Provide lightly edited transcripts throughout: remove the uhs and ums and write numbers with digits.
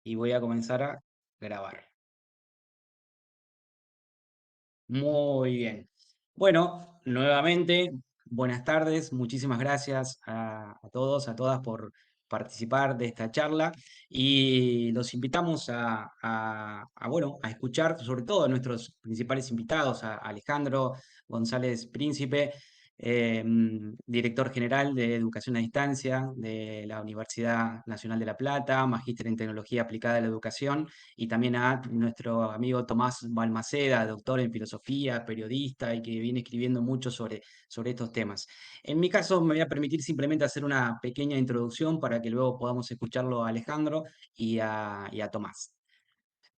Y voy a comenzar a grabar. Muy bien. Bueno, nuevamente, buenas tardes. Muchísimas gracias a todos, a todas por participar de esta charla y los invitamos bueno, a escuchar sobre todo a nuestros principales invitados, a Alejandro González Príncipe, director general de Educación a Distancia de la Universidad Nacional de La Plata, magíster en Tecnología Aplicada a la Educación, y también a nuestro amigo Tomás Balmaceda, doctor en filosofía, periodista y que viene escribiendo mucho sobre estos temas. En mi caso, me voy a permitir simplemente hacer una pequeña introducción para que luego podamos escucharlo a Alejandro y a Tomás.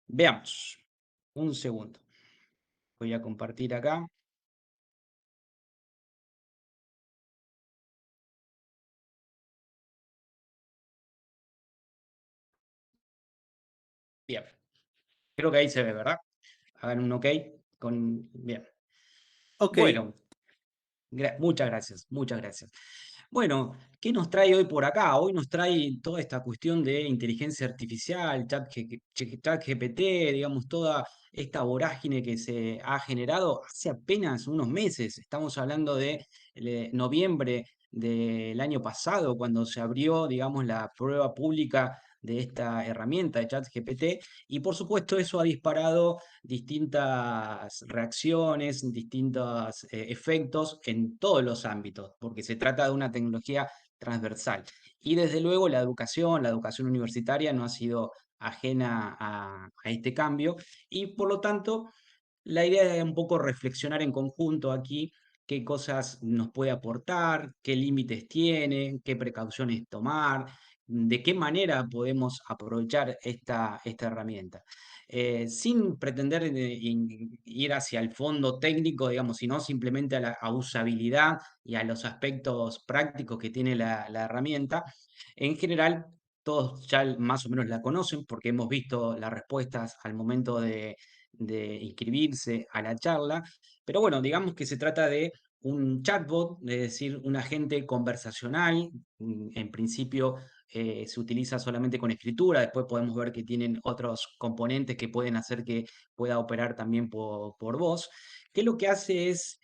Veamos. Un segundo. Voy a compartir acá. Bien. Creo que ahí se ve, ¿verdad? Hagan un OK Bien. Ok, Bueno, muchas gracias, muchas gracias. Bueno, ¿qué nos trae hoy por acá? Hoy nos trae toda esta cuestión de inteligencia artificial, ChatGPT, digamos, toda esta vorágine que se ha generado hace apenas unos meses. Estamos hablando de noviembre del año pasado, cuando se abrió, digamos, la prueba pública de esta herramienta de ChatGPT, y por supuesto eso ha disparado distintas reacciones, distintos efectos en todos los ámbitos, porque se trata de una tecnología transversal. Y desde luego la educación universitaria no ha sido ajena a este cambio, y por lo tanto la idea es un poco reflexionar en conjunto aquí qué cosas nos puede aportar, qué límites tiene, qué precauciones tomar, de qué manera podemos aprovechar esta herramienta. Sin pretender ir hacia el fondo técnico, digamos, sino simplemente a usabilidad y a los aspectos prácticos que tiene la herramienta. En general, todos ya más o menos la conocen porque hemos visto las respuestas al momento de inscribirse a la charla, pero bueno, digamos que se trata de un chatbot, es decir, un agente conversacional. En principio se utiliza solamente con escritura, después podemos ver que tienen otros componentes que pueden hacer que pueda operar también por voz, que lo que hace es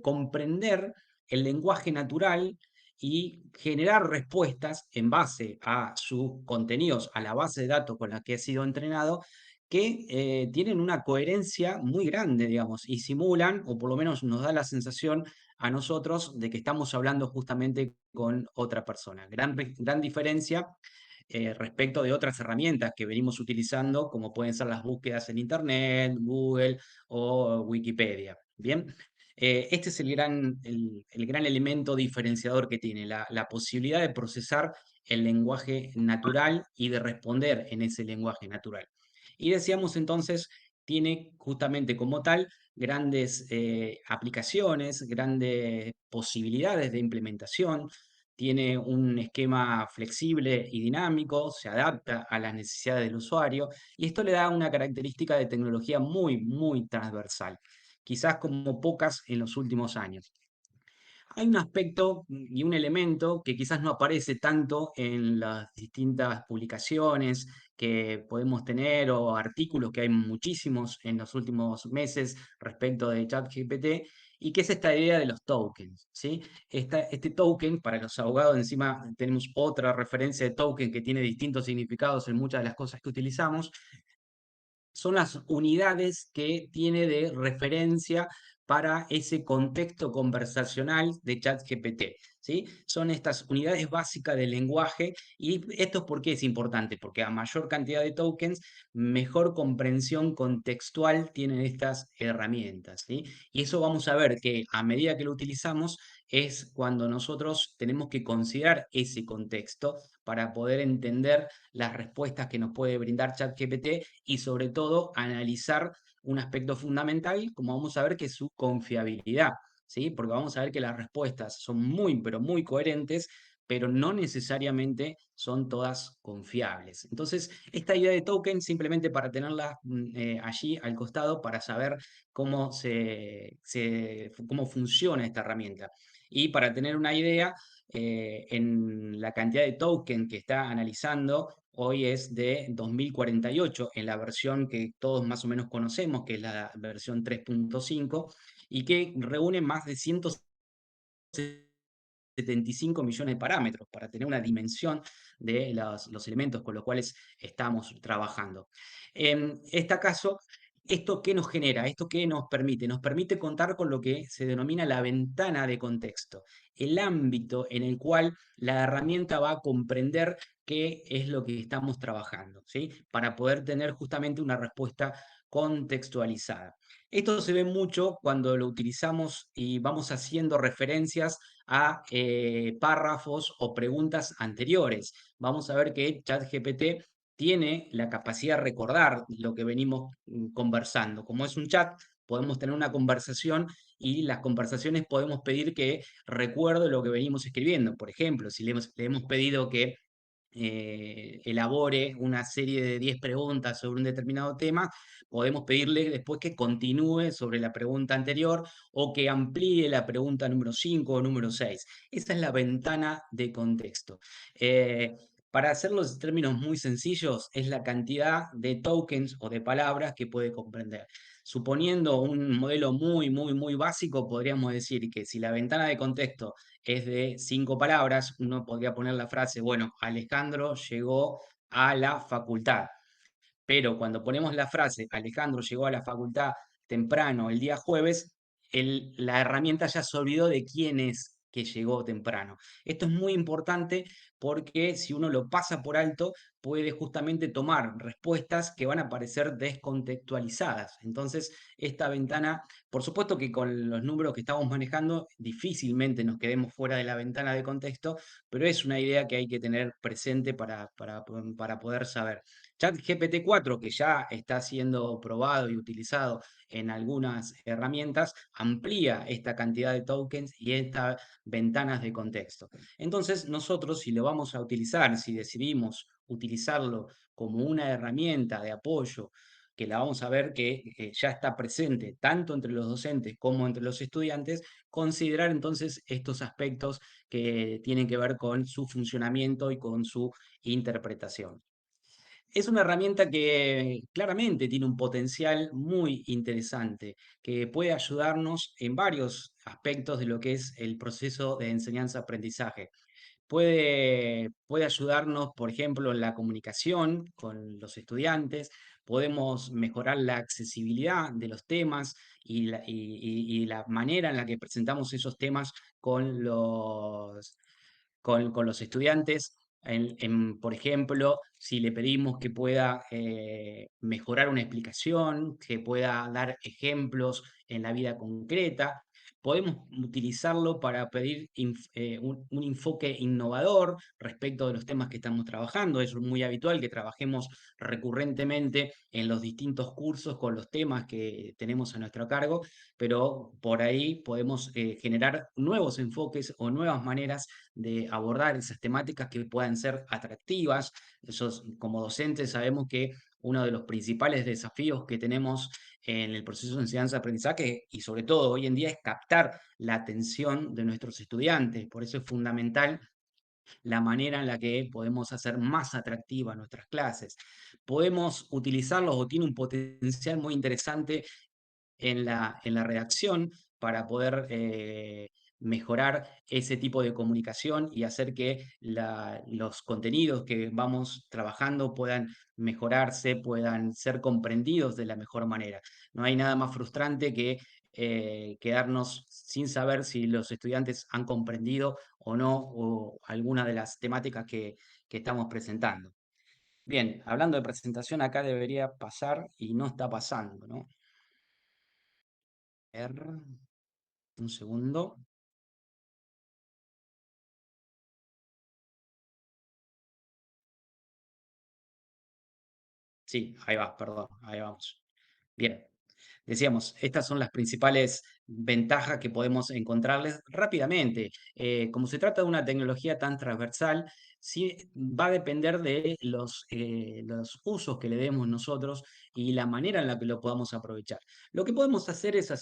comprender el lenguaje natural y generar respuestas en base a sus contenidos, a la base de datos con la que ha sido entrenado, que tienen una coherencia muy grande, digamos, y simulan, o por lo menos nos da la sensación a nosotros de que estamos hablando justamente con otra persona. Gran diferencia respecto de otras herramientas que venimos utilizando, como pueden ser las búsquedas en Internet, Google o Wikipedia. Bien, este es el gran elemento diferenciador que tiene, la posibilidad de procesar el lenguaje natural y de responder en ese lenguaje natural. Y decíamos entonces, tiene justamente como tal grandes aplicaciones, grandes posibilidades de implementación, tiene un esquema flexible y dinámico, se adapta a las necesidades del usuario, y esto le da una característica de tecnología muy, muy transversal, quizás como pocas en los últimos años. Hay un aspecto y un elemento que quizás no aparece tanto en las distintas publicaciones que podemos tener o artículos que hay muchísimos en los últimos meses respecto de ChatGPT, y que es esta idea de los tokens, ¿sí? Este token, para los abogados encima tenemos otra referencia de token que tiene distintos significados en muchas de las cosas que utilizamos, son las unidades que tiene de referencia para ese contexto conversacional de ChatGPT, ¿sí? Son estas unidades básicas del lenguaje, y esto ¿por qué es importante? Porque a mayor cantidad de tokens, mejor comprensión contextual tienen estas herramientas, ¿sí? Y eso vamos a ver que a medida que lo utilizamos es cuando nosotros tenemos que considerar ese contexto para poder entender las respuestas que nos puede brindar ChatGPT, y sobre todo analizar un aspecto fundamental, como vamos a ver, que es su confiabilidad, ¿sí? Porque vamos a ver que las respuestas son muy, pero muy coherentes, pero no necesariamente son todas confiables. Entonces, esta idea de token, simplemente para tenerla allí al costado, para saber cómo funciona esta herramienta. Y para tener una idea, en la cantidad de token que está analizando, hoy es de 2048 en la versión que todos más o menos conocemos, que es la versión 3.5, y que reúne más de 75 millones de parámetros para tener una dimensión de los elementos con los cuales estamos trabajando. En este caso, ¿esto qué nos genera? ¿Esto qué nos permite? Nos permite contar con lo que se denomina la ventana de contexto, el ámbito en el cual la herramienta va a comprender qué es lo que estamos trabajando, ¿sí? Para poder tener justamente una respuesta contextualizada. Esto se ve mucho cuando lo utilizamos y vamos haciendo referencias a párrafos o preguntas anteriores. Vamos a ver que ChatGPT tiene la capacidad de recordar lo que venimos conversando. Como es un chat, podemos tener una conversación y las conversaciones podemos pedir que recuerde lo que venimos escribiendo. Por ejemplo, si le hemos pedido que elabore una serie de 10 preguntas sobre un determinado tema, podemos pedirle después que continúe sobre la pregunta anterior o que amplíe la pregunta número 5 o número 6. Esa es la ventana de contexto. Para hacerlo en términos muy sencillos, es la cantidad de tokens o de palabras que puede comprender. Suponiendo un modelo muy básico, podríamos decir que si la ventana de contexto es de 5 palabras, uno podría poner la frase, bueno, Alejandro llegó a la facultad. Pero cuando ponemos la frase, Alejandro llegó a la facultad temprano el día jueves, la herramienta ya se olvidó de quién es que llegó temprano. Esto es muy importante porque si uno lo pasa por alto, puede justamente tomar respuestas que van a parecer descontextualizadas. Entonces, esta ventana, por supuesto que con los números que estamos manejando, difícilmente nos quedemos fuera de la ventana de contexto, pero es una idea que hay que tener presente para poder saber. ChatGPT 4, que ya está siendo probado y utilizado en algunas herramientas, amplía esta cantidad de tokens y estas ventanas de contexto. Entonces, nosotros, si lo vamos a utilizar, si decidimos utilizarlo como una herramienta de apoyo, que la vamos a ver que ya está presente tanto entre los docentes como entre los estudiantes, considerar entonces estos aspectos que tienen que ver con su funcionamiento y con su interpretación. Es una herramienta que claramente tiene un potencial muy interesante, que puede ayudarnos en varios aspectos de lo que es el proceso de enseñanza-aprendizaje. Puede ayudarnos, por ejemplo, en la comunicación con los estudiantes, podemos mejorar la accesibilidad de los temas y la manera en la que presentamos esos temas con con los estudiantes. Por ejemplo, si le pedimos que pueda mejorar una explicación, que pueda dar ejemplos en la vida concreta, podemos utilizarlo para pedir un enfoque innovador respecto de los temas que estamos trabajando. Es muy habitual que trabajemos recurrentemente en los distintos cursos con los temas que tenemos a nuestro cargo, pero por ahí podemos generar nuevos enfoques o nuevas maneras de abordar esas temáticas que puedan ser atractivas. Como docentes sabemos que uno de los principales desafíos que tenemos en el proceso de enseñanza-aprendizaje y sobre todo hoy en día es captar la atención de nuestros estudiantes. Por eso es fundamental la manera en la que podemos hacer más atractivas nuestras clases. Podemos utilizarlos o tiene un potencial muy interesante en la redacción para poder mejorar ese tipo de comunicación y hacer que los contenidos que vamos trabajando puedan mejorarse, puedan ser comprendidos de la mejor manera. No hay nada más frustrante que quedarnos sin saber si los estudiantes han comprendido o no o alguna de las temáticas que estamos presentando. Bien, hablando de presentación, acá debería pasar y no está pasando, ¿no? R. Un segundo. Sí, ahí va, perdón, ahí vamos. Bien, decíamos, estas son las principales ventajas que podemos encontrarles rápidamente. Como se trata de una tecnología tan transversal, sí va a depender de los usos que le demos nosotros y la manera en la que lo podamos aprovechar. Lo que podemos hacer es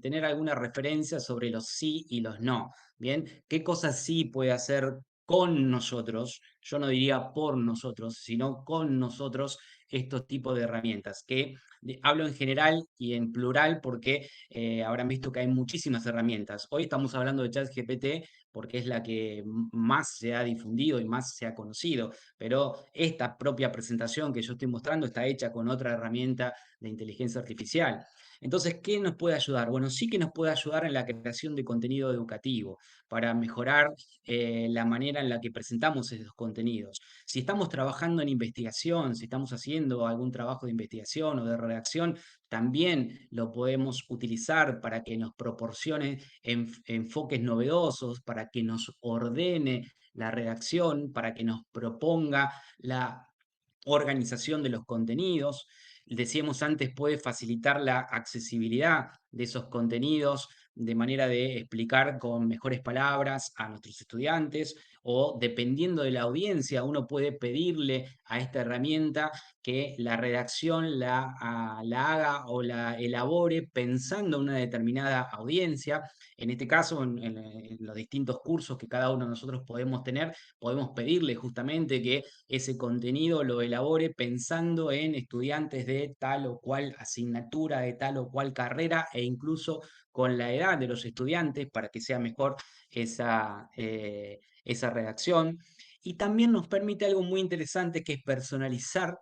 tener alguna referencia sobre los sí y los no. Bien, qué cosas sí puede hacer con nosotros, yo no diría por nosotros, sino con nosotros estos tipos de herramientas, hablo en general y en plural porque habrán visto que hay muchísimas herramientas. Hoy estamos hablando de ChatGPT porque es la que más se ha difundido y más se ha conocido, pero esta propia presentación que yo estoy mostrando está hecha con otra herramienta de inteligencia artificial. Entonces, ¿qué nos puede ayudar? Bueno, sí que nos puede ayudar en la creación de contenido educativo para mejorar la manera en la que presentamos esos contenidos. Si estamos trabajando en investigación, si estamos haciendo algún trabajo de investigación o de redacción, también lo podemos utilizar para que nos proporcione enfoques novedosos, para que nos ordene la redacción, para que nos proponga la organización de los contenidos. Decíamos antes, puede facilitar la accesibilidad de esos contenidos de manera de explicar con mejores palabras a nuestros estudiantes o dependiendo de la audiencia, uno puede pedirle a esta herramienta que la redacción la haga o la elabore pensando en una determinada audiencia. En este caso, en los distintos cursos que cada uno de nosotros podemos tener, podemos pedirle justamente que ese contenido lo elabore pensando en estudiantes de tal o cual asignatura, de tal o cual carrera e incluso con la edad de los estudiantes para que sea mejor esa redacción. Y también nos permite algo muy interesante que es personalizar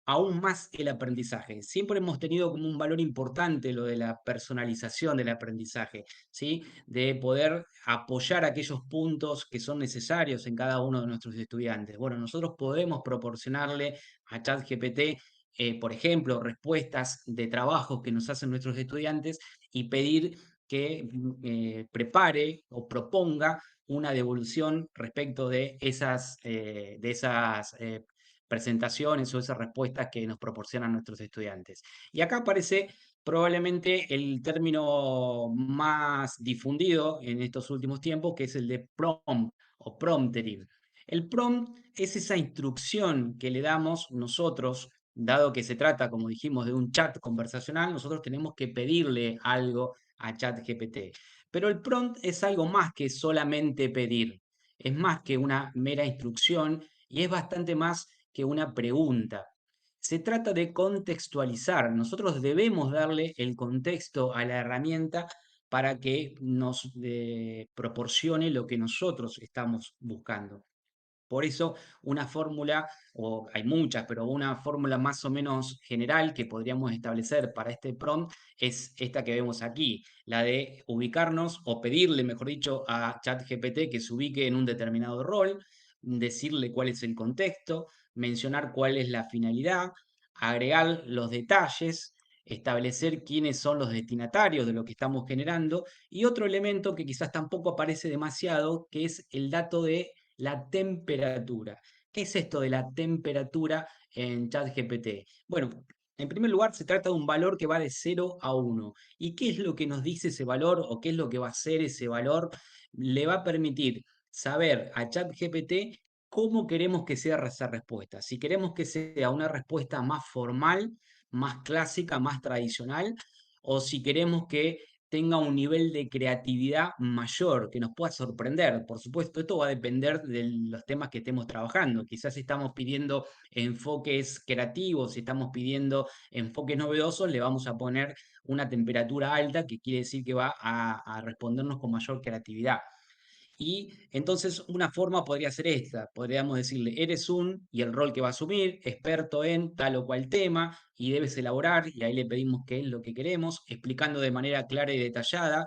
aún más el aprendizaje. Siempre hemos tenido como un valor importante lo de la personalización del aprendizaje, ¿sí? De poder apoyar aquellos puntos que son necesarios en cada uno de nuestros estudiantes. Bueno, nosotros podemos proporcionarle a ChatGPT, por ejemplo, respuestas de trabajos que nos hacen nuestros estudiantes y pedir que prepare o proponga una devolución respecto de esas presentaciones o esas respuestas que nos proporcionan nuestros estudiantes. Y acá aparece probablemente el término más difundido en estos últimos tiempos, que es el de prompt o promptering. El prompt es esa instrucción que le damos nosotros, dado que se trata, como dijimos, de un chat conversacional, nosotros tenemos que pedirle algo a ChatGPT. Pero el prompt es algo más que solamente pedir, es más que una mera instrucción y es bastante más que una pregunta. Se trata de contextualizar. Nosotros debemos darle el contexto a la herramienta para que nos proporcione lo que nosotros estamos buscando. Por eso, una fórmula, o hay muchas, pero una fórmula más o menos general que podríamos establecer para este prompt es esta que vemos aquí, la de ubicarnos o pedirle, mejor dicho, a ChatGPT que se ubique en un determinado rol, decirle cuál es el contexto, mencionar cuál es la finalidad, agregar los detalles, establecer quiénes son los destinatarios de lo que estamos generando y otro elemento que quizás tampoco aparece demasiado, que es el dato de la temperatura. ¿Qué es esto de la temperatura en ChatGPT? Bueno, en primer lugar, se trata de un valor que va de 0 a 1. ¿Y qué es lo que nos dice ese valor o qué es lo que va a hacer ese valor? Le va a permitir saber a ChatGPT cómo queremos que sea esa respuesta. Si queremos que sea una respuesta más formal, más clásica, más tradicional, o si queremos que tenga un nivel de creatividad mayor, que nos pueda sorprender. Por supuesto, esto va a depender de los temas que estemos trabajando. Quizás si estamos pidiendo enfoques creativos, si estamos pidiendo enfoques novedosos, le vamos a poner una temperatura alta, que quiere decir que va a respondernos con mayor creatividad. Y entonces una forma podría ser esta, podríamos decirle, eres y el rol que va a asumir, experto en tal o cual tema, y debes elaborar, y ahí le pedimos qué es lo que queremos, explicando de manera clara y detallada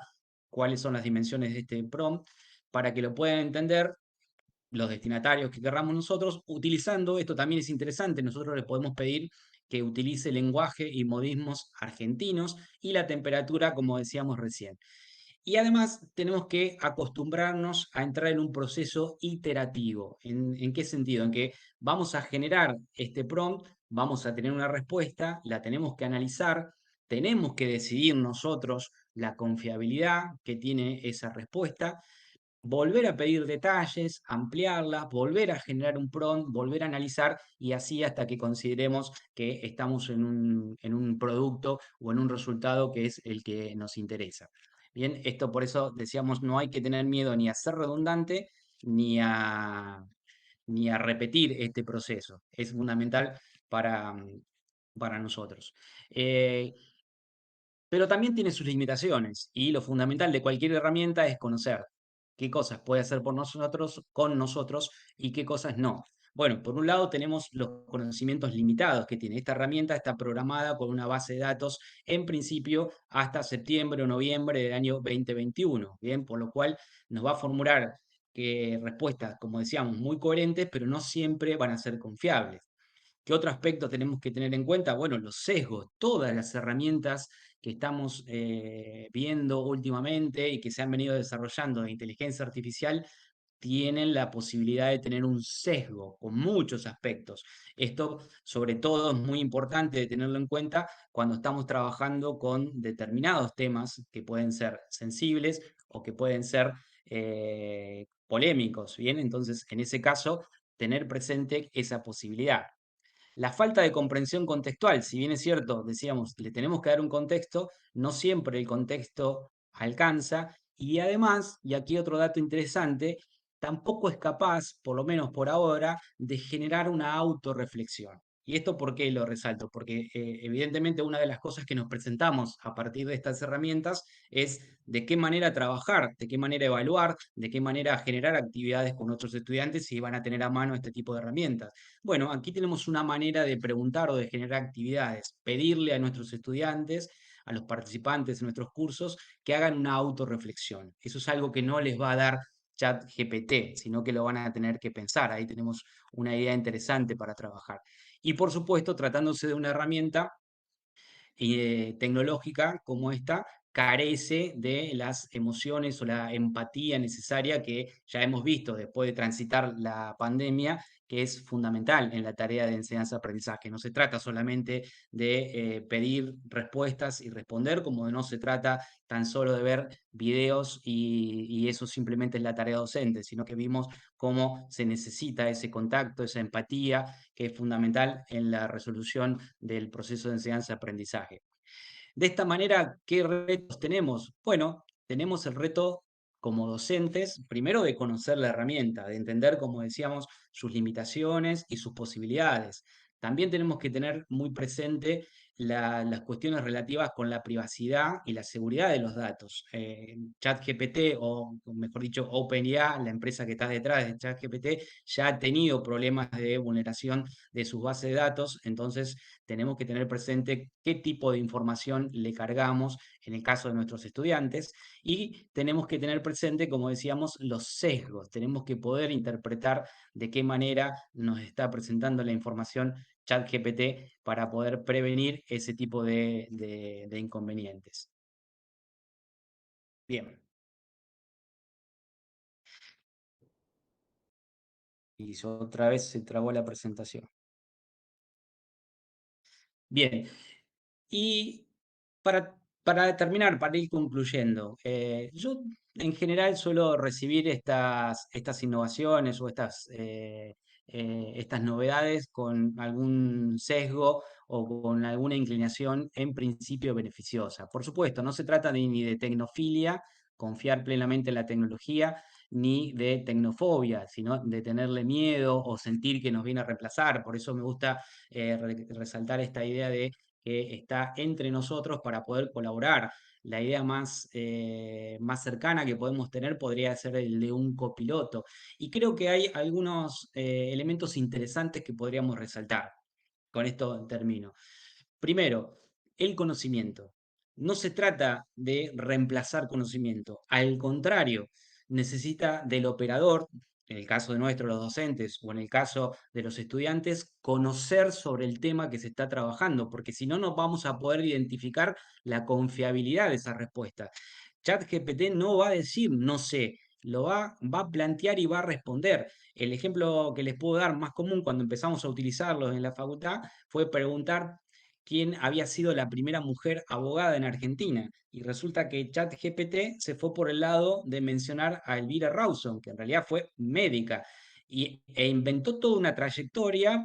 cuáles son las dimensiones de este prompt, para que lo puedan entender los destinatarios que querramos nosotros, utilizando, esto también es interesante, nosotros le podemos pedir que utilice lenguaje y modismos argentinos y la temperatura, como decíamos recién. Y además tenemos que acostumbrarnos a entrar en un proceso iterativo. ¿En qué sentido? En que vamos a generar este prompt, vamos a tener una respuesta, la tenemos que analizar, tenemos que decidir nosotros la confiabilidad que tiene esa respuesta, volver a pedir detalles, ampliarlas, volver a generar un prompt, volver a analizar y así hasta que consideremos que estamos en un producto o en un resultado que es el que nos interesa. Bien, esto por eso decíamos, no hay que tener miedo ni a ser redundante ni a, ni a repetir este proceso. Es fundamental para, para nosotros. Eh, pero también tiene sus limitaciones y lo fundamental de cualquier herramienta es conocer qué cosas puede hacer por nosotros, con nosotros y qué cosas no. Bueno, por un lado tenemos los conocimientos limitados que tiene. Esta herramienta está programada con una base de datos en principio hasta septiembre o noviembre del año 2021, ¿bien? Por lo cual nos va a formular respuestas, como decíamos, muy coherentes, pero no siempre van a ser confiables. ¿Qué otro aspecto tenemos que tener en cuenta? Bueno, los sesgos, todas las herramientas que estamos viendo últimamente y que se han venido desarrollando de inteligencia artificial tienen la posibilidad de tener un sesgo con muchos aspectos. Esto, sobre todo, es muy importante de tenerlo en cuenta cuando estamos trabajando con determinados temas que pueden ser sensibles o que pueden ser polémicos. Bien, entonces, en ese caso, tener presente esa posibilidad. La falta de comprensión contextual, si bien es cierto, decíamos, le tenemos que dar un contexto, no siempre el contexto alcanza y además, y aquí otro dato interesante, tampoco es capaz, por lo menos por ahora, de generar una autorreflexión. ¿Y esto por qué lo resalto? Porque evidentemente una de las cosas que nos presentamos a partir de estas herramientas es de qué manera trabajar, de qué manera evaluar, de qué manera generar actividades con otros estudiantes si van a tener a mano este tipo de herramientas. Bueno, aquí tenemos una manera de preguntar o de generar actividades, pedirle a nuestros estudiantes, a los participantes en nuestros cursos, que hagan una autorreflexión. Eso es algo que no les va a dar ChatGPT, sino que lo van a tener que pensar. Ahí tenemos una idea interesante para trabajar. Y por supuesto, tratándose de una herramienta tecnológica como esta carece de las emociones o la empatía necesaria que ya hemos visto después de transitar la pandemia, que es fundamental en la tarea de enseñanza-aprendizaje. No se trata solamente de pedir respuestas y responder, como no se trata tan solo de ver videos y eso simplemente es la tarea docente, sino que vimos cómo se necesita ese contacto, esa empatía, que es fundamental en la resolución del proceso de enseñanza-aprendizaje. De esta manera, ¿qué retos tenemos? Bueno, tenemos el reto como docentes, primero de conocer la herramienta, de entender, como decíamos, sus limitaciones y sus posibilidades. También tenemos que tener muy presente las cuestiones relativas con la privacidad y la seguridad de los datos. ChatGPT, o mejor dicho, OpenAI, la empresa que está detrás de ChatGPT, ya ha tenido problemas de vulneración de sus bases de datos, entonces tenemos que tener presente qué tipo de información le cargamos en el caso de nuestros estudiantes y tenemos que tener presente, como decíamos, los sesgos. Tenemos que poder interpretar de qué manera nos está presentando la información ChatGPT para poder prevenir ese tipo de inconvenientes. Bien, y otra vez se trabó la presentación. Bien, y para terminar, para ir concluyendo, yo en general suelo recibir estas innovaciones o estas novedades con algún sesgo o con alguna inclinación en principio beneficiosa. Por supuesto, no se trata ni de tecnofilia, confiar plenamente en la tecnología, ni de tecnofobia, sino de tenerle miedo o sentir que nos viene a reemplazar. Por eso me gusta resaltar esta idea de que está entre nosotros para poder colaborar. La idea más cercana que podemos tener podría ser el de un copiloto. Y creo que hay algunos elementos interesantes que podríamos resaltar. Con esto termino. Primero, el conocimiento. No se trata de reemplazar conocimiento, al contrario, necesita del operador, en el caso de nuestros, los docentes, o en el caso de los estudiantes, conocer sobre el tema que se está trabajando, porque si no, no vamos a poder identificar la confiabilidad de esa respuesta. ChatGPT no va a decir no sé, va a plantear y va a responder. El ejemplo que les puedo dar más común cuando empezamos a utilizarlo en la facultad fue preguntar quién había sido la primera mujer abogada en Argentina. Y resulta que ChatGPT se fue por el lado de mencionar a Elvira Rawson, que en realidad fue médica. E inventó toda una trayectoria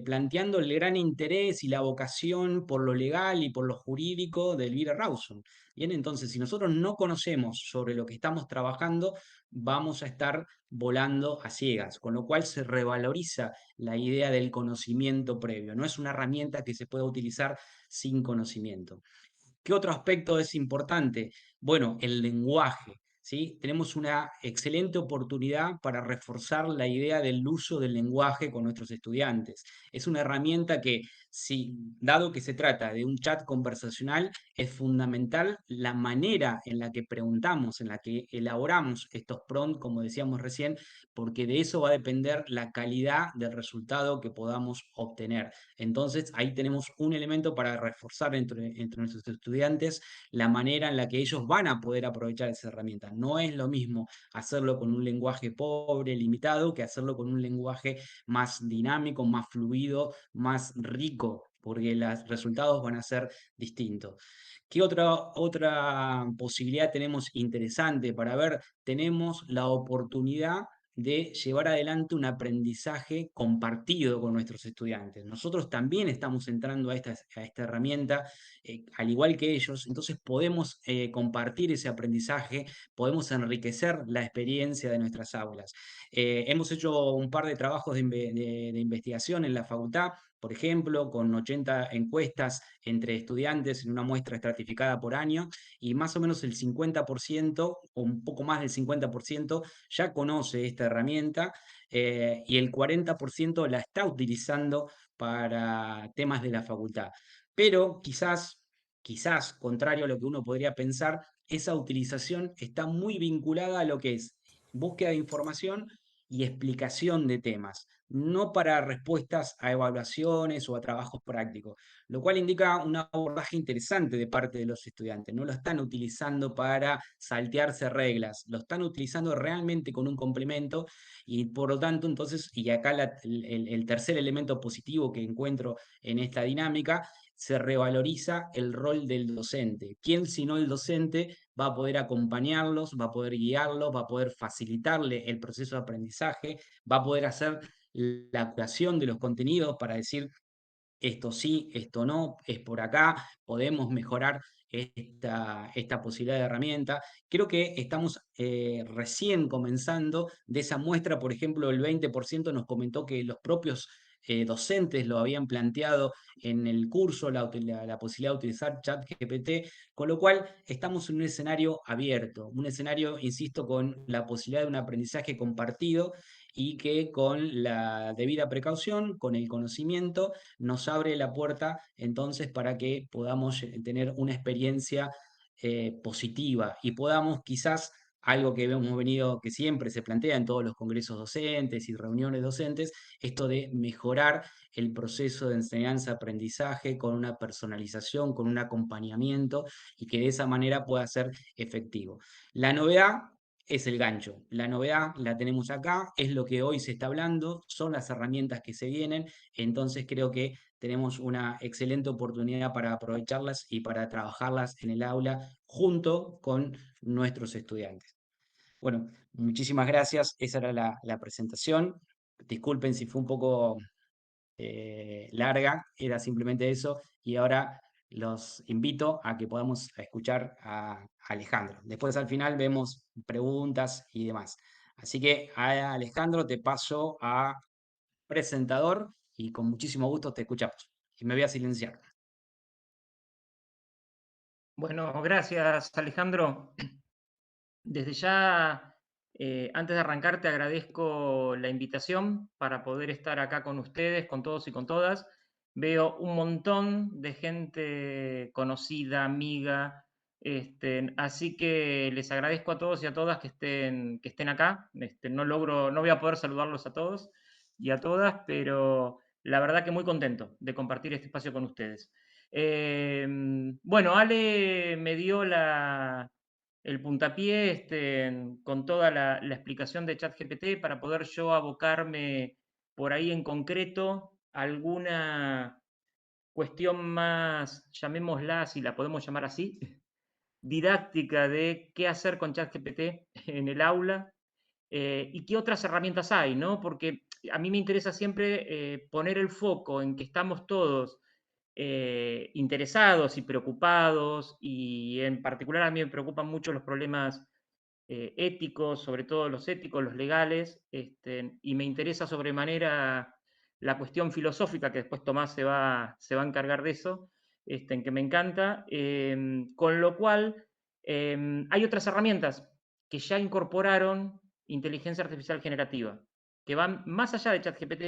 planteando el gran interés y la vocación por lo legal y por lo jurídico de Elvira Rawson. Bien, entonces, si nosotros no conocemos sobre lo que estamos trabajando, vamos a estar volando a ciegas, con lo cual se revaloriza la idea del conocimiento previo. No es una herramienta que se pueda utilizar sin conocimiento. ¿Qué otro aspecto es importante? Bueno, el lenguaje. ¿Sí? Tenemos una excelente oportunidad para reforzar la idea del uso del lenguaje con nuestros estudiantes. Es una herramienta que, si, dado que se trata de un chat conversacional, es fundamental la manera en la que preguntamos, en la que elaboramos estos prompts, como decíamos recién, porque de eso va a depender la calidad del resultado que podamos obtener. Entonces, ahí tenemos un elemento para reforzar entre nuestros estudiantes la manera en la que ellos van a poder aprovechar esa herramienta. No es lo mismo hacerlo con un lenguaje pobre, limitado, que hacerlo con un lenguaje más dinámico, más fluido, más rico, porque los resultados van a ser distintos. ¿Qué otra posibilidad tenemos interesante para ver? Tenemos la oportunidad de llevar adelante un aprendizaje compartido con nuestros estudiantes. Nosotros también estamos entrando a esta herramienta, al igual que ellos, entonces podemos compartir ese aprendizaje, podemos enriquecer la experiencia de nuestras aulas. Hemos hecho un par de trabajos de investigación en la facultad, por ejemplo, con 80 encuestas entre estudiantes en una muestra estratificada por año, y más o menos el 50% o un poco más del 50% ya conoce esta herramienta, y el 40% la está utilizando para temas de la facultad. Pero quizás, contrario a lo que uno podría pensar, esa utilización está muy vinculada a lo que es búsqueda de información y explicación de temas, no para respuestas a evaluaciones o a trabajos prácticos, lo cual indica un abordaje interesante de parte de los estudiantes. No lo están utilizando para saltearse reglas, lo están utilizando realmente con un complemento, y por lo tanto, entonces, y acá el tercer elemento positivo que encuentro en esta dinámica, se revaloriza el rol del docente. ¿Quién, sino el docente, va a poder acompañarlos, va a poder guiarlos, va a poder facilitarle el proceso de aprendizaje, va a poder hacer la curación de los contenidos para decir esto sí, esto no, es por acá, podemos mejorar esta posibilidad de herramienta? Creo que estamos recién comenzando de esa muestra. Por ejemplo, el 20% nos comentó que los propios docentes lo habían planteado en el curso, la posibilidad de utilizar ChatGPT, con lo cual estamos en un escenario abierto, un escenario, insisto, con la posibilidad de un aprendizaje compartido, y que con la debida precaución, con el conocimiento, nos abre la puerta entonces para que podamos tener una experiencia positiva, y podamos quizás, algo que hemos venido, que siempre se plantea en todos los congresos docentes y reuniones docentes, esto de mejorar el proceso de enseñanza-aprendizaje con una personalización, con un acompañamiento, y que de esa manera pueda ser efectivo. La novedad es el gancho. La novedad la tenemos acá, es lo que hoy se está hablando, son las herramientas que se vienen. Entonces creo que tenemos una excelente oportunidad para aprovecharlas y para trabajarlas en el aula junto con nuestros estudiantes. Bueno, muchísimas gracias. Esa era la presentación. Disculpen si fue un poco larga, era simplemente eso. Y ahora los invito a que podamos escuchar a Alejandro. Después, al final, vemos preguntas y demás. Así que, Alejandro, te paso a presentador, y con muchísimo gusto te escuchamos. Y me voy a silenciar. Bueno, gracias Alejandro. Desde ya, antes de arrancar, te agradezco la invitación para poder estar acá con ustedes, con todos y con todas. Veo un montón de gente conocida, amiga, así que les agradezco a todos y a todas que estén acá. No voy a poder saludarlos a todos y a todas, pero la verdad que muy contento de compartir este espacio con ustedes. Bueno, Ale me dio el puntapié con toda la explicación de ChatGPT para poder yo abocarme por ahí en concreto a cuestión más, llamémosla, si la podemos llamar así, didáctica de qué hacer con ChatGPT en el aula y qué otras herramientas hay, ¿no? Porque a mí me interesa siempre poner el foco en que estamos todos interesados y preocupados, y en particular a mí me preocupan mucho los problemas éticos, sobre todo los éticos, los legales, y me interesa sobremanera la cuestión filosófica, que después Tomás se va a encargar de eso, en que me encanta, con lo cual hay otras herramientas que ya incorporaron inteligencia artificial generativa, que van más allá de ChatGPT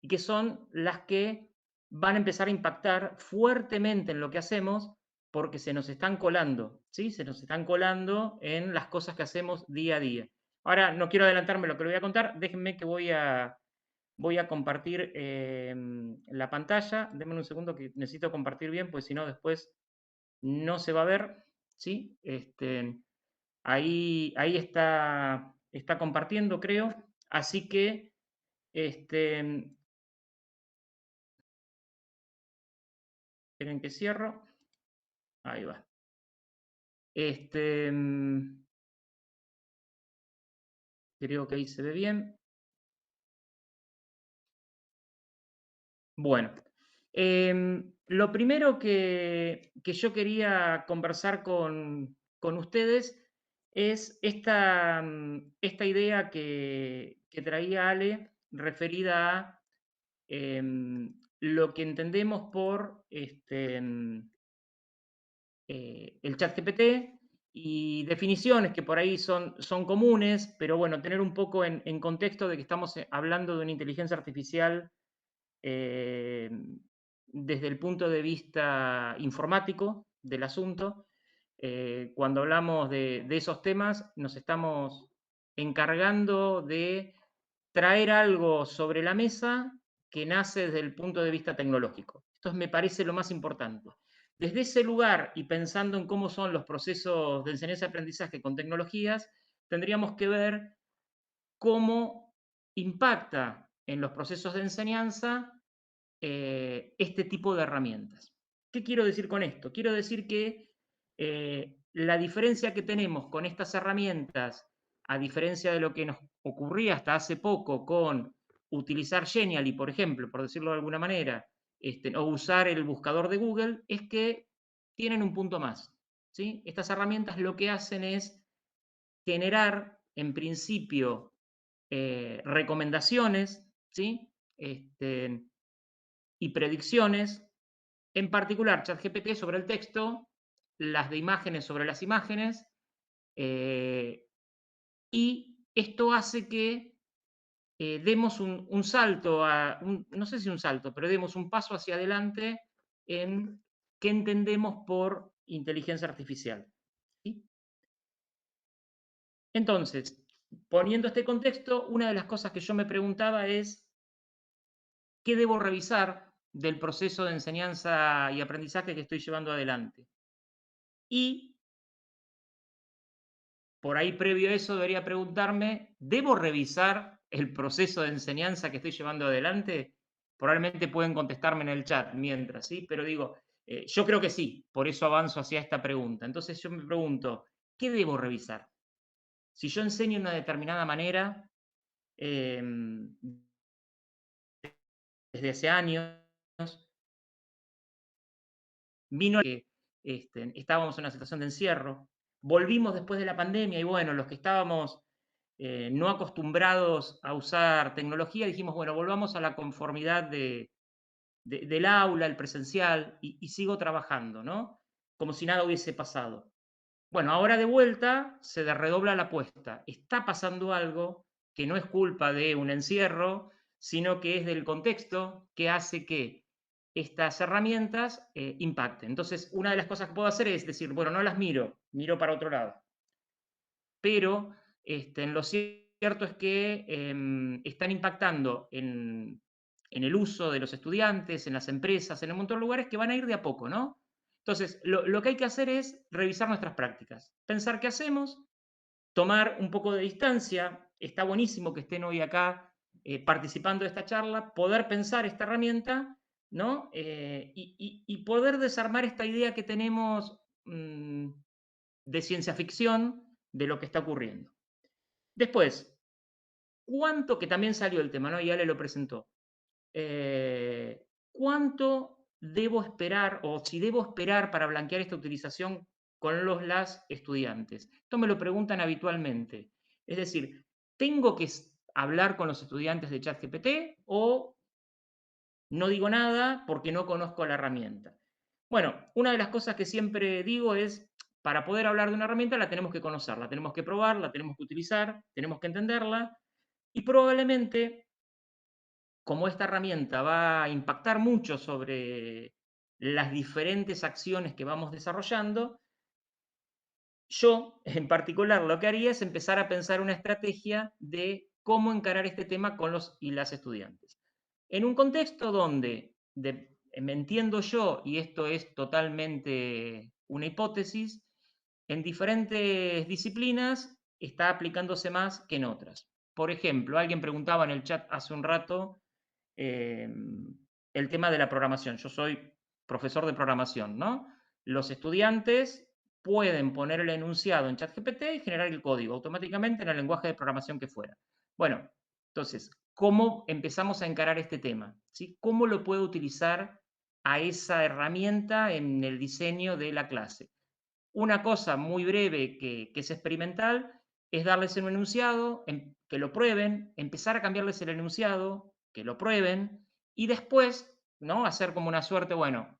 y que son las que van a empezar a impactar fuertemente en lo que hacemos porque se nos están colando, ¿sí? Se nos están colando en las cosas que hacemos día a día. Ahora, no quiero adelantarme lo que le voy a contar, déjenme que voy a compartir la pantalla. Denme un segundo que necesito compartir bien, pues si no después no se va a ver, ¿sí? Ahí está compartiendo, creo. Así que, esperen que cierro. Ahí va. Este, mm, Creo que ahí se ve bien. Bueno, lo primero que yo quería conversar con ustedes es esta idea que traía Ale referida a lo que entendemos por el chat GPT y definiciones que por ahí son comunes, pero bueno, tener un poco en contexto de que estamos hablando de una inteligencia artificial eh, desde el punto de vista informático del asunto. Cuando hablamos de esos temas, nos estamos encargando de traer algo sobre la mesa que nace desde el punto de vista tecnológico. Esto me parece lo más importante. Desde ese lugar y pensando en cómo son los procesos de enseñanza y aprendizaje con tecnologías, tendríamos que ver cómo impacta en los procesos de enseñanza este tipo de herramientas. ¿Qué quiero decir con esto? Quiero decir que la diferencia que tenemos con estas herramientas, a diferencia de lo que nos ocurría hasta hace poco con utilizar Genially, por ejemplo, por decirlo de alguna manera, o usar el buscador de Google, es que tienen un punto más. ¿Sí? Estas herramientas lo que hacen es generar, en principio, recomendaciones, ¿sí? Y predicciones, en particular ChatGPT sobre el texto, las de imágenes sobre las imágenes, eh, y esto hace que demos un salto, no sé si un salto, pero demos un paso hacia adelante en qué entendemos por inteligencia artificial. ¿Sí? Entonces, poniendo este contexto, una de las cosas que yo me preguntaba es, ¿qué debo revisar del proceso de enseñanza y aprendizaje que estoy llevando adelante? Y por ahí previo a eso debería preguntarme, ¿debo revisar el proceso de enseñanza que estoy llevando adelante? Probablemente pueden contestarme en el chat mientras, ¿sí? Pero digo, yo creo que sí, por eso avanzo hacia esta pregunta. Entonces yo me pregunto, ¿qué debo revisar? Si yo enseño de una determinada manera, eh, desde hace años, vino que estábamos en una situación de encierro, volvimos después de la pandemia y bueno, los que estábamos no acostumbrados a usar tecnología, dijimos, bueno, volvamos a la conformidad del aula, el presencial, y sigo trabajando, ¿no? Como si nada hubiese pasado. Bueno, ahora de vuelta se redobla la apuesta. Está pasando algo que no es culpa de un encierro, sino que es del contexto que hace que estas herramientas impacten. Entonces, una de las cosas que puedo hacer es decir, bueno, no las miro para otro lado. Pero lo cierto es que están impactando en el uso de los estudiantes, en las empresas, en un montón de lugares que van a ir de a poco, ¿no? Entonces, lo que hay que hacer es revisar nuestras prácticas, pensar qué hacemos, tomar un poco de distancia. Está buenísimo que estén hoy acá participando de esta charla, poder pensar esta herramienta ¿no? Y poder desarmar esta idea que tenemos de ciencia ficción de lo que está ocurriendo. Después, ¿cuánto, que también salió el tema, ¿no? Y Ale lo presentó. ¿Cuánto debo esperar o si debo esperar para blanquear esta utilización con las estudiantes? Esto me lo preguntan habitualmente. Es decir, ¿tengo que hablar con los estudiantes de ChatGPT o no digo nada porque no conozco la herramienta? Bueno, una de las cosas que siempre digo es, para poder hablar de una herramienta la tenemos que conocer, la tenemos que probar, la tenemos que utilizar, tenemos que entenderla y probablemente como esta herramienta va a impactar mucho sobre las diferentes acciones que vamos desarrollando, yo en particular lo que haría es empezar a pensar una estrategia de cómo encarar este tema con los y las estudiantes. En un contexto donde me entiendo yo, y esto es totalmente una hipótesis, en diferentes disciplinas está aplicándose más que en otras. Por ejemplo, alguien preguntaba en el chat hace un rato el tema de la programación. Yo soy profesor de programación, ¿no? Los estudiantes pueden poner el enunciado en ChatGPT y generar el código automáticamente en el lenguaje de programación que fuera. Bueno, entonces, ¿cómo empezamos a encarar este tema? ¿Sí? ¿Cómo lo puedo utilizar a esa herramienta en el diseño de la clase? Una cosa muy breve que es experimental es darles un enunciado, que lo prueben, empezar a cambiarles el enunciado, que lo prueben y después, ¿no? Hacer como una suerte, bueno,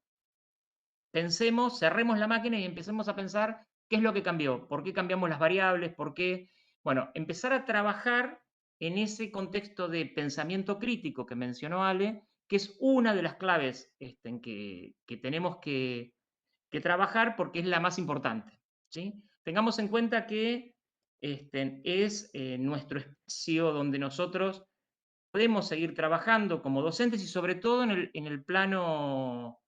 pensemos, cerremos la máquina y empecemos a pensar qué es lo que cambió, por qué cambiamos las variables, por qué, bueno, empezar a trabajar en ese contexto de pensamiento crítico que mencionó Ale, que es una de las claves en que tenemos que trabajar porque es la más importante. ¿Sí? Tengamos en cuenta que es nuestro espacio donde nosotros podemos seguir trabajando como docentes y sobre todo en el plano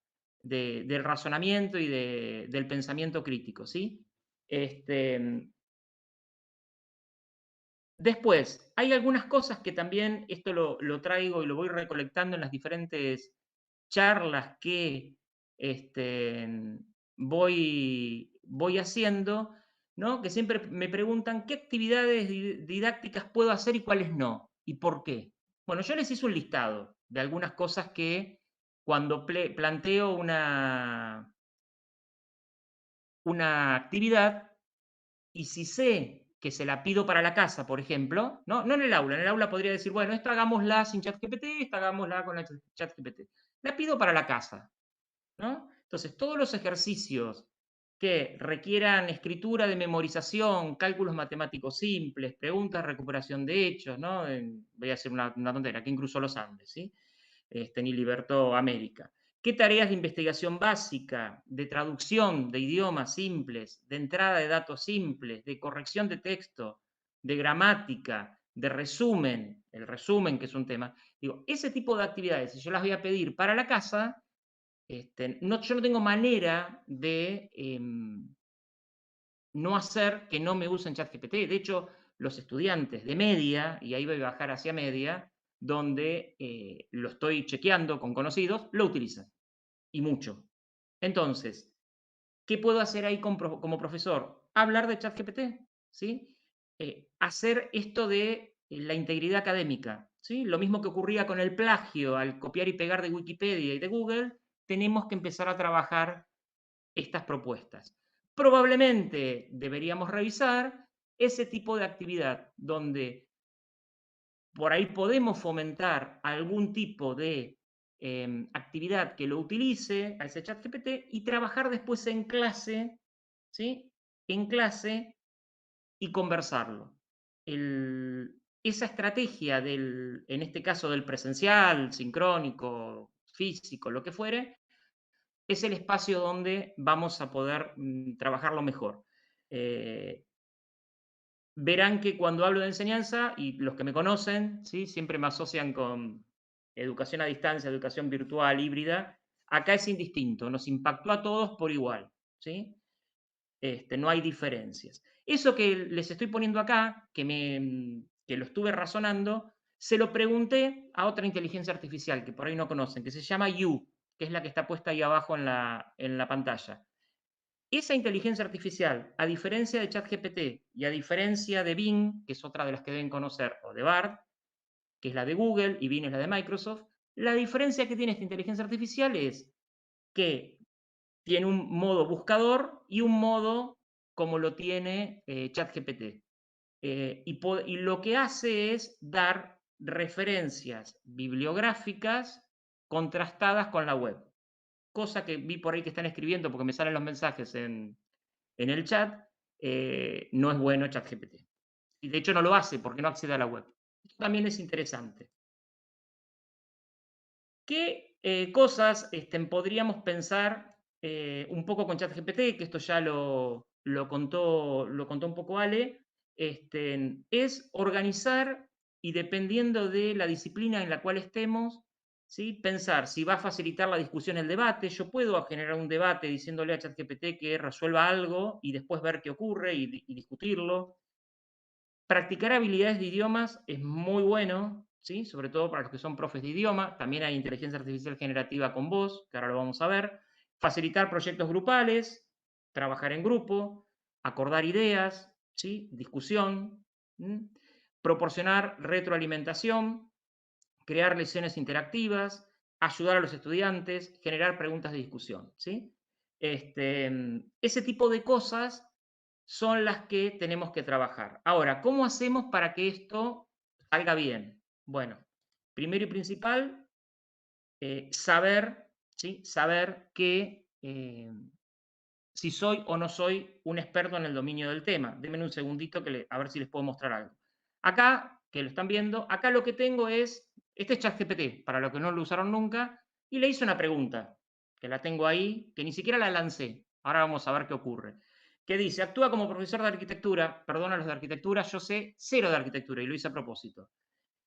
del razonamiento y del pensamiento crítico. ¿Sí? Este, Después, hay algunas cosas que también, esto lo traigo y lo voy recolectando en las diferentes charlas que voy haciendo, ¿no? Que siempre me preguntan qué actividades didácticas puedo hacer y cuáles no, y por qué. Bueno, yo les hice un listado de algunas cosas que cuando planteo una actividad, y si sé que se la pido para la casa, por ejemplo, no en el aula podría decir, bueno, esta hagámosla sin ChatGPT, esta hagámosla con ChatGPT. La pido para la casa, ¿no? Entonces, todos los ejercicios que requieran escritura de memorización, cálculos matemáticos simples, preguntas, recuperación de hechos, ¿no? Voy a hacer una tontera, ¿quién cruzó los Andes? ¿Sí? Ni libertó América. ¿Qué tareas de investigación básica, de traducción de idiomas simples, de entrada de datos simples, de corrección de texto, de gramática, de resumen, el resumen que es un tema? Digo, ese tipo de actividades, si yo las voy a pedir para la casa, yo no tengo manera de no hacer que no me usen ChatGPT. De hecho, los estudiantes de media, y ahí voy a bajar hacia media, donde lo estoy chequeando con conocidos, lo utilizan. Y mucho. Entonces, ¿qué puedo hacer ahí como profesor? Hablar de ChatGPT, ¿sí? Hacer esto de la integridad académica, ¿sí? Lo mismo que ocurría con el plagio al copiar y pegar de Wikipedia y de Google, tenemos que empezar a trabajar estas propuestas. Probablemente deberíamos revisar ese tipo de actividad donde por ahí podemos fomentar algún tipo de actividad que lo utilice a ese chat GPT y trabajar después en clase, ¿sí? En clase y conversarlo. Esa estrategia en este caso del presencial, sincrónico, físico, lo que fuere, es el espacio donde vamos a poder trabajarlo mejor. Eh, Verán que cuando hablo de enseñanza, y los que me conocen, ¿sí? Siempre me asocian con educación a distancia, educación virtual, híbrida, acá es indistinto, nos impactó a todos por igual, ¿sí? No hay diferencias. Eso que les estoy poniendo acá, que lo estuve razonando, Se lo pregunté a otra inteligencia artificial que por ahí no conocen, que se llama You, que es la que está puesta ahí abajo en la pantalla. Esa inteligencia artificial, a diferencia de ChatGPT y a diferencia de Bing, que es otra de las que deben conocer, o de Bard, que es la de Google y Bing es la de Microsoft, la diferencia que tiene esta inteligencia artificial es que tiene un modo buscador y un modo como lo tiene ChatGPT. Y lo que hace es dar referencias bibliográficas contrastadas con la web. Cosa que vi por ahí que están escribiendo porque me salen los mensajes en el chat, no es bueno ChatGPT. Y de hecho no lo hace porque no accede a la web. Esto también es interesante. ¿Qué cosas podríamos pensar un poco con ChatGPT? Que esto ya lo contó un poco Ale. Es organizar y dependiendo de la disciplina en la cual estemos, ¿sí? Pensar si va a facilitar la discusión, el debate. Yo puedo generar un debate diciéndole a ChatGPT que resuelva algo y después ver qué ocurre y discutirlo. Practicar habilidades de idiomas es muy bueno, ¿sí? Sobre todo para los que son profes de idioma. También hay inteligencia artificial generativa con voz, que ahora lo vamos a ver. Facilitar proyectos grupales, trabajar en grupo, acordar ideas, ¿sí? Discusión. Proporcionar retroalimentación, crear lecciones interactivas, ayudar a los estudiantes, generar preguntas de discusión, ¿sí? Ese tipo de cosas son las que tenemos que trabajar. Ahora, ¿cómo hacemos para que esto salga bien? Bueno, primero y principal, saber, ¿sí? Saber que si soy o no soy un experto en el dominio del tema. Denme un segundito a ver si les puedo mostrar algo. Acá, que lo están viendo, acá lo que tengo es, este es ChatGPT, para los que no lo usaron nunca, y le hice una pregunta, que la tengo ahí, que ni siquiera la lancé. Ahora vamos a ver qué ocurre. Que dice, actúa como profesor de arquitectura, perdona los de arquitectura, yo sé cero de arquitectura y lo hice a propósito.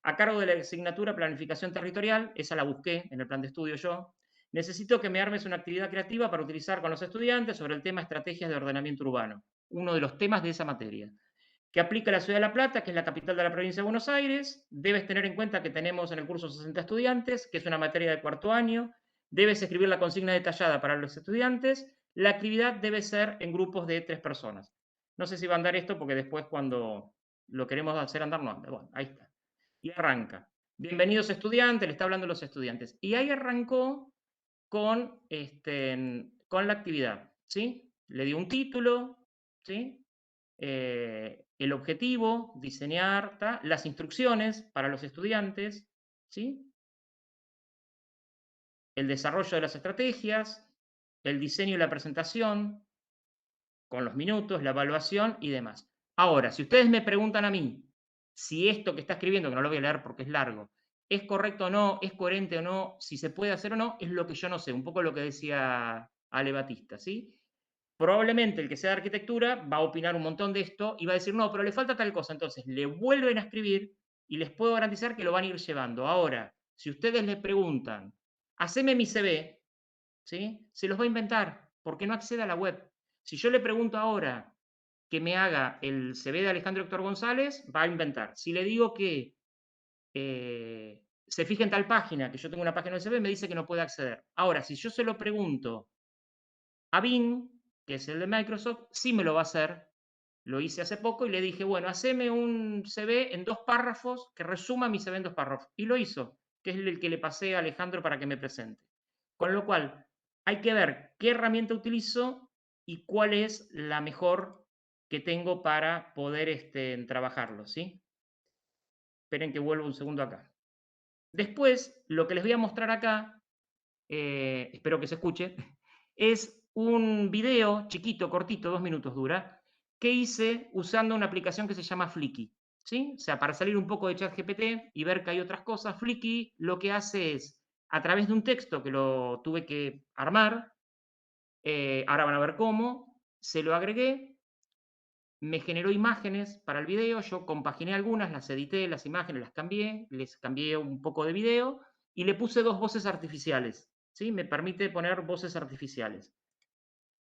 A cargo de la asignatura Planificación Territorial, esa la busqué en el plan de estudio yo. Necesito que me armes una actividad creativa para utilizar con los estudiantes sobre el tema estrategias de ordenamiento urbano, uno de los temas de esa materia, que aplica a la ciudad de La Plata, que es la capital de la provincia de Buenos Aires. Debes tener en cuenta que tenemos en el curso 60 estudiantes, que es una materia de cuarto año. Debes escribir la consigna detallada para los estudiantes. La actividad debe ser en grupos de 3 personas. No sé si va a andar esto porque después cuando lo queremos hacer andar no anda. Bueno, ahí está. Y arranca. Bienvenidos estudiantes, le está hablando a los estudiantes. Y ahí arrancó con la actividad, ¿sí? Le dio un título, ¿sí? El objetivo, diseñar, las instrucciones para los estudiantes, ¿sí? El desarrollo de las estrategias, el diseño y la presentación, con los minutos, la evaluación y demás. Ahora, si ustedes me preguntan a mí si esto que está escribiendo, que no lo voy a leer porque es largo, es correcto o no, es coherente o no, si se puede hacer o no, es lo que yo no sé, un poco lo que decía Ale Batista, ¿sí? Probablemente el que sea de arquitectura va a opinar un montón de esto y va a decir, no, pero le falta tal cosa. Entonces le vuelven a escribir y les puedo garantizar que lo van a ir llevando. Ahora, si ustedes le preguntan, haceme mi CV, ¿sí? Se los va a inventar porque no accede a la web. Si yo le pregunto ahora que me haga el CV de Alejandro Héctor González, va a inventar. Si le digo que se fije en tal página, que yo tengo una página de CV, me dice que no puede acceder. Ahora, si yo se lo pregunto a Bing, que es el de Microsoft, sí me lo va a hacer. Lo hice hace poco y le dije, bueno, haceme un CV en 2 párrafos que resuma mi CV en 2 párrafos. Y lo hizo, que es el que le pasé a Alejandro para que me presente. Con lo cual, hay que ver qué herramienta utilizo y cuál es la mejor que tengo para poder trabajarlo, ¿sí? Esperen que vuelvo un segundo acá. Después, lo que les voy a mostrar acá, espero que se escuche, es un video chiquito, cortito, 2 minutos dura, que hice usando una aplicación que se llama Flicky, ¿sí? O sea, para salir un poco de ChatGPT y ver que hay otras cosas, Flicky lo que hace es, a través de un texto que lo tuve que armar, ahora van a ver cómo, se lo agregué, me generó imágenes para el video, yo compaginé algunas, las edité, las imágenes las cambié, les cambié un poco de video y le puse 2 voces artificiales, ¿sí? Me permite poner voces artificiales.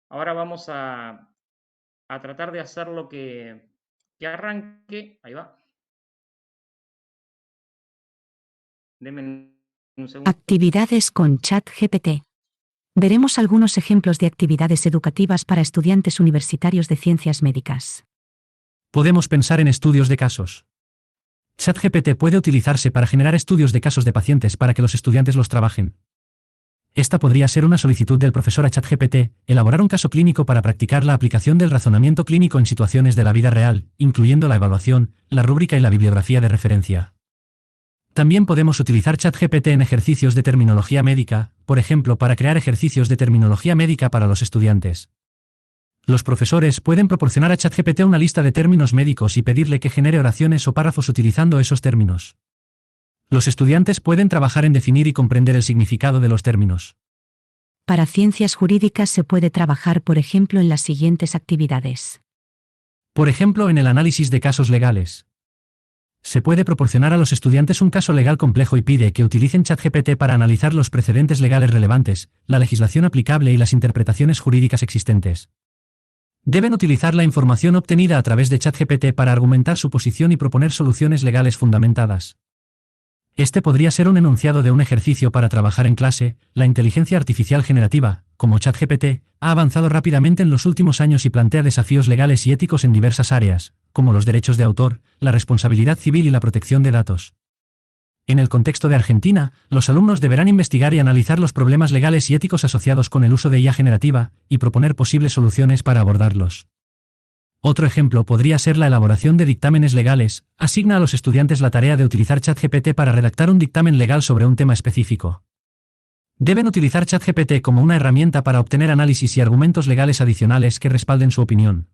Ahora vamos a tratar de hacerlo que arranque. Ahí va. Denme un segundo. Actividades con ChatGPT. Veremos algunos ejemplos de actividades educativas para estudiantes universitarios de ciencias médicas. Podemos pensar en estudios de casos. ChatGPT puede utilizarse para generar estudios de casos de pacientes para que los estudiantes los trabajen. Esta podría ser una solicitud del profesor a ChatGPT, elaborar un caso clínico para practicar la aplicación del razonamiento clínico en situaciones de la vida real, incluyendo la evaluación, la rúbrica y la bibliografía de referencia. También podemos utilizar ChatGPT en ejercicios de terminología médica, por ejemplo, para crear ejercicios de terminología médica para los estudiantes. Los profesores pueden proporcionar a ChatGPT una lista de términos médicos y pedirle que genere oraciones o párrafos utilizando esos términos. Los estudiantes pueden trabajar en definir y comprender el significado de los términos. Para ciencias jurídicas se puede trabajar, por ejemplo, en las siguientes actividades. Por ejemplo, en el análisis de casos legales. Se puede proporcionar a los estudiantes un caso legal complejo y pide que utilicen ChatGPT para analizar los precedentes legales relevantes, la legislación aplicable y las interpretaciones jurídicas existentes. Deben utilizar la información obtenida a través de ChatGPT para argumentar su posición y proponer soluciones legales fundamentadas. Este podría ser un enunciado de un ejercicio para trabajar en clase. La inteligencia artificial generativa, como ChatGPT, ha avanzado rápidamente en los últimos años y plantea desafíos legales y éticos en diversas áreas, como los derechos de autor, la responsabilidad civil y la protección de datos. En el contexto de Argentina, los alumnos deberán investigar y analizar los problemas legales y éticos asociados con el uso de IA generativa, y proponer posibles soluciones para abordarlos. Otro ejemplo podría ser la elaboración de dictámenes legales. Asigna a los estudiantes la tarea de utilizar ChatGPT para redactar un dictamen legal sobre un tema específico. Deben utilizar ChatGPT como una herramienta para obtener análisis y argumentos legales adicionales que respalden su opinión.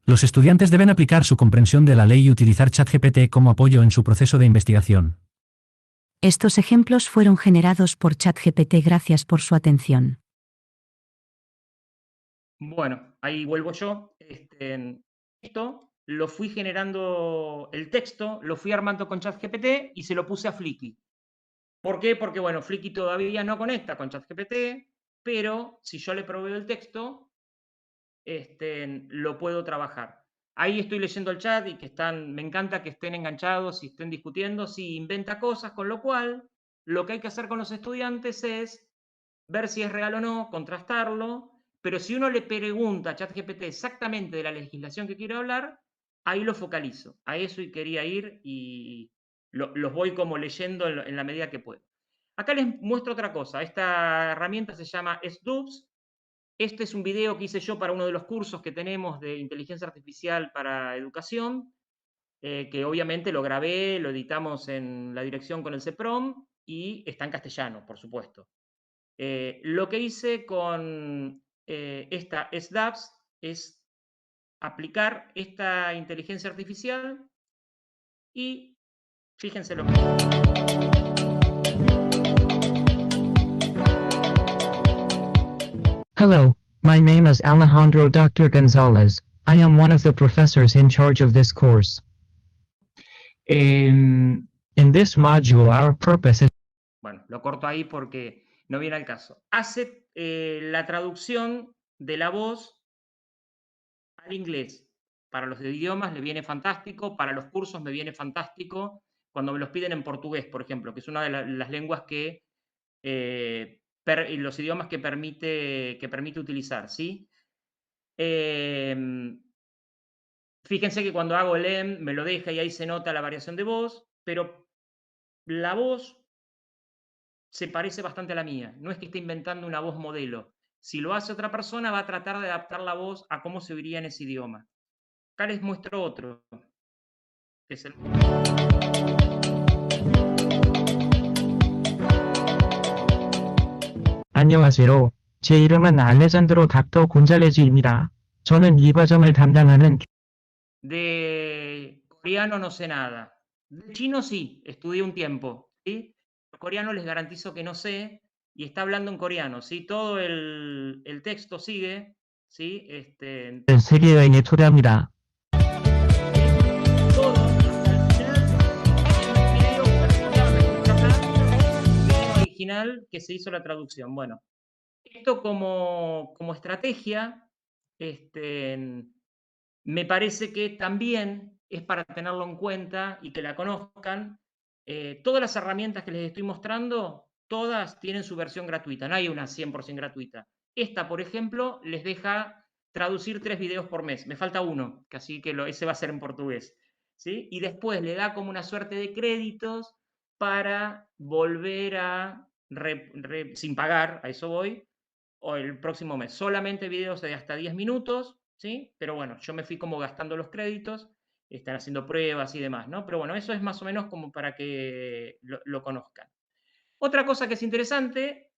Los estudiantes deben aplicar su comprensión de la ley y utilizar ChatGPT como apoyo en su proceso de investigación. Estos ejemplos fueron generados por ChatGPT. Gracias por su atención. Bueno, ahí vuelvo yo. Esto lo fui generando, el texto lo fui armando con ChatGPT y se lo puse a Flickr. ¿Por qué? Porque, bueno, Flickr todavía no conecta con ChatGPT, pero si yo le proveo el texto, lo puedo trabajar. Ahí estoy leyendo el chat y que me encanta que estén enganchados y estén discutiendo, sí, inventa cosas, con lo cual lo que hay que hacer con los estudiantes es ver si es real o no, contrastarlo, pero si uno le pregunta a ChatGPT exactamente de la legislación que quiero hablar, ahí lo focalizo. A eso y quería ir y los voy como leyendo en la medida que puedo. Acá les muestro otra cosa. Esta herramienta se llama SDubs. Este es un video que hice yo para uno de los cursos que tenemos de inteligencia artificial para educación, que obviamente lo grabé, lo editamos en la dirección con el CEPROM y está en castellano, por supuesto. Lo que hice con esta SDubs es aplicar esta inteligencia artificial y fíjense lo que... Hello, my name is Alejandro Dr. Gonzalez. I am one of the professors in charge of this course. In this module, our purpose is... Bueno, lo corto ahí porque no viene al caso. Hace la traducción de la voz al inglés. Para los idiomas le viene fantástico, para los cursos me viene fantástico. Cuando me los piden en portugués, por ejemplo, que es una de las lenguas que... los idiomas que permite utilizar, ¿sí? Fíjense que cuando hago el EM me lo deja y ahí se nota la variación de voz, pero la voz se parece bastante a la mía. No es que esté inventando una voz modelo. Si lo hace otra persona, va a tratar de adaptar la voz a cómo se oiría en ese idioma. Acá les muestro otro, que es el... 안녕하세요. 제 이름은 알레잔드로 닥터 곤잘레즈입니다. 저는 이 과정을 담당하는 De coreano no sé nada. De chino sí, estudié un tiempo, ¿sí? Pero coreano les garantizo que no sé, y está hablando en coreano, ¿sí? Todo el texto sigue, ¿sí? 세계여행에 초대합니다. Todo original que se hizo la traducción. Bueno, esto como estrategia, me parece que también es para tenerlo en cuenta y que la conozcan. todas las herramientas que les estoy mostrando, todas tienen su versión gratuita, no hay una 100% gratuita. Esta, por ejemplo, les deja traducir 3 videos por mes. Me falta uno, que así que ese va a ser en portugués, ¿sí? Y después le da como una suerte de créditos para volver a, sin pagar, a eso voy, o el próximo mes. Solamente videos de hasta 10 minutos, ¿sí? Pero bueno, yo me fui como gastando los créditos, están haciendo pruebas y demás, ¿no? Pero bueno, eso es más o menos como para que lo conozcan. Otra cosa que es interesante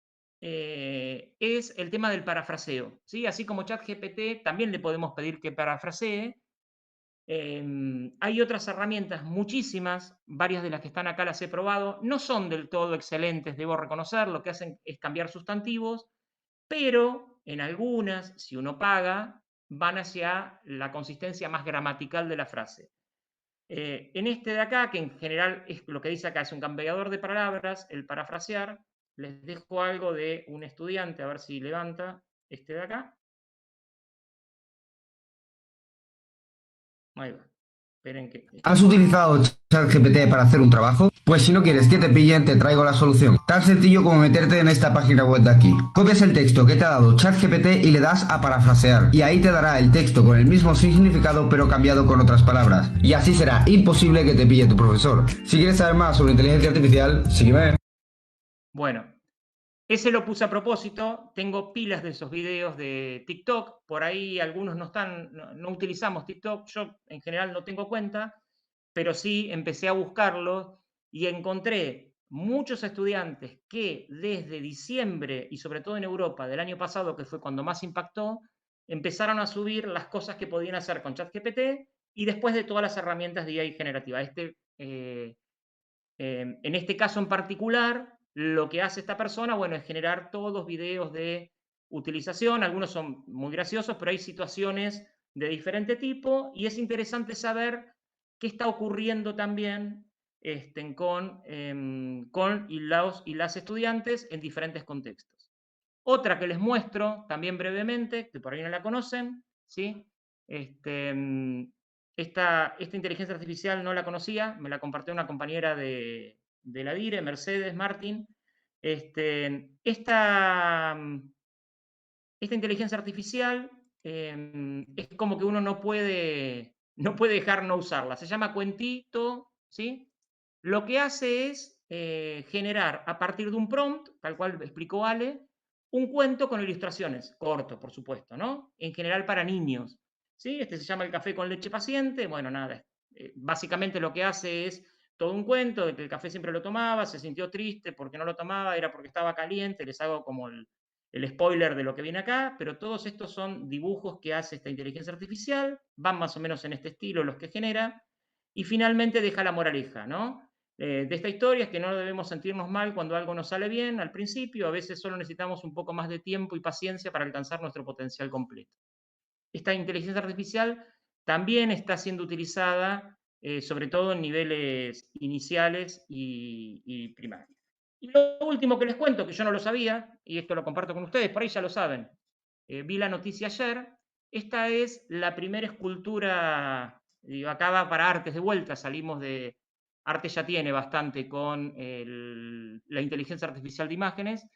es el tema del parafraseo, ¿sí? Así como ChatGPT también le podemos pedir que parafrasee. Hay otras herramientas, muchísimas, varias de las que están acá las he probado, no son del todo excelentes, debo reconocer, lo que hacen es cambiar sustantivos, pero en algunas, si uno paga, van hacia la consistencia más gramatical de la frase. En este de acá, que en general es lo que dice acá, es un cambiador de palabras, el parafrasear, les dejo algo de un estudiante, a ver si levanta este de acá. Ahí va. Esperen que... ¿Has utilizado ChatGPT para hacer un trabajo? Pues si no quieres que te pillen, te traigo la solución. Tan sencillo como meterte en esta página web de aquí. Copias el texto que te ha dado ChatGPT y le das a parafrasear. Y ahí te dará el texto con el mismo significado pero cambiado con otras palabras. Y así será imposible que te pille tu profesor. Si quieres saber más sobre inteligencia artificial, sígueme. Bueno, ese lo puse a propósito. Tengo pilas de esos videos de TikTok. Por ahí algunos no utilizamos TikTok. Yo en general no tengo cuenta, pero sí empecé a buscarlo y encontré muchos estudiantes que desde diciembre, y sobre todo en Europa del año pasado, que fue cuando más impactó, empezaron a subir las cosas que podían hacer con ChatGPT y después de todas las herramientas de AI generativa. En este caso en particular, lo que hace esta persona, bueno, es generar todos videos de utilización. Algunos son muy graciosos, pero hay situaciones de diferente tipo y es interesante saber qué está ocurriendo también con y las estudiantes en diferentes contextos. Otra que les muestro también brevemente, que por ahí no la conocen, ¿sí? Esta inteligencia artificial no la conocía, me la compartió una compañera de la DIRE, Mercedes Martín. Esta inteligencia artificial es como que uno no puede dejar no usarla. Se llama Cuentito, ¿sí? Lo que hace es generar a partir de un prompt, tal cual explicó Ale, un cuento con ilustraciones, corto, por supuesto, ¿no? En general para niños, ¿sí? Este se llama El café con leche paciente. Bueno, nada, básicamente lo que hace es todo un cuento de que el café siempre lo tomaba, se sintió triste porque no lo tomaba, era porque estaba caliente. Les hago como el spoiler de lo que viene acá, pero todos estos son dibujos que hace esta inteligencia artificial, van más o menos en este estilo los que genera, y finalmente deja la moraleja, ¿no? De esta historia es que no debemos sentirnos mal cuando algo nos sale bien al principio, a veces solo necesitamos un poco más de tiempo y paciencia para alcanzar nuestro potencial completo. Esta inteligencia artificial también está siendo utilizada sobre todo en niveles iniciales y primarios. Y lo último que les cuento, que yo no lo sabía, y esto lo comparto con ustedes, por ahí ya lo saben, vi la noticia ayer, esta es la primera escultura, digo, acá va para artes de vuelta, salimos de, arte ya tiene bastante con la inteligencia artificial de imágenes,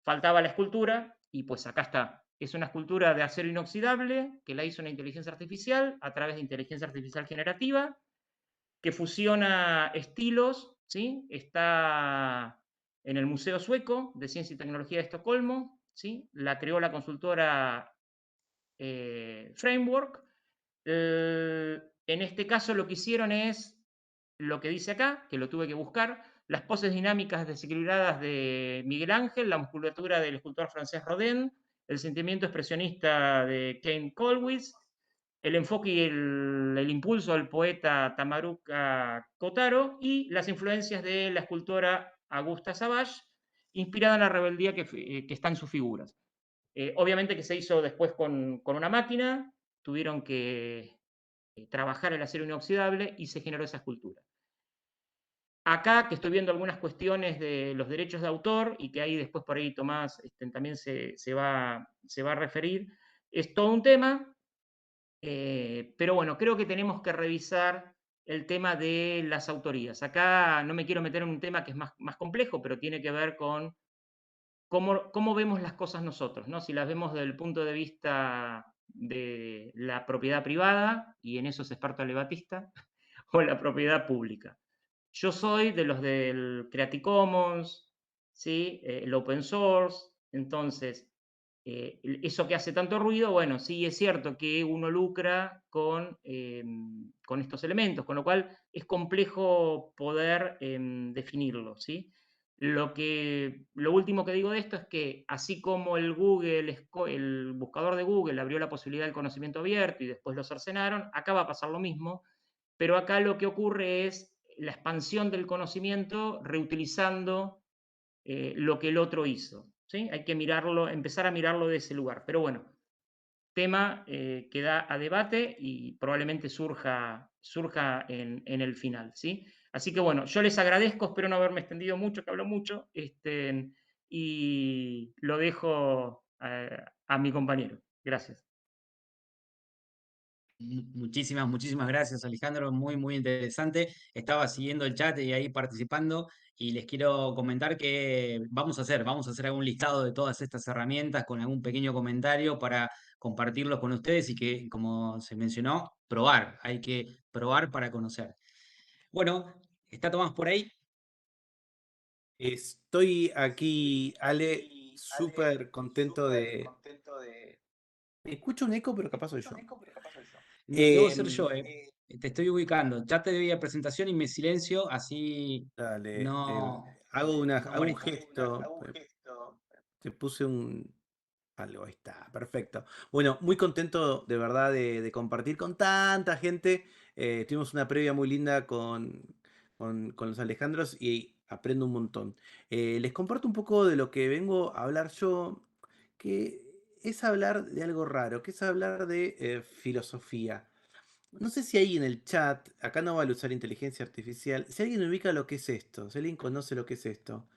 faltaba la escultura, y pues acá está. Es una escultura de acero inoxidable que la hizo una inteligencia artificial a través de inteligencia artificial generativa, que fusiona estilos, ¿sí? Está en el Museo Sueco de Ciencia y Tecnología de Estocolmo, ¿sí? La creó la consultora Framework. En este caso lo que hicieron es lo que dice acá, que lo tuve que buscar, las poses dinámicas desequilibradas de Miguel Ángel, la musculatura del escultor francés Rodin, el sentimiento expresionista de Ken Colwitz, el enfoque y el impulso del poeta Tamaruka Kotaro y las influencias de la escultora Augusta Savage, inspirada en la rebeldía que está en sus figuras. Obviamente que se hizo después con una máquina, tuvieron que trabajar el acero inoxidable y se generó esa escultura. Acá, que estoy viendo algunas cuestiones de los derechos de autor y que ahí después por ahí Tomás también se va a referir, es todo un tema, pero bueno, creo que tenemos que revisar el tema de las autorías. Acá no me quiero meter en un tema que es más complejo, pero tiene que ver con cómo vemos las cosas nosotros, ¿no? Si las vemos desde el punto de vista de la propiedad privada, y en eso es experto Ale Batista, o la propiedad pública. Yo soy de los del Creative Commons, ¿sí? El open source, entonces, eso que hace tanto ruido, bueno, sí es cierto que uno lucra con estos elementos, con lo cual es complejo poder definirlo, ¿sí? Lo último que digo de esto es que así como el buscador de Google abrió la posibilidad del conocimiento abierto y después lo cercenaron, acá va a pasar lo mismo, pero acá lo que ocurre es la expansión del conocimiento reutilizando lo que el otro hizo, ¿sí? Hay que mirarlo, empezar a mirarlo de ese lugar. Pero bueno, tema que da a debate y probablemente surja en el final, ¿sí? Así que bueno, yo les agradezco, espero no haberme extendido mucho, que hablo mucho, y lo dejo a mi compañero. Gracias. Muchísimas gracias, Alejandro. Muy interesante. Estaba siguiendo el chat y ahí participando. Y les quiero comentar que vamos a hacer algún listado de todas estas herramientas con algún pequeño comentario para compartirlos con ustedes y que, como se mencionó, probar. Hay que probar para conocer. Bueno, ¿está Tomás por ahí? Estoy aquí, Ale, súper contento de... Me escucho un eco, pero capaz soy yo. No, debo ser Em, yo, Te estoy ubicando. Ya te doy la presentación y me silencio, así Dale, no, no hago un molesta. gesto. Te puse un... Algo, ahí está, perfecto. Bueno, muy contento de verdad de compartir con tanta gente. Tuvimos una previa muy linda con los Alejandros y aprendo un montón. Les comparto un poco de lo que vengo a hablar yo, que es hablar de algo raro, que es hablar de filosofía. No sé si ahí en el chat, acá no vale usar inteligencia artificial, si alguien ubica lo que es esto, si alguien conoce lo que es esto,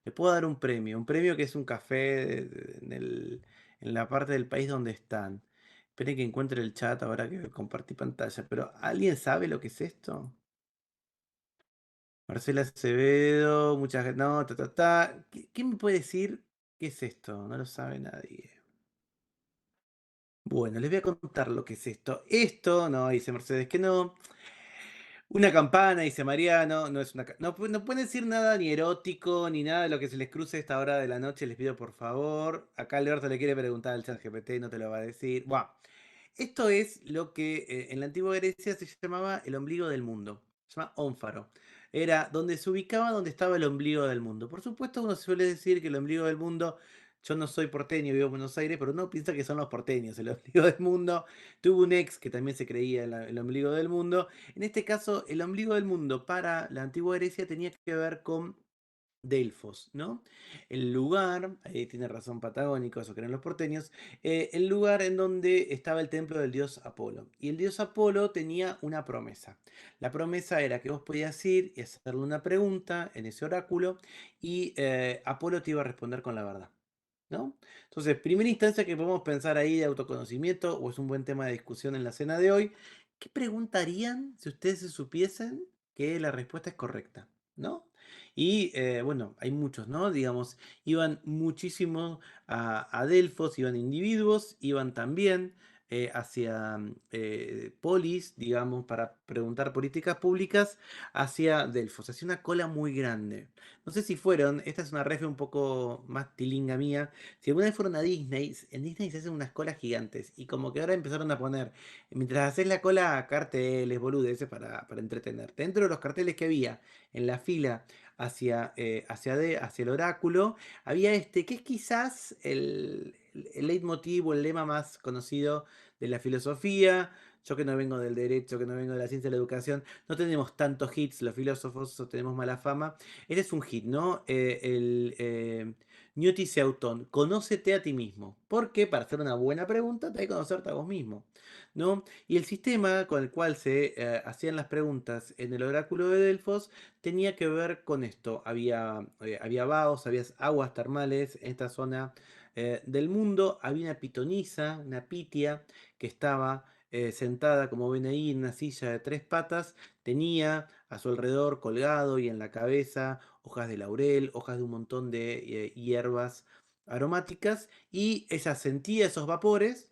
le puedo dar un premio que es un café en la parte del país donde están. Esperen que encuentre el chat ahora que compartí pantalla, pero ¿alguien sabe lo que es esto? Marcela Acevedo, muchas gracias. No, ta. ¿Quién me puede decir qué es esto? No lo sabe nadie. Bueno, les voy a contar lo que es esto. Esto, no, dice Mercedes que no. Una campana, dice Mariano, no es una... No, no pueden decir nada ni erótico, ni nada de lo que se les cruce a esta hora de la noche, les pido por favor. Acá Alberto le quiere preguntar al chat GPT, no te lo va a decir. Buah. Esto es lo que en la antigua Grecia se llamaba el ombligo del mundo. Se llama ónfaro. Era donde se ubicaba donde estaba el ombligo del mundo. Por supuesto, uno suele decir que el ombligo del mundo, yo no soy porteño, vivo en Buenos Aires, pero uno piensa que son los porteños. El ombligo del mundo. Tuvo un ex que también se creía el ombligo del mundo. En este caso, el ombligo del mundo para la antigua Grecia tenía que ver con Delfos, ¿no? El lugar, ahí tiene razón Patagónico, eso creen los porteños, el lugar en donde estaba el templo del dios Apolo. Y el dios Apolo tenía una promesa. La promesa era que vos podías ir y hacerle una pregunta en ese oráculo y Apolo te iba a responder con la verdad, ¿no? Entonces, primera instancia que podemos pensar ahí de autoconocimiento, o es un buen tema de discusión en la cena de hoy, ¿qué preguntarían si ustedes se supiesen que la respuesta es correcta? ¿No? Y bueno, hay muchos, ¿no? Digamos, iban muchísimo a Delfos, iban individuos, iban también hacia polis, digamos, para preguntar políticas públicas, hacia Delfos, hacia una cola muy grande. No sé si fueron, esta es una refe un poco más tilinga mía, si alguna vez fueron a Disney, en Disney se hacen unas colas gigantes y como que ahora empezaron a poner, mientras haces la cola, carteles, boludeces para entretenerte. Dentro de los carteles que había en la fila hacia el oráculo, había este, que es quizás el leitmotiv o el lema más conocido de la filosofía. Yo que no vengo del derecho, que no vengo de la ciencia de la educación, no tenemos tantos hits, los filósofos tenemos mala fama. Este es un hit, ¿no? Newti Seauton, conócete a ti mismo. Porque para hacer una buena pregunta, te hay que conocerte a vos mismo, ¿no? Y el sistema con el cual se hacían las preguntas en el oráculo de Delfos tenía que ver con esto. Había vaos, había aguas termales en esta zona del mundo. Había una pitonisa, una pitia, que estaba sentada, como ven ahí, en una silla de 3 patas, tenía a su alrededor colgado y en la cabeza hojas de laurel, hojas de un montón de hierbas aromáticas, y ella sentía esos vapores,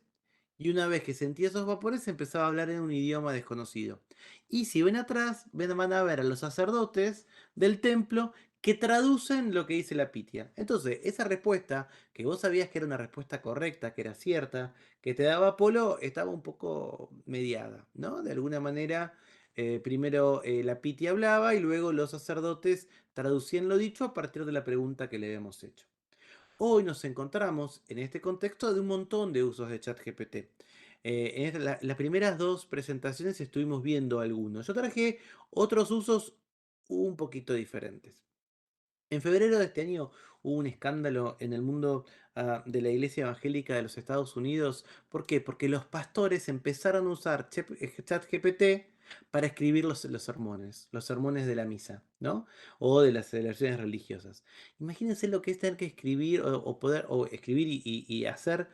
y una vez que sentía esos vapores empezaba a hablar en un idioma desconocido. Y si ven atrás, van a ver a los sacerdotes del templo que traducen lo que dice la pitia. Entonces, esa respuesta, que vos sabías que era una respuesta correcta, que era cierta, que te daba Apolo, estaba un poco mediada, ¿no? De alguna manera, primero la pitia hablaba y luego los sacerdotes traducían lo dicho a partir de la pregunta que le habíamos hecho. Hoy nos encontramos en este contexto de un montón de usos de ChatGPT. Las primeras 2 presentaciones estuvimos viendo algunos. Yo traje otros usos un poquito diferentes. En febrero de este año hubo un escándalo en el mundo de la Iglesia Evangélica de los Estados Unidos. ¿Por qué? Porque los pastores empezaron a usar ChatGPT para escribir los sermones de la misa, ¿no? O de las celebraciones religiosas. Imagínense lo que es tener que escribir o poder o escribir y hacer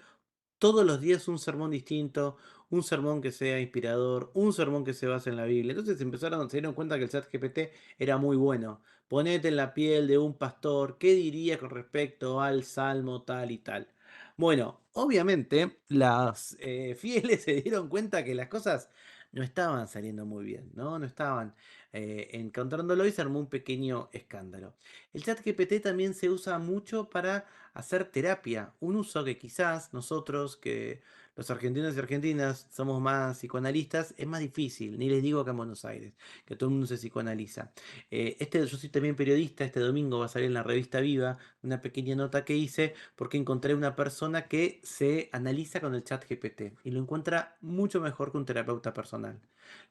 todos los días un sermón distinto, un sermón que sea inspirador, un sermón que se base en la Biblia. Entonces se dieron cuenta que el ChatGPT era muy bueno. Ponete en la piel de un pastor, ¿qué diría con respecto al salmo tal y tal? Bueno, obviamente las fieles se dieron cuenta que las cosas no estaban saliendo muy bien, ¿no? No estaban encontrándolo y se armó un pequeño escándalo. El ChatGPT también se usa mucho para hacer terapia, un uso que quizás nosotros, que los argentinos y argentinas somos más psicoanalistas, es más difícil, ni les digo acá en Buenos Aires, que todo el mundo se psicoanaliza. Yo soy también periodista, este domingo va a salir en la revista Viva una pequeña nota que hice porque encontré una persona que se analiza con el chat GPT y lo encuentra mucho mejor que un terapeuta personal.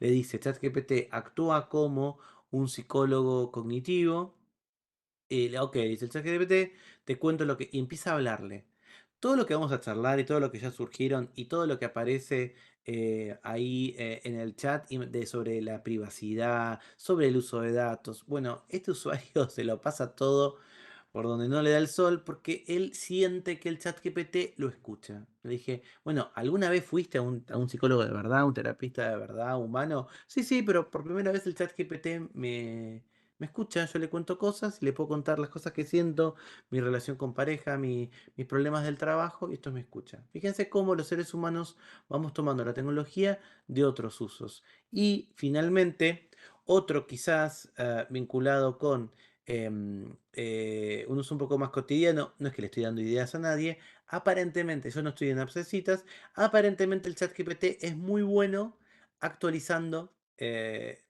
Le dice, chat GPT actúa como un psicólogo cognitivo. Ok, dice el ChatGPT, te cuento lo que... Y empieza a hablarle. Todo lo que vamos a charlar y todo lo que ya surgieron y todo lo que aparece ahí en el chat sobre la privacidad, sobre el uso de datos. Bueno, este usuario se lo pasa todo por donde no le da el sol porque él siente que el ChatGPT lo escucha. Le dije, bueno, ¿alguna vez fuiste a un psicólogo de verdad, un terapista de verdad, humano? Sí, sí, pero por primera vez el ChatGPT me escucha, yo le cuento cosas y le puedo contar las cosas que siento, mi relación con pareja, mis problemas del trabajo y esto me escucha. Fíjense cómo los seres humanos vamos tomando la tecnología de otros usos. Y finalmente, otro quizás vinculado con un uso un poco más cotidiano, no es que le estoy dando ideas a nadie, aparentemente, yo no estoy en Abscesitas, aparentemente el chat GPT es muy bueno actualizando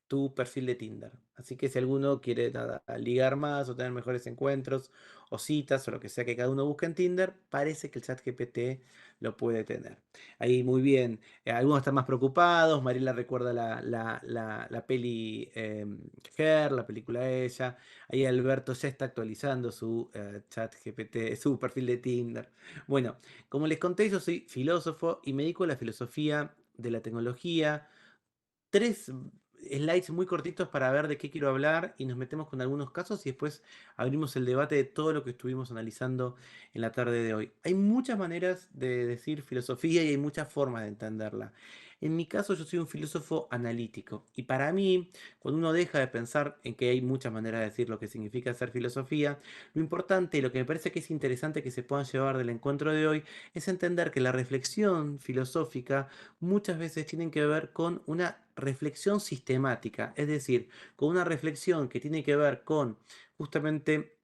tu perfil de Tinder. Así que si alguno quiere ligar más o tener mejores encuentros o citas o lo que sea que cada uno busque en Tinder, parece que el chat GPT lo puede tener. Ahí muy bien. Algunos están más preocupados. Mariela recuerda la peli Her, la película Ella. Ahí Alberto ya está actualizando su chat GPT, su perfil de Tinder. Bueno, como les conté, yo soy filósofo y me dedico a la filosofía de la tecnología. 3 slides muy cortitos para ver de qué quiero hablar y nos metemos con algunos casos y después abrimos el debate de todo lo que estuvimos analizando en la tarde de hoy. Hay muchas maneras de decir filosofía y hay muchas formas de entenderla. En mi caso yo soy un filósofo analítico y para mí, cuando uno deja de pensar en que hay muchas maneras de decir lo que significa hacer filosofía, lo importante y lo que me parece que es interesante que se puedan llevar del encuentro de hoy es entender que la reflexión filosófica muchas veces tienen que ver con una reflexión sistemática, es decir, con una reflexión que tiene que ver con justamente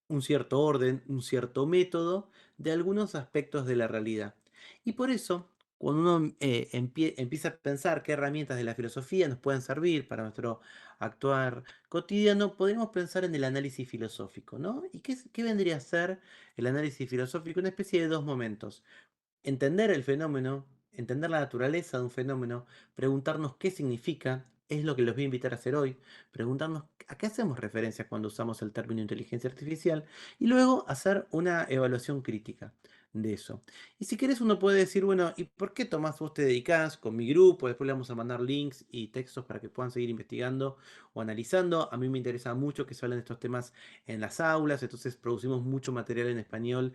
un cierto orden, un cierto método de algunos aspectos de la realidad. Y por eso, cuando uno empieza a pensar qué herramientas de la filosofía nos pueden servir para nuestro actuar cotidiano, podemos pensar en el análisis filosófico, ¿no? ¿Y qué vendría a ser el análisis filosófico? Una especie de 2 momentos: entender el fenómeno, entender la naturaleza de un fenómeno, preguntarnos qué significa, es lo que los voy a invitar a hacer hoy, preguntarnos a qué hacemos referencia cuando usamos el término inteligencia artificial y luego hacer una evaluación crítica. de eso. Y si querés uno puede decir, bueno, ¿y por qué Tomás vos te dedicás con mi grupo? Después le vamos a mandar links y textos para que puedan seguir investigando o analizando. A mí me interesa mucho que se hablen de estos temas en las aulas, entonces producimos mucho material en español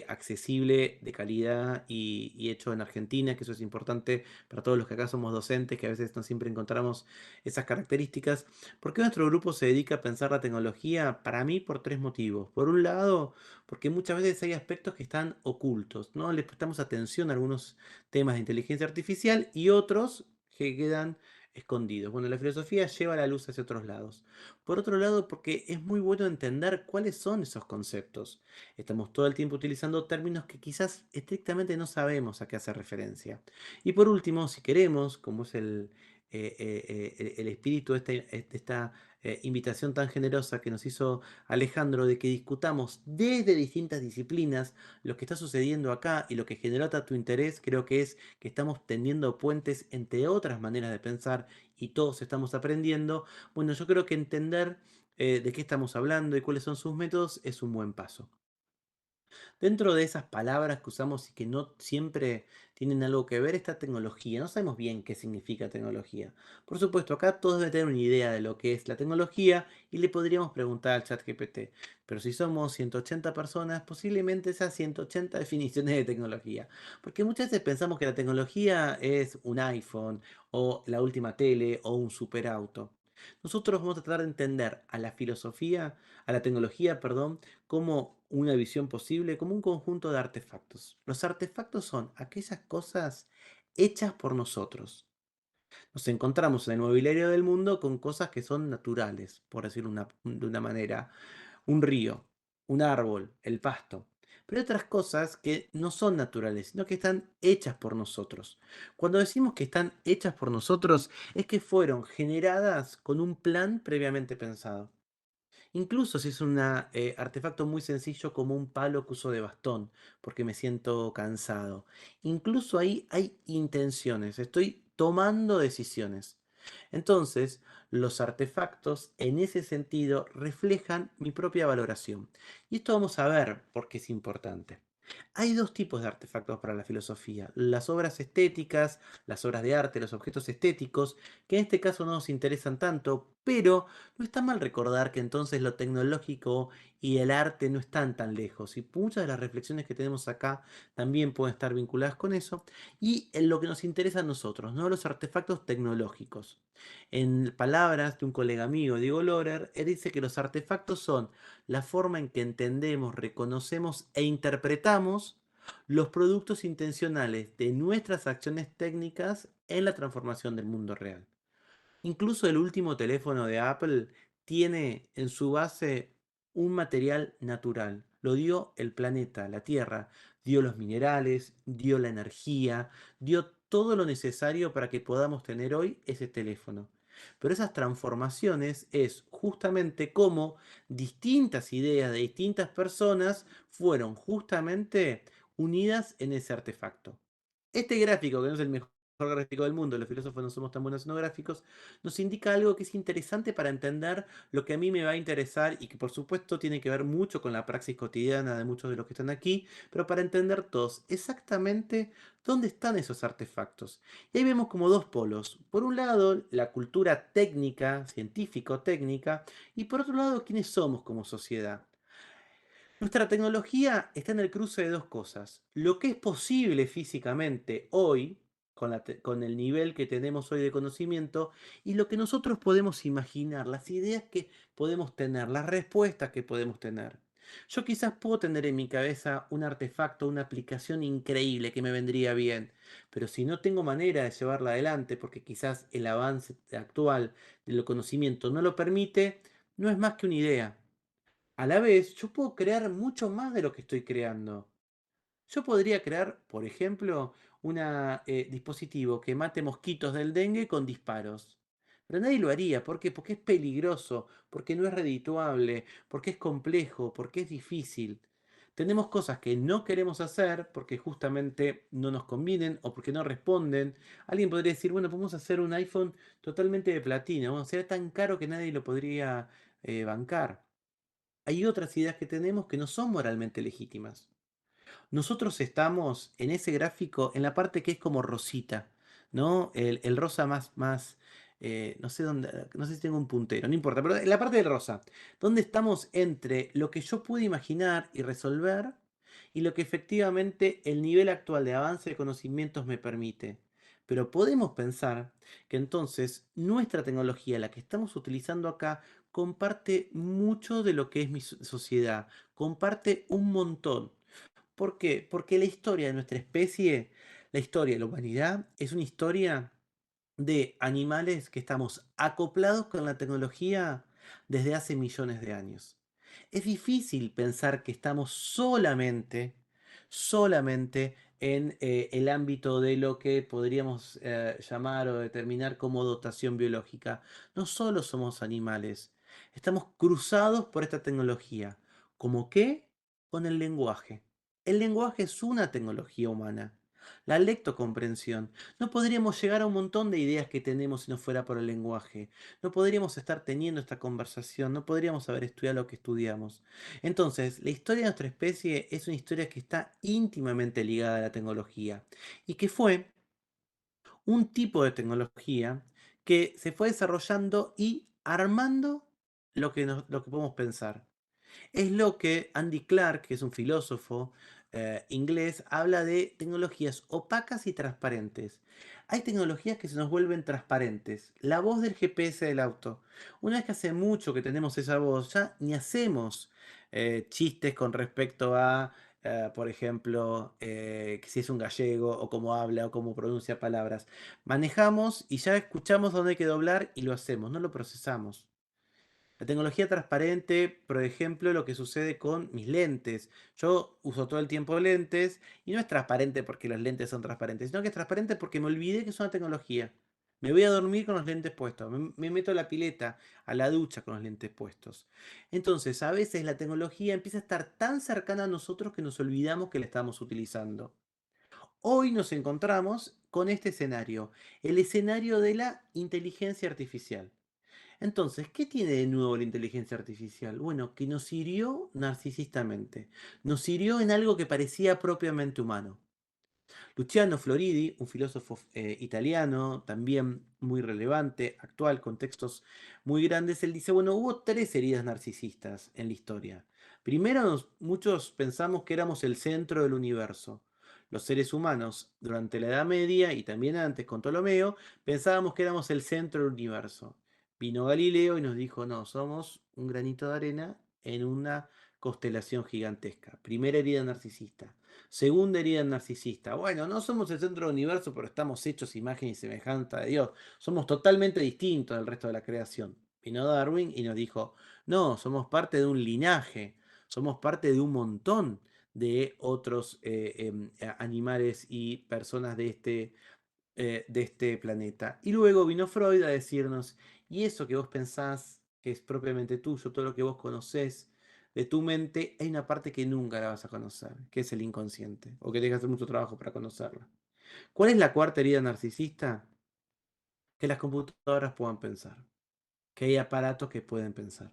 accesible, de calidad y hecho en Argentina, que eso es importante para todos los que acá somos docentes, que a veces no siempre encontramos esas características. ¿Por qué nuestro grupo se dedica a pensar la tecnología? Para mí, por tres motivos. Por un lado, porque muchas veces hay aspectos que están ocultos, ¿no? Les prestamos atención a algunos temas de inteligencia artificial y otros que quedan escondidos. Bueno, la filosofía lleva la luz hacia otros lados. Por otro lado, porque es muy bueno entender cuáles son esos conceptos. Estamos todo el tiempo utilizando términos que quizás estrictamente no sabemos a qué hace referencia. Y por último, si queremos, como es el espíritu de esta invitación tan generosa que nos hizo Alejandro, de que discutamos desde distintas disciplinas lo que está sucediendo acá y lo que generó tu interés, creo que es que estamos tendiendo puentes entre otras maneras de pensar y todos estamos aprendiendo. Bueno, yo creo que entender de qué estamos hablando y cuáles son sus métodos es un buen paso. Dentro de esas palabras que usamos y que no siempre tienen algo que ver está tecnología. No sabemos bien qué significa tecnología. Por supuesto, acá todos deben tener una idea de lo que es la tecnología y le podríamos preguntar al chat GPT. Pero si somos 180 personas, posiblemente esas 180 definiciones de tecnología. Porque muchas veces pensamos que la tecnología es un iPhone o la última tele o un superauto. Nosotros vamos a tratar de entender a la filosofía, a la tecnología, perdón, como una visión posible, como un conjunto de artefactos. Los artefactos son aquellas cosas hechas por nosotros. Nos encontramos en el mobiliario del mundo con cosas que son naturales, por decirlo de una manera. Un río, un árbol, el pasto. Pero hay otras cosas que no son naturales, sino que están hechas por nosotros. Cuando decimos que están hechas por nosotros, es que fueron generadas con un plan previamente pensado. Incluso si es un artefacto muy sencillo como un palo que uso de bastón, porque me siento cansado. Incluso ahí hay intenciones, estoy tomando decisiones. Entonces, los artefactos en ese sentido reflejan mi propia valoración. Y esto vamos a ver por qué es importante. Hay dos tipos de artefactos para la filosofía, las obras estéticas, las obras de arte, los objetos estéticos, que en este caso no nos interesan tanto, pero no está mal recordar que entonces lo tecnológico y el arte no están tan lejos y muchas de las reflexiones que tenemos acá también pueden estar vinculadas con eso y en lo que nos interesa a nosotros, ¿no? Los artefactos tecnológicos. En palabras de un colega mío, Diego Lorer, él dice que los artefactos son la forma en que entendemos, reconocemos e interpretamos los productos intencionales de nuestras acciones técnicas en la transformación del mundo real. Incluso el último teléfono de Apple tiene en su base un material natural. Lo dio el planeta, la Tierra. Dio los minerales, dio la energía, dio todo lo necesario para que podamos tener hoy ese teléfono. Pero esas transformaciones es justamente como distintas ideas de distintas personas fueron justamente unidas en ese artefacto. Este gráfico, que no es el mejor gráfico del mundo, los filósofos no somos tan buenos haciendo gráficos, nos indica algo que es interesante para entender lo que a mí me va a interesar y que por supuesto tiene que ver mucho con la praxis cotidiana de muchos de los que están aquí, pero para entender todos exactamente dónde están esos artefactos. Y ahí vemos como dos polos. Por un lado, la cultura técnica, científico-técnica, y por otro lado, quiénes somos como sociedad. Nuestra tecnología está en el cruce de dos cosas. Lo que es posible físicamente hoy, con el nivel que tenemos hoy de conocimiento, y lo que nosotros podemos imaginar, las ideas que podemos tener, las respuestas que podemos tener. Yo quizás puedo tener en mi cabeza un artefacto, una aplicación increíble que me vendría bien, pero si no tengo manera de llevarla adelante, porque quizás el avance actual del conocimiento no lo permite, no es más que una idea. A la vez, yo puedo crear mucho más de lo que estoy creando. Yo podría crear, por ejemplo, un dispositivo que mate mosquitos del dengue con disparos. Pero nadie lo haría. ¿Por qué? Porque es peligroso, porque no es redituable, porque es complejo, porque es difícil. Tenemos cosas que no queremos hacer porque justamente no nos convienen o porque no responden. Alguien podría decir, bueno, podemos hacer un iPhone totalmente de platino. Bueno, será tan caro que nadie lo podría bancar. Hay otras ideas que tenemos que no son moralmente legítimas. Nosotros estamos en ese gráfico en la parte que es como rosita, ¿no? El rosa más, no sé dónde, no sé si tengo un puntero, no importa, pero en la parte del rosa, donde estamos entre lo que yo pude imaginar y resolver y lo que efectivamente el nivel actual de avance de conocimientos me permite. Pero podemos pensar que entonces nuestra tecnología, la que estamos utilizando acá, comparte mucho de lo que es mi sociedad, comparte un montón. ¿Por qué? Porque la historia de nuestra especie, la historia de la humanidad, es una historia de animales que estamos acoplados con la tecnología desde hace millones de años. Es difícil pensar que estamos solamente en el ámbito de lo que podríamos llamar o determinar como dotación biológica. No solo somos animales, estamos cruzados por esta tecnología. ¿Cómo qué? Con el lenguaje. El lenguaje es una tecnología humana. La lectocomprensión. No podríamos llegar a un montón de ideas que tenemos si no fuera por el lenguaje. No podríamos estar teniendo esta conversación, no podríamos haber estudiado lo que estudiamos. Entonces, la historia de nuestra especie es una historia que está íntimamente ligada a la tecnología y que fue un tipo de tecnología que se fue desarrollando y armando lo que podemos pensar. Es lo que Andy Clark, que es un filósofo inglés, habla de tecnologías opacas y transparentes. Hay tecnologías que se nos vuelven transparentes. La voz del GPS del auto. Una vez que hace mucho que tenemos esa voz, ya ni hacemos chistes con respecto a, por ejemplo, que si es un gallego o cómo habla o cómo pronuncia palabras. Manejamos y ya escuchamos dónde hay que doblar y lo hacemos, no lo procesamos. La tecnología transparente, por ejemplo, lo que sucede con mis lentes. Yo uso todo el tiempo lentes y no es transparente porque los lentes son transparentes, sino que es transparente porque me olvidé que es una tecnología. Me voy a dormir con los lentes puestos, me meto a la pileta, a la ducha con los lentes puestos. Entonces, a veces la tecnología empieza a estar tan cercana a nosotros que nos olvidamos que la estamos utilizando. Hoy nos encontramos con este escenario, el escenario de la inteligencia artificial. Entonces, ¿qué tiene de nuevo la inteligencia artificial? Bueno, que nos hirió narcisistamente. Nos hirió en algo que parecía propiamente humano. Luciano Floridi, un filósofo italiano, también muy relevante, actual, con textos muy grandes, él dice, bueno, hubo tres heridas narcisistas en la historia. Primero, muchos pensamos que éramos el centro del universo. Los seres humanos, durante la Edad Media y también antes con Ptolomeo, pensábamos que éramos el centro del universo. Vino Galileo y nos dijo, no, somos un granito de arena en una constelación gigantesca. Primera herida narcisista. Segunda herida narcisista. Bueno, no somos el centro del universo, pero estamos hechos imagen y semejanza de Dios. Somos totalmente distintos del resto de la creación. Vino Darwin y nos dijo, no, somos parte de un linaje, somos parte de un montón de otros animales y personas de este planeta. Y luego vino Freud a decirnos, y eso que vos pensás que es propiamente tuyo, todo lo que vos conocés de tu mente, hay una parte que nunca la vas a conocer, que es el inconsciente, o que tenés que hacer mucho trabajo para conocerla. ¿Cuál es la cuarta herida narcisista? Que las computadoras puedan pensar, que hay aparatos que pueden pensar.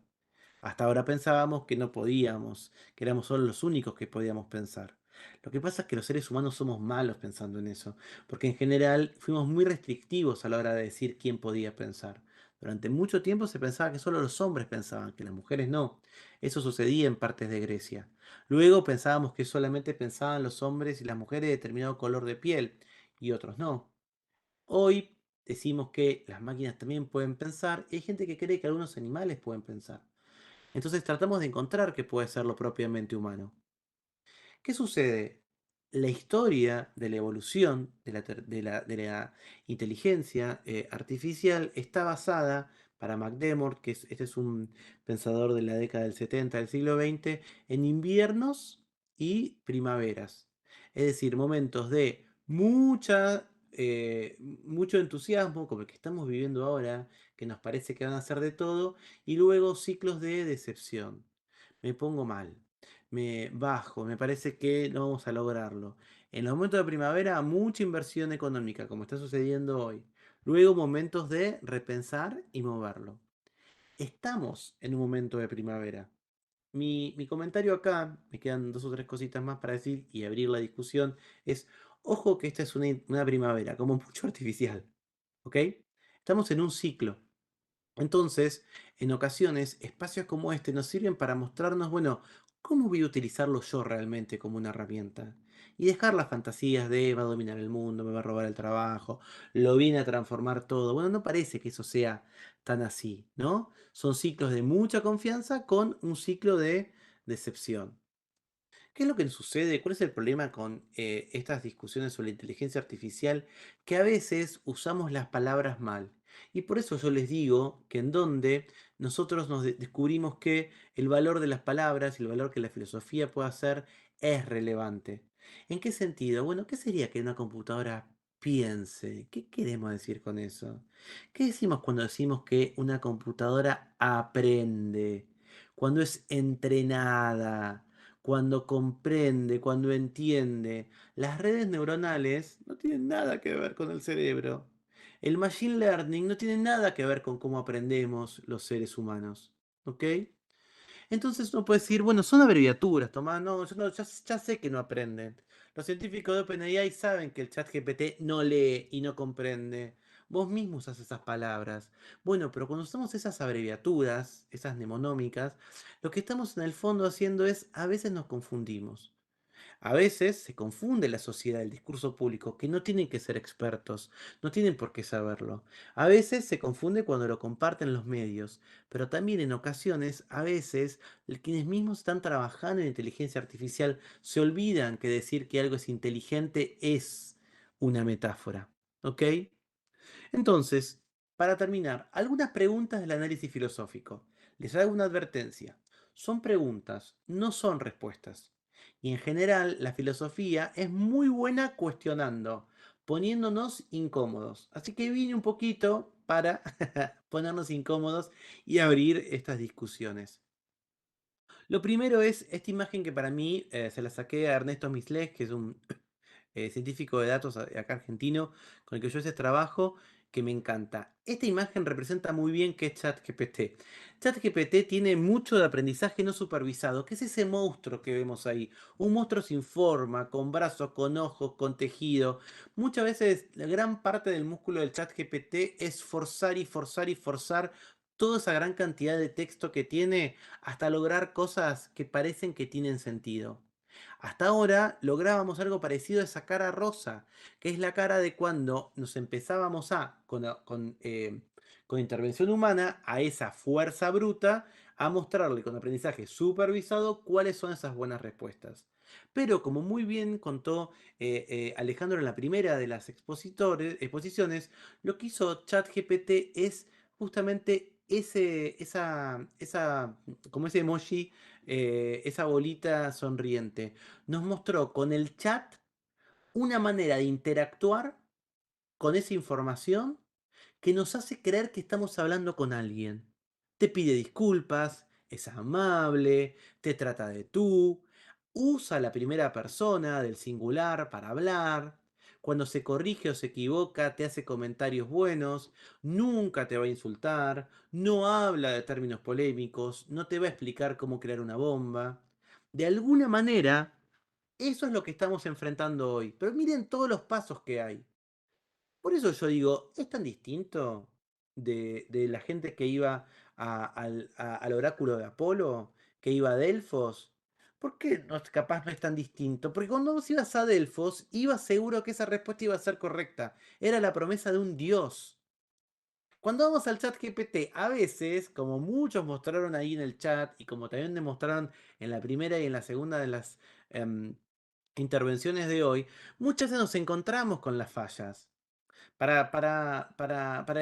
Hasta ahora pensábamos que no podíamos, que éramos solo los únicos que podíamos pensar. Lo que pasa es que los seres humanos somos malos pensando en eso, porque en general fuimos muy restrictivos a la hora de decir quién podía pensar. Durante mucho tiempo se pensaba que solo los hombres pensaban, que las mujeres no. Eso sucedía en partes de Grecia. Luego pensábamos que solamente pensaban los hombres y las mujeres de determinado color de piel, y otros no. Hoy decimos que las máquinas también pueden pensar, y hay gente que cree que algunos animales pueden pensar. Entonces tratamos de encontrar qué puede ser lo propiamente humano. ¿Qué sucede? La historia de la evolución de la inteligencia artificial está basada, para McDermott, este es un pensador de la década del 70 del siglo XX, en inviernos y primaveras. Es decir, momentos de mucho entusiasmo, como el que estamos viviendo ahora, que nos parece que van a ser de todo, y luego ciclos de decepción. Me pongo mal, me bajo, me parece que no vamos a lograrlo. En los momentos de primavera, mucha inversión económica, como está sucediendo hoy. Luego, momentos de repensar y moverlo. Estamos en un momento de primavera. mi comentario acá, me quedan 2 o 3 cositas más para decir y abrir la discusión, es, ojo que esta es una primavera, como mucho artificial, ¿ok? Estamos en un ciclo. Entonces, en ocasiones, espacios como este nos sirven para mostrarnos, bueno, cómo voy a utilizarlo yo realmente como una herramienta. Y dejar las fantasías de va a dominar el mundo, me va a robar el trabajo, lo viene a transformar todo. Bueno, no parece que eso sea tan así, ¿no? Son ciclos de mucha confianza con un ciclo de decepción. ¿Qué es lo que sucede? ¿Cuál es el problema con estas discusiones sobre la inteligencia artificial? Que a veces usamos las palabras mal. Y por eso yo les digo que en donde nosotros nos descubrimos que el valor de las palabras y el valor que la filosofía puede hacer es relevante. ¿En qué sentido? Bueno, ¿qué sería que una computadora piense? ¿Qué queremos decir con eso? ¿Qué decimos cuando decimos que una computadora aprende? Cuando es entrenada, cuando comprende, cuando entiende. Las redes neuronales no tienen nada que ver con el cerebro. El machine learning no tiene nada que ver con cómo aprendemos los seres humanos. ¿Ok? Entonces uno puede decir, bueno, son abreviaturas, Tomás, no, ya sé que no aprenden. Los científicos de OpenAI saben que el chat GPT no lee y no comprende. Vos mismo usás esas palabras. Bueno, pero cuando usamos esas abreviaturas, esas mnemonómicas, lo que estamos en el fondo haciendo es, a veces nos confundimos. A veces se confunde la sociedad, el discurso público, que no tienen que ser expertos, no tienen por qué saberlo. A veces se confunde cuando lo comparten los medios, pero también en ocasiones, a veces, quienes mismos están trabajando en inteligencia artificial se olvidan que decir que algo es inteligente es una metáfora. ¿Ok? Entonces, para terminar, algunas preguntas del análisis filosófico. Les hago una advertencia. Son preguntas, no son respuestas. Y en general, la filosofía es muy buena cuestionando, poniéndonos incómodos. Así que vine un poquito para ponernos incómodos y abrir estas discusiones. Lo primero es esta imagen que para mí se la saqué a Ernesto Misles, que es un científico de datos acá argentino, con el que yo hice trabajo, que me encanta. Esta imagen representa muy bien qué es ChatGPT. ChatGPT tiene mucho de aprendizaje no supervisado, que es ese monstruo que vemos ahí. Un monstruo sin forma, con brazos, con ojos, con tejido. Muchas veces la gran parte del músculo del ChatGPT es forzar y forzar y forzar toda esa gran cantidad de texto que tiene hasta lograr cosas que parecen que tienen sentido. Hasta ahora lográbamos algo parecido a esa cara rosa, que es la cara de cuando nos empezábamos con intervención humana, a esa fuerza bruta, a mostrarle con aprendizaje supervisado cuáles son esas buenas respuestas. Pero como muy bien contó Alejandro en la primera de las exposiciones, lo que hizo ChatGPT es justamente como ese emoji, esa bolita sonriente. Nos mostró con el chat una manera de interactuar con esa información que nos hace creer que estamos hablando con alguien. Te pide disculpas, es amable, te trata de tú, usa la primera persona del singular para hablar. Cuando se corrige o se equivoca, te hace comentarios buenos, nunca te va a insultar, no habla de términos polémicos, no te va a explicar cómo crear una bomba. De alguna manera, eso es lo que estamos enfrentando hoy. Pero miren todos los pasos que hay. Por eso yo digo, ¿es tan distinto de la gente que iba al oráculo de Apolo, que iba a Delfos? ¿Por qué capaz no es tan distinto? Porque cuando vos ibas a Delfos, ibas seguro que esa respuesta iba a ser correcta. Era la promesa de un dios. Cuando vamos al chat GPT, a veces, como muchos mostraron ahí en el chat, y como también demostraron en la primera y en la segunda de las em, intervenciones de hoy, muchas veces nos encontramos con las fallas. Para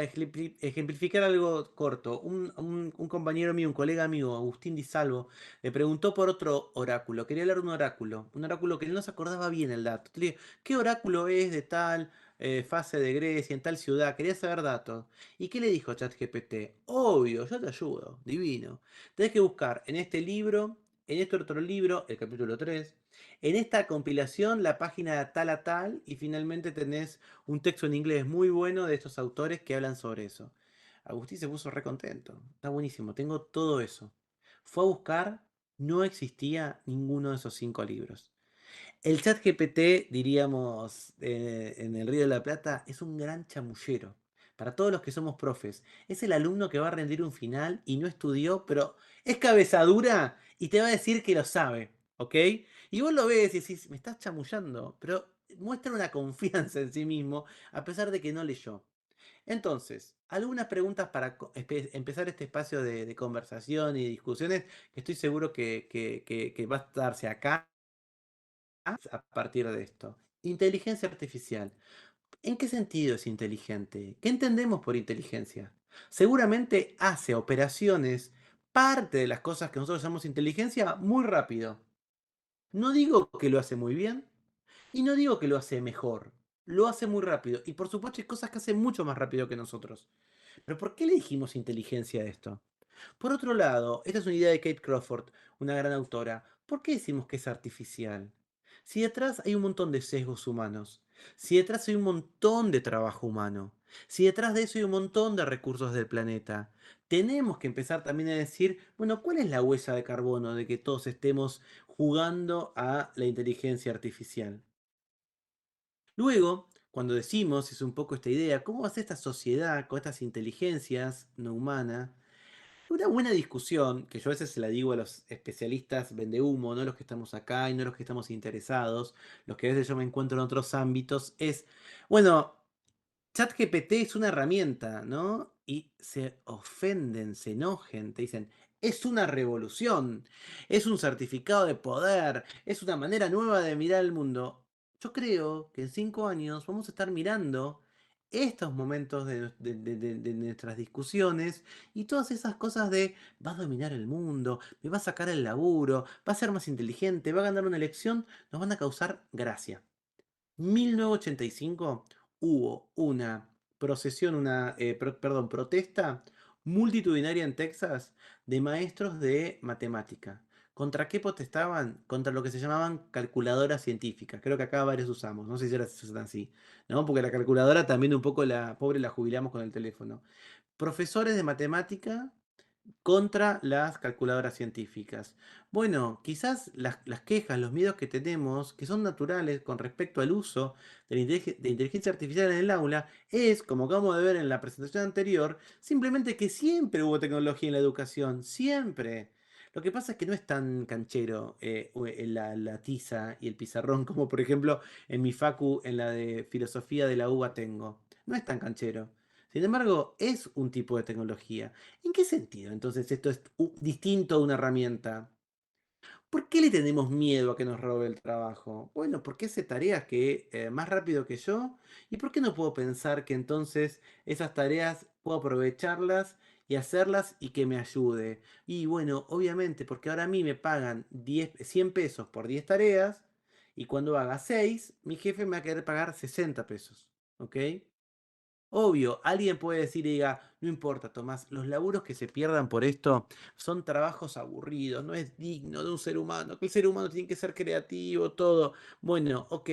ejemplificar algo corto, un compañero mío, un colega mío, Agustín Di Salvo, le preguntó por otro oráculo. Quería leer un oráculo que él no se acordaba bien el dato. Le dije, ¿qué oráculo es de tal fase de Grecia, en tal ciudad? Quería saber datos. ¿Y qué le dijo ChatGPT? Obvio, yo te ayudo, divino. Tenés que buscar en este libro, en este otro libro, el capítulo 3, en esta compilación, la página tal a tal, y finalmente tenés un texto en inglés muy bueno de estos autores que hablan sobre eso. Agustín se puso re contento. Está buenísimo, tengo todo eso. Fue a buscar no existía ninguno de esos 5 libros. El ChatGPT, diríamos, en el Río de la Plata, es un gran chamullero. Para todos los que somos profes, es el alumno que va a rendir un final y no estudió, pero es cabeza dura y te va a decir que lo sabe, ¿ok? Y vos lo ves y decís, me estás chamullando, pero muestra una confianza en sí mismo a pesar de que no leyó. Entonces, algunas preguntas para empezar este espacio de conversación y discusiones que estoy seguro que va a darse acá a partir de esto. Inteligencia artificial. ¿En qué sentido es inteligente? ¿Qué entendemos por inteligencia? Seguramente hace operaciones, parte de las cosas que nosotros llamamos inteligencia, muy rápido. No digo que lo hace muy bien y no digo que lo hace mejor. Lo hace muy rápido. Y por supuesto hay cosas que hace mucho más rápido que nosotros. Pero ¿por qué le dijimos inteligencia a esto? Por otro lado, esta es una idea de Kate Crawford, una gran autora. ¿Por qué decimos que es artificial? Si detrás hay un montón de sesgos humanos, si detrás hay un montón de trabajo humano, si detrás de eso hay un montón de recursos del planeta, tenemos que empezar también a decir, bueno, ¿cuál es la huella de carbono de que todos estemos jugando a la inteligencia artificial? Luego, cuando decimos, es un poco esta idea, ¿cómo va a ser esta sociedad con estas inteligencias no humanas? Una buena discusión, que yo a veces se la digo a los especialistas vende humo, no los que estamos acá y no los que estamos interesados, los que a veces yo me encuentro en otros ámbitos, es, bueno, ChatGPT es una herramienta, ¿no? Y se ofenden, se enojen, te dicen, es una revolución, es un certificado de poder, es una manera nueva de mirar el mundo. Yo creo que en 5 años vamos a estar mirando estos momentos de nuestras discusiones y todas esas cosas de va a dominar el mundo, me va a sacar el laburo, va a ser más inteligente, va a ganar una elección, nos van a causar gracia. 1985 hubo una procesión, protesta multitudinaria en Texas de maestros de matemática. ¿Contra qué protestaban? Contra lo que se llamaban calculadoras científicas. Creo que acá varios usamos, no sé si ahora se usan así, ¿no? Porque la calculadora también un poco la pobre la jubilamos con el teléfono. Profesores de matemática contra las calculadoras científicas. Bueno, quizás las quejas, los miedos que tenemos, que son naturales con respecto al uso de de inteligencia artificial en el aula, es, como acabamos de ver en la presentación anterior, simplemente que siempre hubo tecnología en la educación, siempre. Lo que pasa es que no es tan canchero la tiza y el pizarrón como por ejemplo en mi facu, en la de filosofía de la UBA tengo. No es tan canchero. Sin embargo, es un tipo de tecnología. ¿En qué sentido entonces esto es distinto a una herramienta? ¿Por qué le tenemos miedo a que nos robe el trabajo? Bueno, porque hace tareas que más rápido que yo. ¿Y por qué no puedo pensar que entonces esas tareas puedo aprovecharlas y hacerlas y que me ayude? Y bueno, obviamente, porque ahora a mí me pagan 100 pesos por 10 tareas y cuando haga 6, mi jefe me va a querer pagar 60 pesos. ¿Ok? Obvio, alguien puede decir y diga, no importa, Tomás, los laburos que se pierdan por esto son trabajos aburridos, no es digno de un ser humano, que el ser humano tiene que ser creativo, todo. Bueno, ok,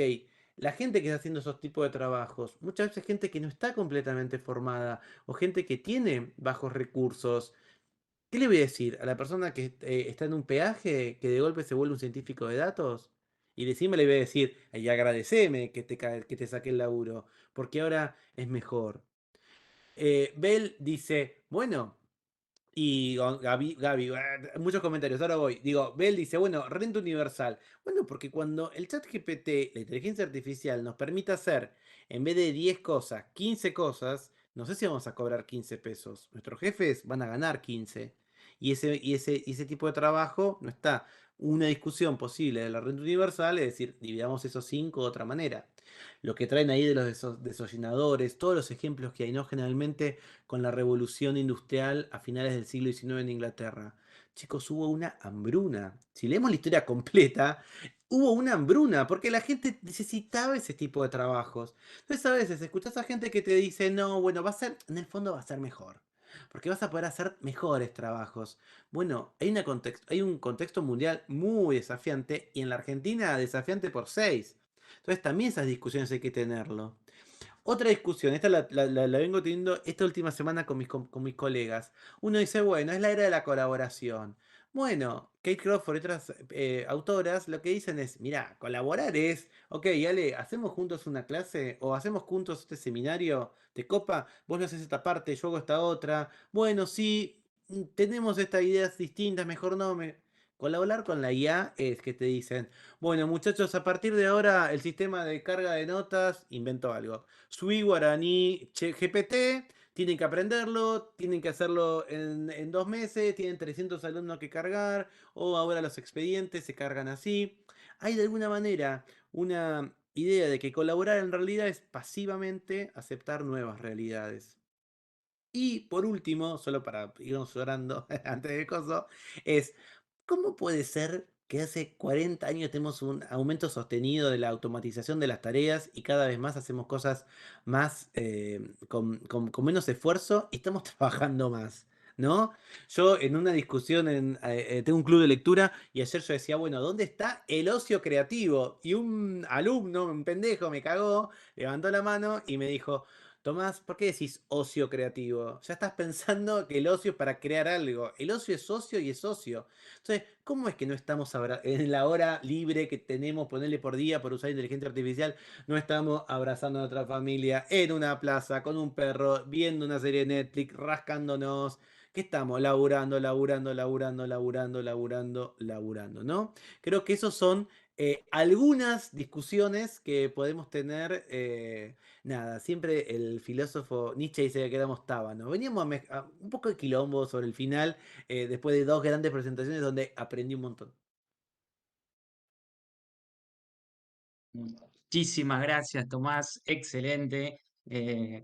la gente que está haciendo esos tipos de trabajos, muchas veces gente que no está completamente formada o gente que tiene bajos recursos. ¿Qué le voy a decir a la persona que está en un peaje que de golpe se vuelve un científico de datos? Y decime le voy a decir, y agradeceme que te saqué el laburo, porque ahora es mejor. Bell dice, bueno, y Gaby, muchos comentarios, ahora voy. Digo, Bell dice, bueno, renta universal. Bueno, porque cuando el chat GPT, la inteligencia artificial, nos permite hacer, en vez de 10 cosas, 15 cosas, no sé si vamos a cobrar 15 pesos. Nuestros jefes van a ganar 15. Y ese tipo de trabajo no está. Una discusión posible de la renta universal es decir, dividamos esos 5 de otra manera. Lo que traen ahí de los desollinadores, todos los ejemplos que hay, ¿no? Generalmente con la revolución industrial a finales del siglo XIX en Inglaterra. Chicos, hubo una hambruna. Si leemos la historia completa, hubo una hambruna porque la gente necesitaba ese tipo de trabajos. Entonces a veces escuchás a gente que te dice, no, bueno, va a ser, en el fondo va a ser mejor. Porque vas a poder hacer mejores trabajos. Bueno, hay un contexto mundial muy desafiante y en la Argentina desafiante por 6. Entonces también esas discusiones hay que tenerlo. Otra discusión, esta la vengo teniendo esta última semana con mis colegas. Uno dice, bueno, es la era de la colaboración. Bueno, Kate Crawford y otras autoras lo que dicen es, mira, colaborar es, ok, Ale, hacemos juntos una clase o hacemos juntos este seminario, ¿te copa? Vos no haces esta parte, yo hago esta otra. Bueno, sí, tenemos estas ideas distintas, mejor no me... Colaborar con la IA es que te dicen, bueno muchachos, a partir de ahora el sistema de carga de notas inventó algo. Sui, Guaraní, GPT, tienen que aprenderlo, tienen que hacerlo en 2 meses, tienen 300 alumnos que cargar, o ahora los expedientes se cargan así. Hay de alguna manera una idea de que colaborar en realidad es pasivamente aceptar nuevas realidades. Y por último, solo para irnos orando antes de coso, es ¿cómo puede ser que hace 40 años tenemos un aumento sostenido de la automatización de las tareas y cada vez más hacemos cosas más con menos esfuerzo y estamos trabajando más? ¿No? Yo en una discusión tengo un club de lectura y ayer yo decía, bueno, ¿dónde está el ocio creativo? Y un alumno, un pendejo, me cagó, levantó la mano y me dijo, Tomás, ¿por qué decís ocio creativo? Ya estás pensando que el ocio es para crear algo. El ocio es ocio y es ocio. Entonces, ¿cómo es que no estamos en la hora libre que tenemos, ponerle por día por usar inteligencia artificial, no estamos abrazando a nuestra familia en una plaza con un perro, viendo una serie de Netflix, rascándonos? ¿Qué estamos? Laburando, laburando, laburando, laburando, laburando, laburando, ¿no? Creo que esos son algunas discusiones que podemos tener. Nada, siempre el filósofo Nietzsche dice que éramos tábanos. Veníamos a un poco de quilombo sobre el final, después de 2 grandes presentaciones donde aprendí un montón. Muchísimas gracias, Tomás. Excelente.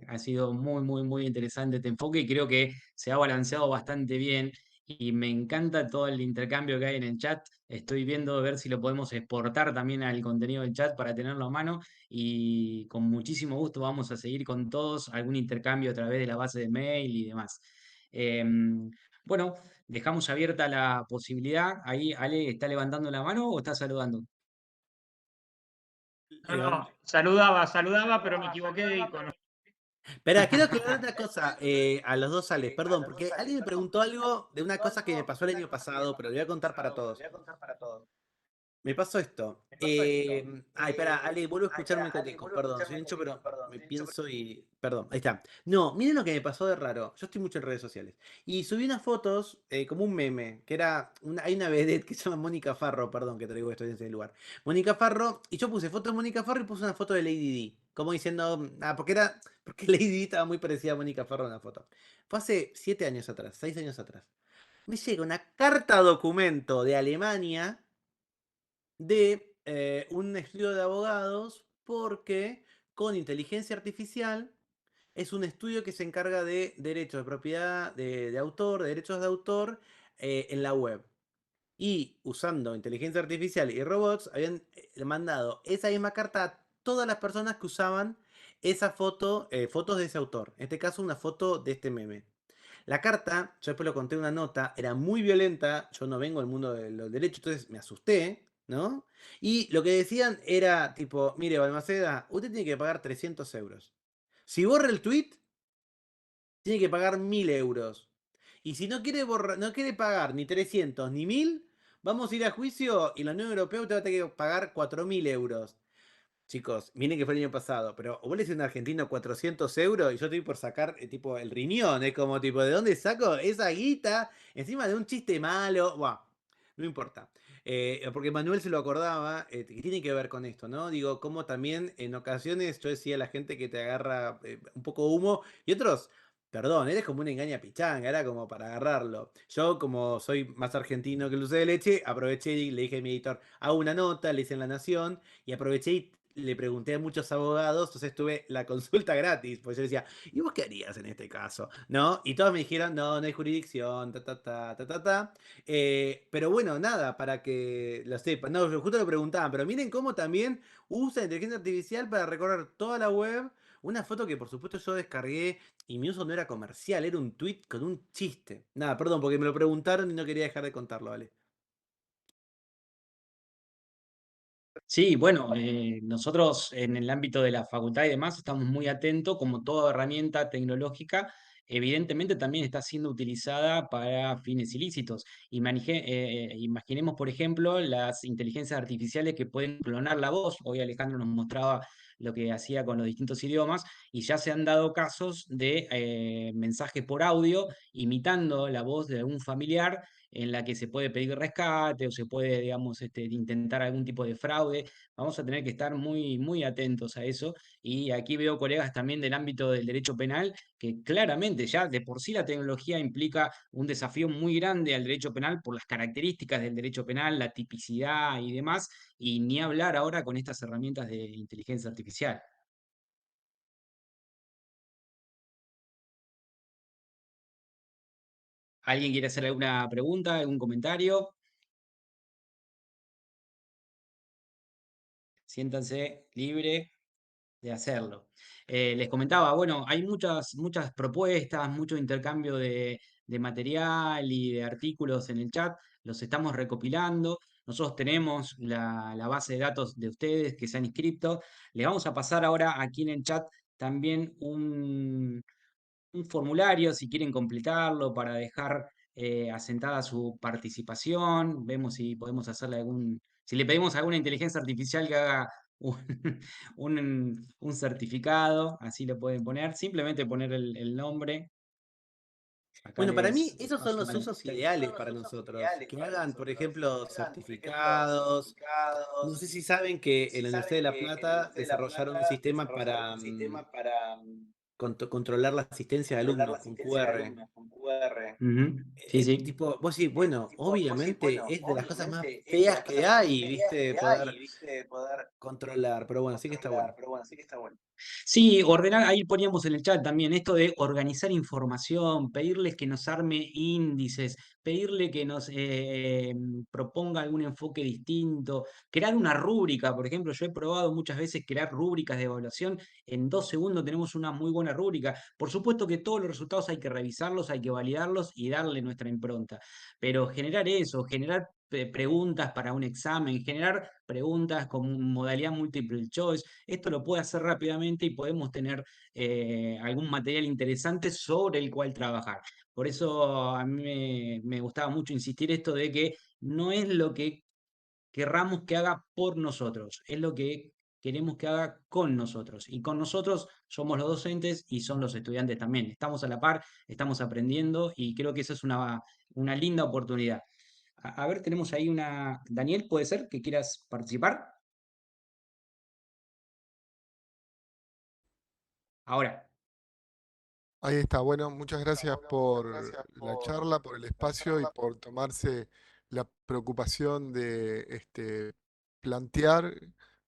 Ha sido muy, muy, muy interesante este enfoque y creo que se ha balanceado bastante bien. Y me encanta todo el intercambio que hay en el chat. Estoy viendo a ver si lo podemos exportar también al contenido del chat para tenerlo a mano. Y con muchísimo gusto vamos a seguir con todos algún intercambio a través de la base de mail y demás. Bueno, dejamos abierta la posibilidad. Ahí Ale está levantando la mano o está saludando. No, saludaba, pero me equivoqué de icono. Espera, quiero aclarar una cosa a los dos Ales, perdón, porque alguien me preguntó algo de una cosa que me pasó el año pasado, pero lo voy a contar para todos. Me pasó esto. Ay, espera, Ale, vuelvo a escucharme con eco. Perdón, soy hincho, pero me pienso y. Perdón, ahí está. No, miren lo que me pasó de raro. Yo estoy mucho en redes sociales. Y subí unas fotos como un meme, que era. Hay una vedette que se llama Mónica Farro, perdón que traigo esto en ese lugar. Mónica Farro, y yo puse foto de Mónica Farro y puse una foto de Lady D. Como diciendo. Porque Lady D estaba muy parecida a Mónica Farro en la foto. Fue hace 7 años atrás, 6 años atrás. Me llega una carta documento de Alemania de un estudio de abogados porque con inteligencia artificial es un estudio que se encarga de derechos de propiedad de autor, de derechos de autor en la web. Y usando inteligencia artificial y robots, habían mandado esa misma carta a todas las personas que usaban esa foto, fotos de ese autor. En este caso, una foto de este meme. La carta, yo después lo conté en una nota, era muy violenta, yo no vengo del mundo de los derechos, entonces me asusté, ¿no? Y lo que decían era tipo, mire, Balmaceda, usted tiene que pagar 300 euros. Si borra el tweet, tiene que pagar 1000 euros. Y si no quiere, no quiere pagar ni 300 ni 1000, vamos a ir a juicio y la Unión Europea te va a tener que pagar 4000 euros. Chicos, miren que fue el año pasado, pero vos le decís a un argentino 400 euros y yo estoy por sacar tipo el riñón, es como tipo, ¿de dónde saco esa guita? Encima de un chiste malo, buah, no importa. Porque Manuel se lo acordaba, que tiene que ver con esto, ¿no? Digo, como también en ocasiones yo decía a la gente que te agarra un poco humo y otros, perdón, eres como una engaña pichanga, era como para agarrarlo. Yo, como soy más argentino que el dulce de leche, aproveché y le dije a mi editor, hago una nota, le hice en La Nación y aproveché y le pregunté a muchos abogados, entonces tuve la consulta gratis, pues yo decía, ¿y vos qué harías en este caso? ¿No? Y todos me dijeron, no, no hay jurisdicción, ta, ta, ta, ta, ta, ta. Pero bueno, nada, para que lo sepan. No, justo lo preguntaban, pero miren cómo también usa inteligencia artificial para recorrer toda la web. Una foto que por supuesto yo descargué y mi uso no era comercial, era un tweet con un chiste. Nada, perdón, porque me lo preguntaron y no quería dejar de contarlo, ¿vale? Sí, bueno, nosotros en el ámbito de la facultad y demás estamos muy atentos, como toda herramienta tecnológica, evidentemente también está siendo utilizada para fines ilícitos. Imaginemos, por ejemplo, las inteligencias artificiales que pueden clonar la voz. Hoy Alejandro nos mostraba lo que hacía con los distintos idiomas, y ya se han dado casos de mensajes por audio imitando la voz de algún familiar, en la que se puede pedir rescate o se puede, digamos, intentar algún tipo de fraude. Vamos a tener que estar muy, muy atentos a eso. Y aquí veo colegas también del ámbito del derecho penal que claramente ya de por sí la tecnología implica un desafío muy grande al derecho penal por las características del derecho penal, la tipicidad y demás, y ni hablar ahora con estas herramientas de inteligencia artificial. ¿Alguien quiere hacer alguna pregunta, algún comentario? Siéntanse libre de hacerlo. Les comentaba, bueno, hay muchas propuestas, mucho intercambio de material y de artículos en el chat, los estamos recopilando. Nosotros tenemos la base de datos de ustedes que se han inscrito. Les vamos a pasar ahora aquí en el chat también un formulario si quieren completarlo para dejar asentada su participación. Vemos si podemos hacerle si le pedimos a alguna inteligencia artificial que haga un, un certificado, así lo pueden poner. Simplemente poner el nombre. Acá Bueno, para mí les esos son paso los una. usos ideales para nosotros. Que hagan, por ejemplo, certificados. No sé si saben que en la Universidad de La Plata desarrollaron un sistema para controlar la asistencia de alumnos con QR. Ujú. Sí, sí. Tipo, vos decís, bueno, obviamente es de las cosas más feas que hay, ¿viste? Poder controlar, pero bueno, sí que está bueno. Sí, ordenar, ahí poníamos en el chat también esto de organizar información, pedirles que nos arme índices, pedirle que nos proponga algún enfoque distinto, crear una rúbrica, por ejemplo, yo he probado muchas veces crear rúbricas de evaluación, en 2 segundos tenemos una muy buena rúbrica. Por supuesto que todos los resultados hay que revisarlos, hay que validarlos y darle nuestra impronta, pero generar eso, generar preguntas para un examen, generar preguntas con modalidad multiple choice, esto lo puede hacer rápidamente y podemos tener algún material interesante sobre el cual trabajar. Por eso a mí me gustaba mucho insistir esto de que no es lo que querramos que haga por nosotros, es lo que queremos que haga con nosotros. Y con nosotros somos los docentes y son los estudiantes también. Estamos a la par, estamos aprendiendo y creo que esa es una linda oportunidad. A ver, tenemos ahí una. Daniel, ¿puede ser que quieras participar? Ahora. Ahí está. Bueno, muchas gracias por la charla, por el espacio y por tomarse la preocupación de plantear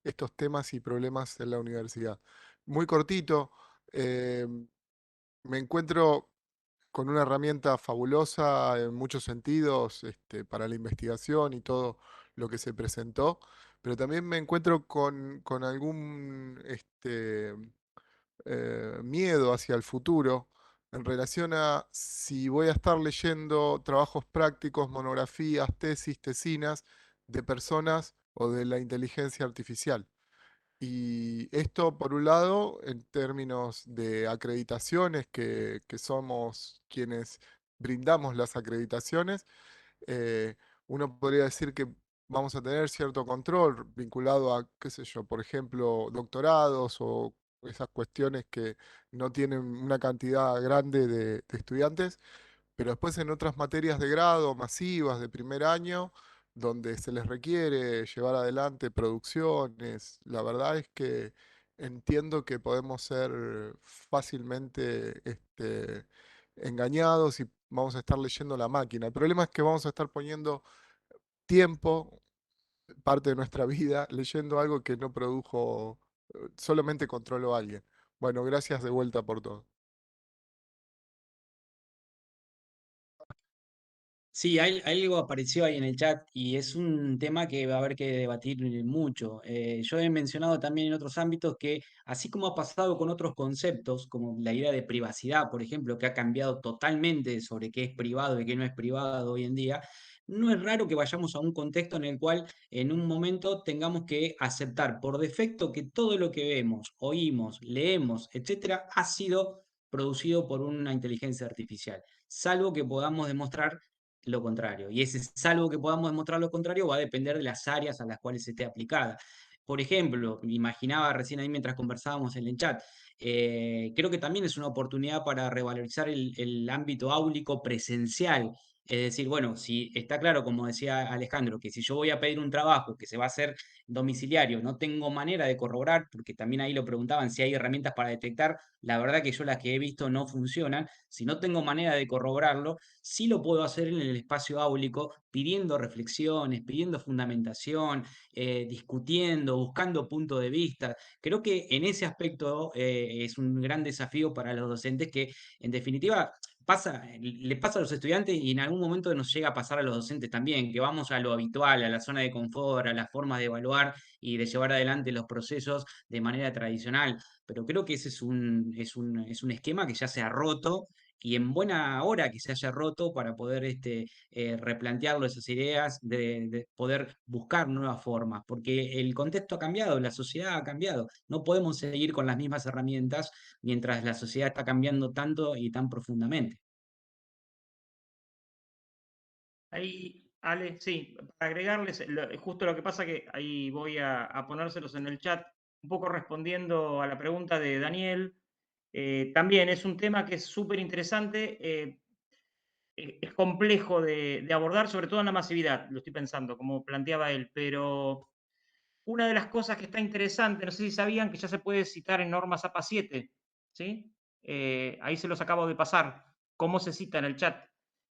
estos temas y problemas en la universidad. Muy cortito, eh, me encuentro con una herramienta fabulosa en muchos sentidos, para la investigación y todo lo que se presentó, pero también me encuentro con algún miedo hacia el futuro en relación a si voy a estar leyendo trabajos prácticos, monografías, tesis, tesinas de personas o de la inteligencia artificial. Y esto, por un lado, en términos de acreditaciones, que somos quienes brindamos las acreditaciones, eh, uno podría decir que vamos a tener cierto control vinculado a, qué sé yo, por ejemplo, doctorados o esas cuestiones que no tienen una cantidad grande de estudiantes, pero después en otras materias de grado masivas de primer año, donde se les requiere llevar adelante producciones, la verdad es que entiendo que podemos ser fácilmente engañados y vamos a estar leyendo la máquina. El problema es que vamos a estar poniendo tiempo, parte de nuestra vida, leyendo algo que no produjo, solamente controló alguien. Bueno, gracias de vuelta por todo. Sí, algo apareció ahí en el chat y es un tema que va a haber que debatir mucho. Yo he mencionado también en otros ámbitos que, así como ha pasado con otros conceptos, como la idea de privacidad, por ejemplo, que ha cambiado totalmente sobre qué es privado y qué no es privado hoy en día, no es raro que vayamos a un contexto en el cual en un momento tengamos que aceptar por defecto que todo lo que vemos, oímos, leemos, etcétera, ha sido producido por una inteligencia artificial, salvo que podamos demostrar lo contrario. Y ese salvo que podamos demostrar lo contrario va a depender de las áreas a las cuales esté aplicada. Por ejemplo, me imaginaba recién ahí mientras conversábamos en el chat, creo que también es una oportunidad para revalorizar el ámbito áulico presencial. Es decir, bueno, si está claro, como decía Alejandro, que si yo voy a pedir un trabajo que se va a hacer domiciliario, no tengo manera de corroborar, porque también ahí lo preguntaban si hay herramientas para detectar, la verdad que yo las que he visto no funcionan, si no tengo manera de corroborarlo, sí lo puedo hacer en el espacio áulico, pidiendo reflexiones, pidiendo fundamentación, discutiendo, buscando punto de vista. Creo que en ese aspecto es un gran desafío para los docentes que, en definitiva, le pasa a los estudiantes y en algún momento nos llega a pasar a los docentes también, que vamos a lo habitual, a la zona de confort, a las formas de evaluar y de llevar adelante los procesos de manera tradicional. Pero creo que ese es un esquema que ya se ha roto y en buena hora que se haya roto para poder replantearlo esas ideas, de poder buscar nuevas formas, porque el contexto ha cambiado, la sociedad ha cambiado. No podemos seguir con las mismas herramientas mientras la sociedad está cambiando tanto y tan profundamente. Ahí, Ale, sí, para agregarles, justo lo que pasa que ahí voy a ponérselos en el chat, un poco respondiendo a la pregunta de Daniel. También es un tema que es súper interesante, es complejo de abordar, sobre todo en la masividad, lo estoy pensando, como planteaba él, pero una de las cosas que está interesante, no sé si sabían que ya se puede citar en normas APA 7, ¿sí? Ahí se los acabo de pasar, cómo se cita en el chat.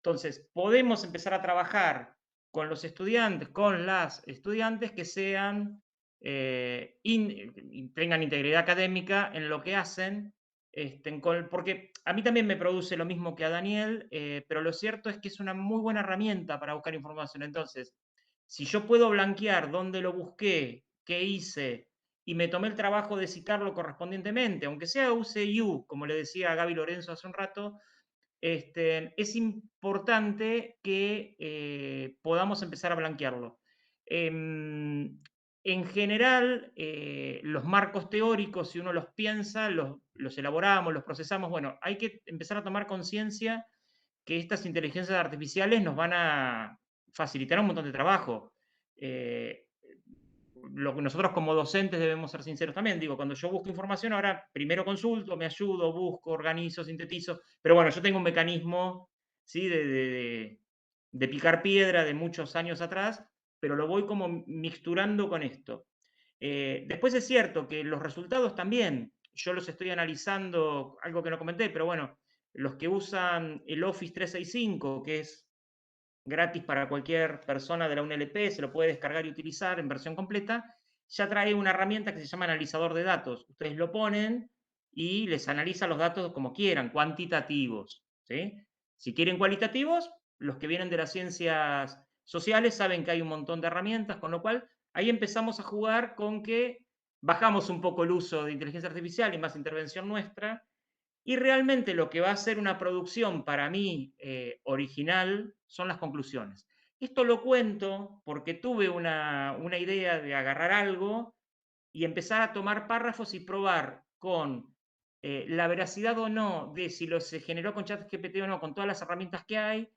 Entonces, podemos empezar a trabajar con los estudiantes, con las estudiantes que sean, tengan integridad académica en lo que hacen, porque a mí también me produce lo mismo que a Daniel, pero lo cierto es que es una muy buena herramienta para buscar información. Entonces, si yo puedo blanquear dónde lo busqué, qué hice, y me tomé el trabajo de citarlo correspondientemente, aunque sea UCU, como le decía a Gaby Lorenzo hace un rato, es importante que podamos empezar a blanquearlo. En general, los marcos teóricos, si uno los piensa, los elaboramos, los procesamos. Bueno, hay que empezar a tomar conciencia que estas inteligencias artificiales nos van a facilitar un montón de trabajo. Lo que nosotros como docentes debemos ser sinceros también. Digo, cuando yo busco información, ahora primero consulto, me ayudo, busco, organizo, sintetizo. Pero bueno, yo tengo un mecanismo, ¿sí? de picar piedra de muchos años atrás, pero lo voy como mixturando con esto. Después es cierto que los resultados también, yo los estoy analizando, algo que no comenté, pero bueno, los que usan el Office 365, que es gratis para cualquier persona de la UNLP, se lo puede descargar y utilizar en versión completa, ya trae una herramienta que se llama analizador de datos. Ustedes lo ponen y les analiza los datos como quieran, cuantitativos, ¿sí? Si quieren cualitativos, los que vienen de las ciencias sociales saben que hay un montón de herramientas, con lo cual ahí empezamos a jugar con que bajamos un poco el uso de inteligencia artificial y más intervención nuestra, y realmente lo que va a ser una producción para mí original son las conclusiones. Esto lo cuento porque tuve una idea de agarrar algo y empezar a tomar párrafos y probar con la veracidad o no de si lo se generó con ChatGPT o no, con todas las herramientas que hay.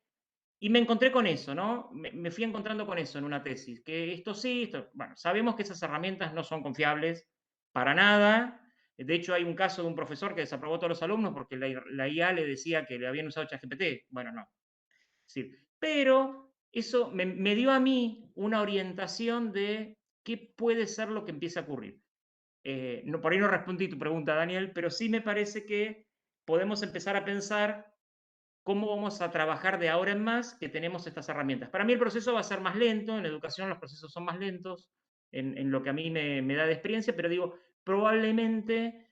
Y me encontré con eso, ¿no? Me fui encontrando con eso en una tesis, que esto sí, bueno, sabemos que esas herramientas no son confiables para nada. De hecho, hay un caso de un profesor que desaprobó a todos los alumnos porque la IA le decía que le habían usado ChatGPT. Bueno, no. Sí. Pero eso me dio a mí una orientación de qué puede ser lo que empieza a ocurrir. No, por ahí no respondí tu pregunta, Daniel, pero sí me parece que podemos empezar a pensar cómo vamos a trabajar de ahora en más que tenemos estas herramientas. Para mí el proceso va a ser más lento, en educación los procesos son más lentos, en lo que a mí me da de experiencia, pero digo, probablemente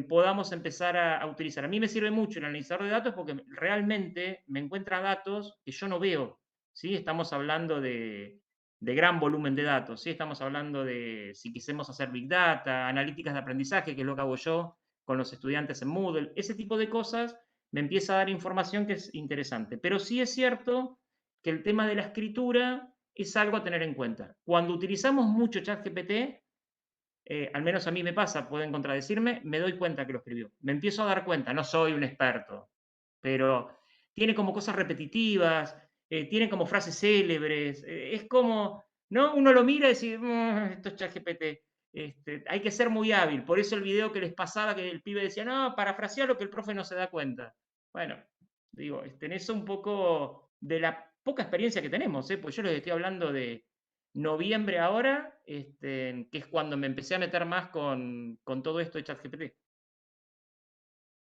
podamos empezar a utilizar. A mí me sirve mucho el analizador de datos porque realmente me encuentra datos que yo no veo. ¿Sí? Estamos hablando de gran volumen de datos. ¿Sí? Estamos hablando de si quisiéramos hacer Big Data, analíticas de aprendizaje, que es lo que hago yo con los estudiantes en Moodle, ese tipo de cosas me empieza a dar información que es interesante. Pero sí es cierto que el tema de la escritura es algo a tener en cuenta. Cuando utilizamos mucho ChatGPT, al menos a mí me pasa, pueden contradecirme, me doy cuenta que lo escribió. Me empiezo a dar cuenta, no soy un experto, pero tiene como cosas repetitivas, tiene como frases célebres, es como, ¿no? Uno lo mira y dice, esto es ChatGPT. Hay que ser muy hábil. Por eso el video que les pasaba, que el pibe decía, no, parafrasear lo que el profe no se da cuenta. Bueno, digo, en eso un poco de la poca experiencia que tenemos, pues yo les estoy hablando de noviembre ahora, que es cuando me empecé a meter más con todo esto de ChatGPT.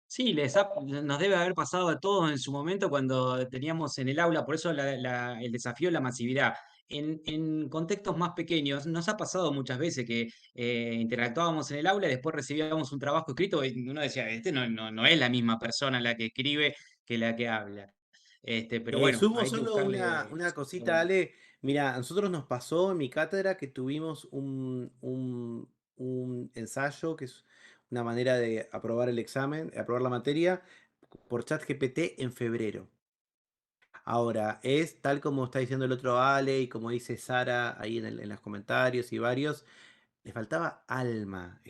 Sí, nos debe haber pasado a todos en su momento cuando teníamos en el aula, por eso el desafío de la masividad. En contextos más pequeños, nos ha pasado muchas veces que interactuábamos en el aula y después recibíamos un trabajo escrito y uno decía, no es la misma persona la que escribe que la que habla. Pero bueno, Sumo hay que solo buscarle. una cosita, Ale. Mira, a nosotros nos pasó en mi cátedra que tuvimos un ensayo, que es una manera de aprobar el examen, aprobar la materia, por ChatGPT en febrero. Ahora, es tal como está diciendo el otro Ale y como dice Sara ahí en los comentarios y varios, le faltaba alma,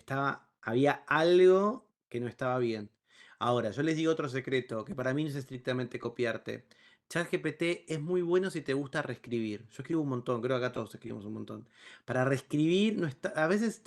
había algo que no estaba bien. Ahora, yo les digo otro secreto, que para mí no es estrictamente copiarte. ChatGPT es muy bueno si te gusta reescribir. Yo escribo un montón, creo que acá todos escribimos un montón. Para reescribir, no está, a veces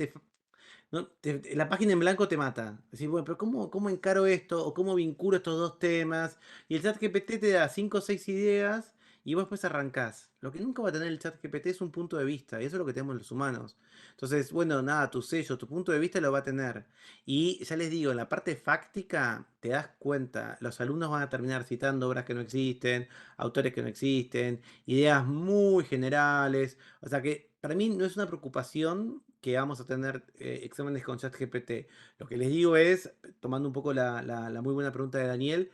la página en blanco te mata. Decís, bueno, pero ¿cómo encaro esto? ¿O cómo vinculo estos dos temas? Y el chat GPT te da 5 o 6 ideas y vos después arrancás. Lo que nunca va a tener el chat GPT es un punto de vista. Y eso es lo que tenemos los humanos. Entonces, bueno, nada, tu sello, tu punto de vista lo va a tener. Y ya les digo, en la parte fáctica te das cuenta. Los alumnos van a terminar citando obras que no existen, autores que no existen, ideas muy generales. O sea que para mí no es una preocupación que vamos a tener exámenes con ChatGPT. Lo que les digo es, tomando un poco la muy buena pregunta de Daniel,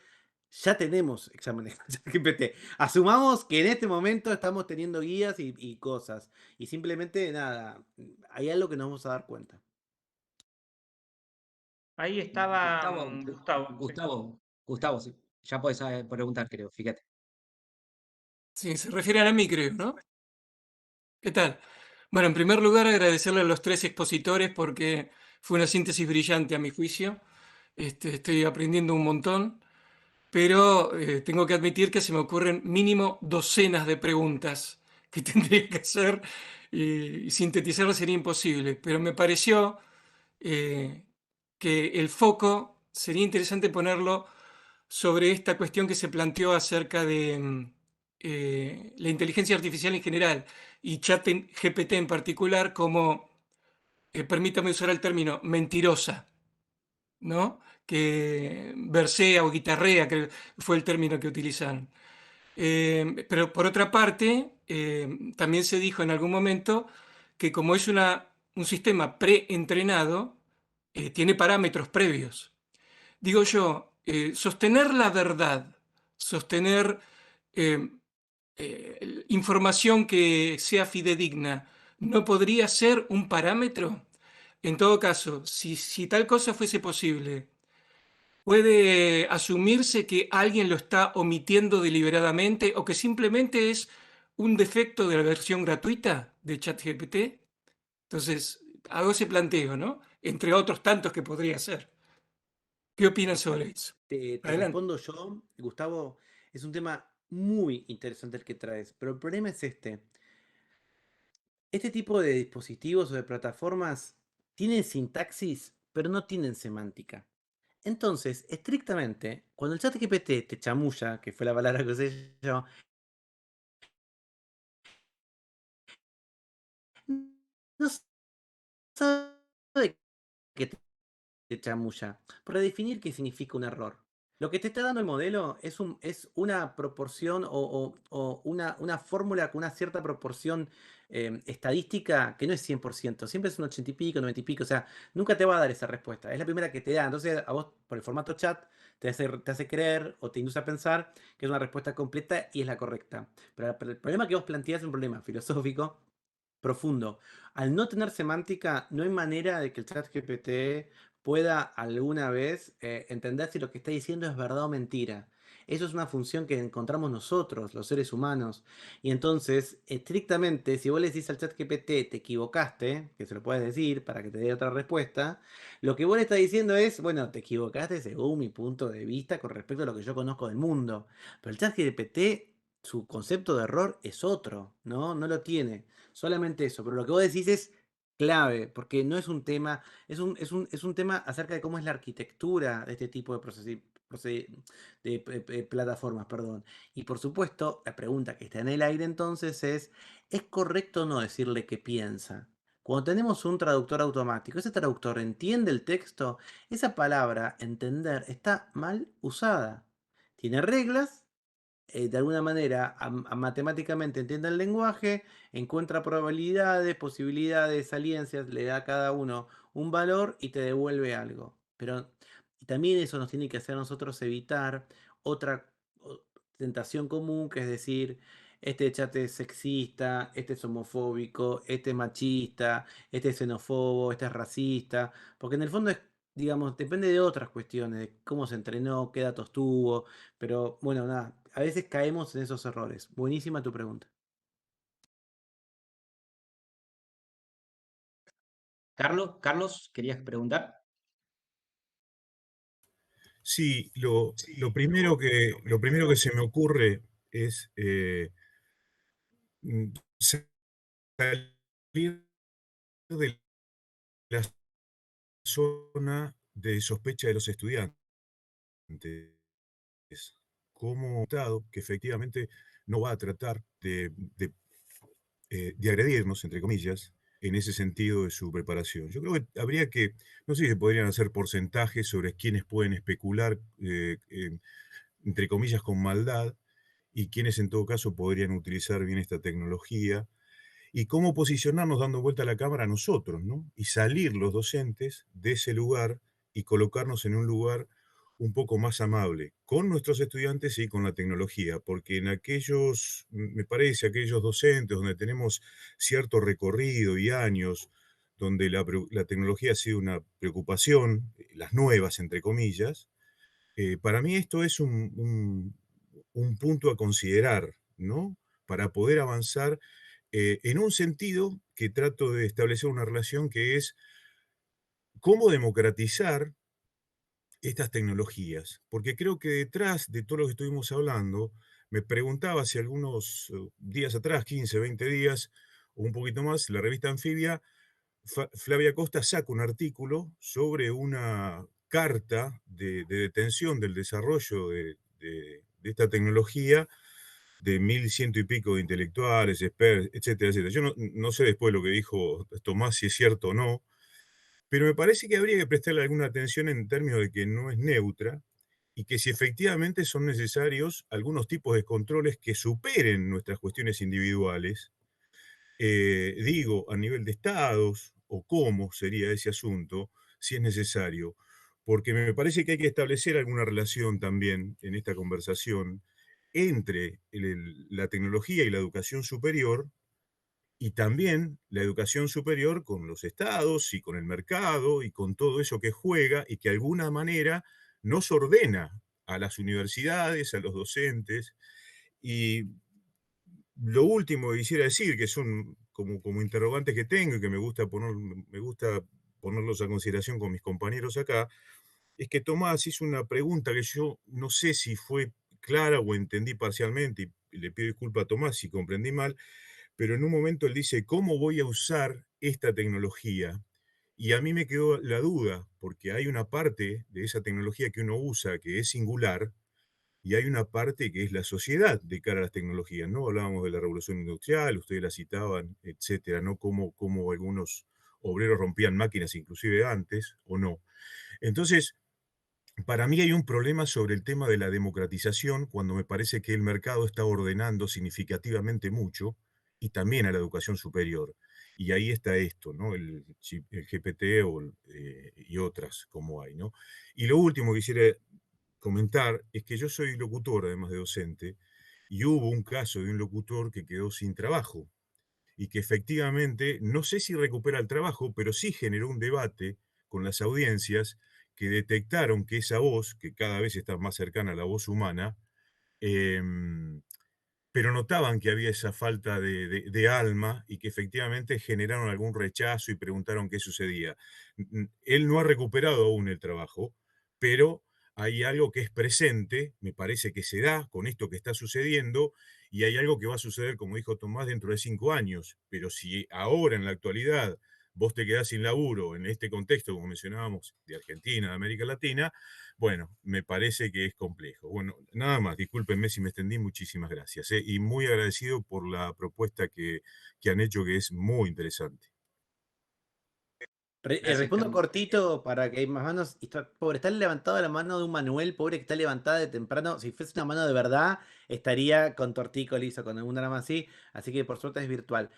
ya tenemos exámenes con ChatGPT. Asumamos que en este momento estamos teniendo guías y cosas. Y simplemente, nada, hay algo que nos vamos a dar cuenta. Ahí estaba Gustavo, Gustavo. Sí. Gustavo, sí, ya podés preguntar, creo, fíjate. Sí, se refiere a mí, creo, ¿no? ¿Qué tal? Bueno, en primer lugar, agradecerle a los tres expositores porque fue una síntesis brillante a mi juicio. Estoy aprendiendo un montón, pero tengo que admitir que se me ocurren mínimo docenas de preguntas que tendría que hacer y sintetizarlas sería imposible. Pero me pareció que el foco sería interesante ponerlo sobre esta cuestión que se planteó acerca de la inteligencia artificial en general y ChatGPT en particular como, permítame usar el término, mentirosa, ¿no? Que versea o guitarrea, que fue el término que utilizaron. Pero por otra parte, también se dijo en algún momento que como es un sistema preentrenado, tiene parámetros previos. Digo yo, sostener la verdad, sostener eh, información que sea fidedigna, ¿no podría ser un parámetro? En todo caso, si tal cosa fuese posible, ¿puede asumirse que alguien lo está omitiendo deliberadamente o que simplemente es un defecto de la versión gratuita de ChatGPT? Entonces, hago ese planteo, ¿no? Entre otros tantos que podría ser. ¿Qué opinan Mira, sobre eso? te Adelante. respondo yo, Gustavo, es un tema muy interesante el que traes, pero el problema es este. Este tipo de dispositivos o de plataformas tienen sintaxis, pero no tienen semántica. Entonces, estrictamente, cuando el chat GPT te chamulla, que fue la palabra que usé yo, no sabe que te chamulla, para definir qué significa un error. Lo que te está dando el modelo es una proporción o una fórmula con una cierta proporción estadística que no es 100%, siempre es un 80 y pico, 90 y pico, o sea, nunca te va a dar esa respuesta, es la primera que te da, entonces a vos por el formato chat te hace creer o te induce a pensar que es una respuesta completa y es la correcta. Pero el problema que vos planteás es un problema filosófico profundo. Al no tener semántica, no hay manera de que el chat GPT pueda alguna vez entender si lo que está diciendo es verdad o mentira. Eso es una función que encontramos nosotros, los seres humanos. Y entonces, estrictamente, si vos le decís al chat GPT, te equivocaste, que se lo puedes decir para que te dé otra respuesta, lo que vos le estás diciendo es, bueno, te equivocaste según mi punto de vista con respecto a lo que yo conozco del mundo. Pero el chat GPT, su concepto de error es otro, ¿no? No lo tiene. Solamente eso. Pero lo que vos decís es clave, porque no es un tema, es un tema acerca de cómo es la arquitectura de este tipo de plataformas, perdón. Y por supuesto, la pregunta que está en el aire entonces ¿es correcto no decirle qué piensa? Cuando tenemos un traductor automático, ese traductor entiende el texto, esa palabra, entender, está mal usada. Tiene reglas, de alguna manera matemáticamente entiende el lenguaje, encuentra probabilidades, posibilidades, saliencias, le da a cada uno un valor y te devuelve algo. Pero también eso nos tiene que hacer a nosotros evitar otra tentación común, que es decir, este chat es sexista, este es homofóbico, este es machista, este es xenófobo, este es racista, porque en el fondo es, digamos, depende de otras cuestiones, de cómo se entrenó, qué datos tuvo, pero bueno, nada, a veces caemos en esos errores. Buenísima tu pregunta. Carlos, ¿querías preguntar? Sí, lo primero que se me ocurre es salir de la zona de sospecha de los estudiantes, como Estado que efectivamente no va a tratar de agredirnos, entre comillas, en ese sentido de su preparación. Yo creo que habría que, no sé si se podrían hacer porcentajes sobre quiénes pueden especular, entre comillas, con maldad, y quiénes en todo caso podrían utilizar bien esta tecnología, y cómo posicionarnos dando vuelta a la cámara nosotros, ¿no? Y salir los docentes de ese lugar y colocarnos en un lugar un poco más amable con nuestros estudiantes y con la tecnología, porque en aquellos, me parece, aquellos docentes donde tenemos cierto recorrido y años, donde la tecnología ha sido una preocupación, las nuevas, entre comillas, para mí esto es un punto a considerar, ¿no? Para poder avanzar en un sentido que trato de establecer una relación que es cómo democratizar estas tecnologías, porque creo que detrás de todo lo que estuvimos hablando, me preguntaba hace algunos días atrás, 15, 20 días o un poquito más, la revista Anfibia, Flavia Costa saca un artículo sobre una carta de detención del desarrollo de esta tecnología de 1100 y pico de intelectuales, expertos, etcétera, etcétera. Yo no sé después lo que dijo Tomás, si es cierto o no, pero me parece que habría que prestarle alguna atención en términos de que no es neutra y que si efectivamente son necesarios algunos tipos de controles que superen nuestras cuestiones individuales, digo, a nivel de estados, o cómo sería ese asunto, si es necesario, porque me parece que hay que establecer alguna relación también en esta conversación entre la tecnología y la educación superior, y también la educación superior con los estados y con el mercado y con todo eso que juega y que de alguna manera nos ordena a las universidades, a los docentes. Y lo último que quisiera decir, que son como interrogantes que tengo y que me gusta ponerlos a consideración con mis compañeros acá, es que Tomás hizo una pregunta que yo no sé si fue clara o entendí parcialmente, y le pido disculpas a Tomás si comprendí mal, pero en un momento él dice, ¿cómo voy a usar esta tecnología? Y a mí me quedó la duda, porque hay una parte de esa tecnología que uno usa que es singular, y hay una parte que es la sociedad de cara a las tecnologías, ¿no? Hablábamos de la revolución industrial, ustedes la citaban, etcétera, ¿no? Cómo algunos obreros rompían máquinas inclusive antes, o no. Entonces, para mí hay un problema sobre el tema de la democratización, cuando me parece que el mercado está ordenando significativamente mucho, y también a la educación superior. Y ahí está esto, ¿no? El GPT y otras como hay, ¿no? Y lo último que quisiera comentar es que yo soy locutor, además de docente, y hubo un caso de un locutor que quedó sin trabajo y que efectivamente, no sé si recupera el trabajo, pero sí generó un debate con las audiencias que detectaron que esa voz, que cada vez está más cercana a la voz humana, Em, pero notaban que había esa falta de alma y que efectivamente generaron algún rechazo y preguntaron qué sucedía. Él no ha recuperado aún el trabajo, pero hay algo que es presente, me parece que se da con esto que está sucediendo, y hay algo que va a suceder, como dijo Tomás, dentro de 5 años. Pero si ahora, en la actualidad, vos te quedás sin laburo en este contexto, como mencionábamos, de Argentina, de América Latina, bueno, me parece que es complejo. Bueno, nada más, discúlpenme si me extendí, muchísimas gracias. Y muy agradecido por la propuesta que han hecho, que es muy interesante. Gracias, Respondo Carlos. cortito para que hay más manos. Pobre, está levantada la mano de un Manuel, pobre que está levantada de temprano. Si fuese una mano de verdad, estaría con tortícolis o con alguna rama así. Así que por suerte es virtual.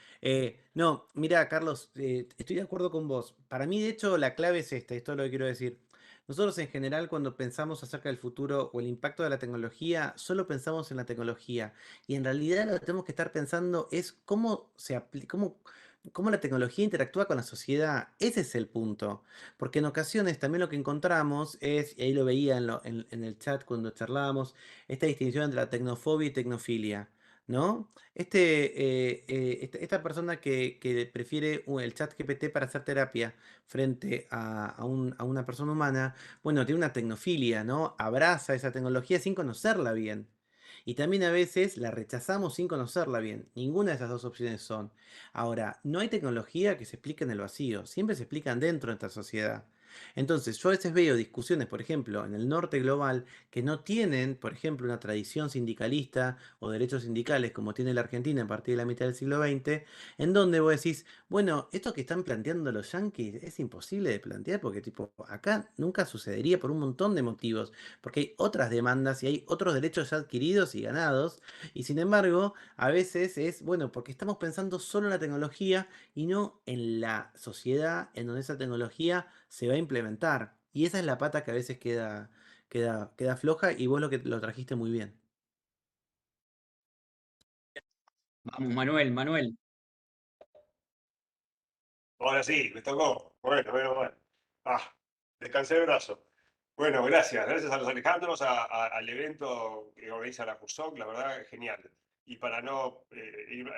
No, mira, Carlos, estoy de acuerdo con vos. Para mí, de hecho, la clave es esta, esto es lo que quiero decir. Nosotros en general cuando pensamos acerca del futuro o el impacto de la tecnología, solo pensamos en la tecnología. Y en realidad lo que tenemos que estar pensando es cómo se aplica, cómo la tecnología interactúa con la sociedad. Ese es el punto. Porque en ocasiones también lo que encontramos es, y ahí lo veía en el chat cuando charlábamos, esta distinción entre la tecnofobia y tecnofilia. ¿No? Esta persona que prefiere el chat GPT para hacer terapia frente a una persona humana, bueno, tiene una tecnofilia, ¿no? Abraza esa tecnología sin conocerla bien. Y también a veces la rechazamos sin conocerla bien. Ninguna de esas dos opciones son. Ahora, no hay tecnología que se explique en el vacío, siempre se explican dentro de esta sociedad. Entonces, yo a veces veo discusiones, por ejemplo, en el norte global, que no tienen, por ejemplo, una tradición sindicalista o derechos sindicales como tiene la Argentina a partir de la mitad del siglo XX, en donde vos decís, bueno, esto que están planteando los yanquis es imposible de plantear porque, tipo, acá nunca sucedería por un montón de motivos, porque hay otras demandas y hay otros derechos ya adquiridos y ganados, y sin embargo, a veces es, bueno, porque estamos pensando solo en la tecnología y no en la sociedad en donde esa tecnología se va a implementar. Y esa es la pata que a veces queda floja y vos lo trajiste muy bien. Vamos, Manuel, Manuel. Ahora sí, me tocó. Bueno, bueno. Ah, descansé el brazo. Bueno, gracias. Gracias a los Alejandros, al evento que organiza la CURSOC, la verdad, genial. Y para no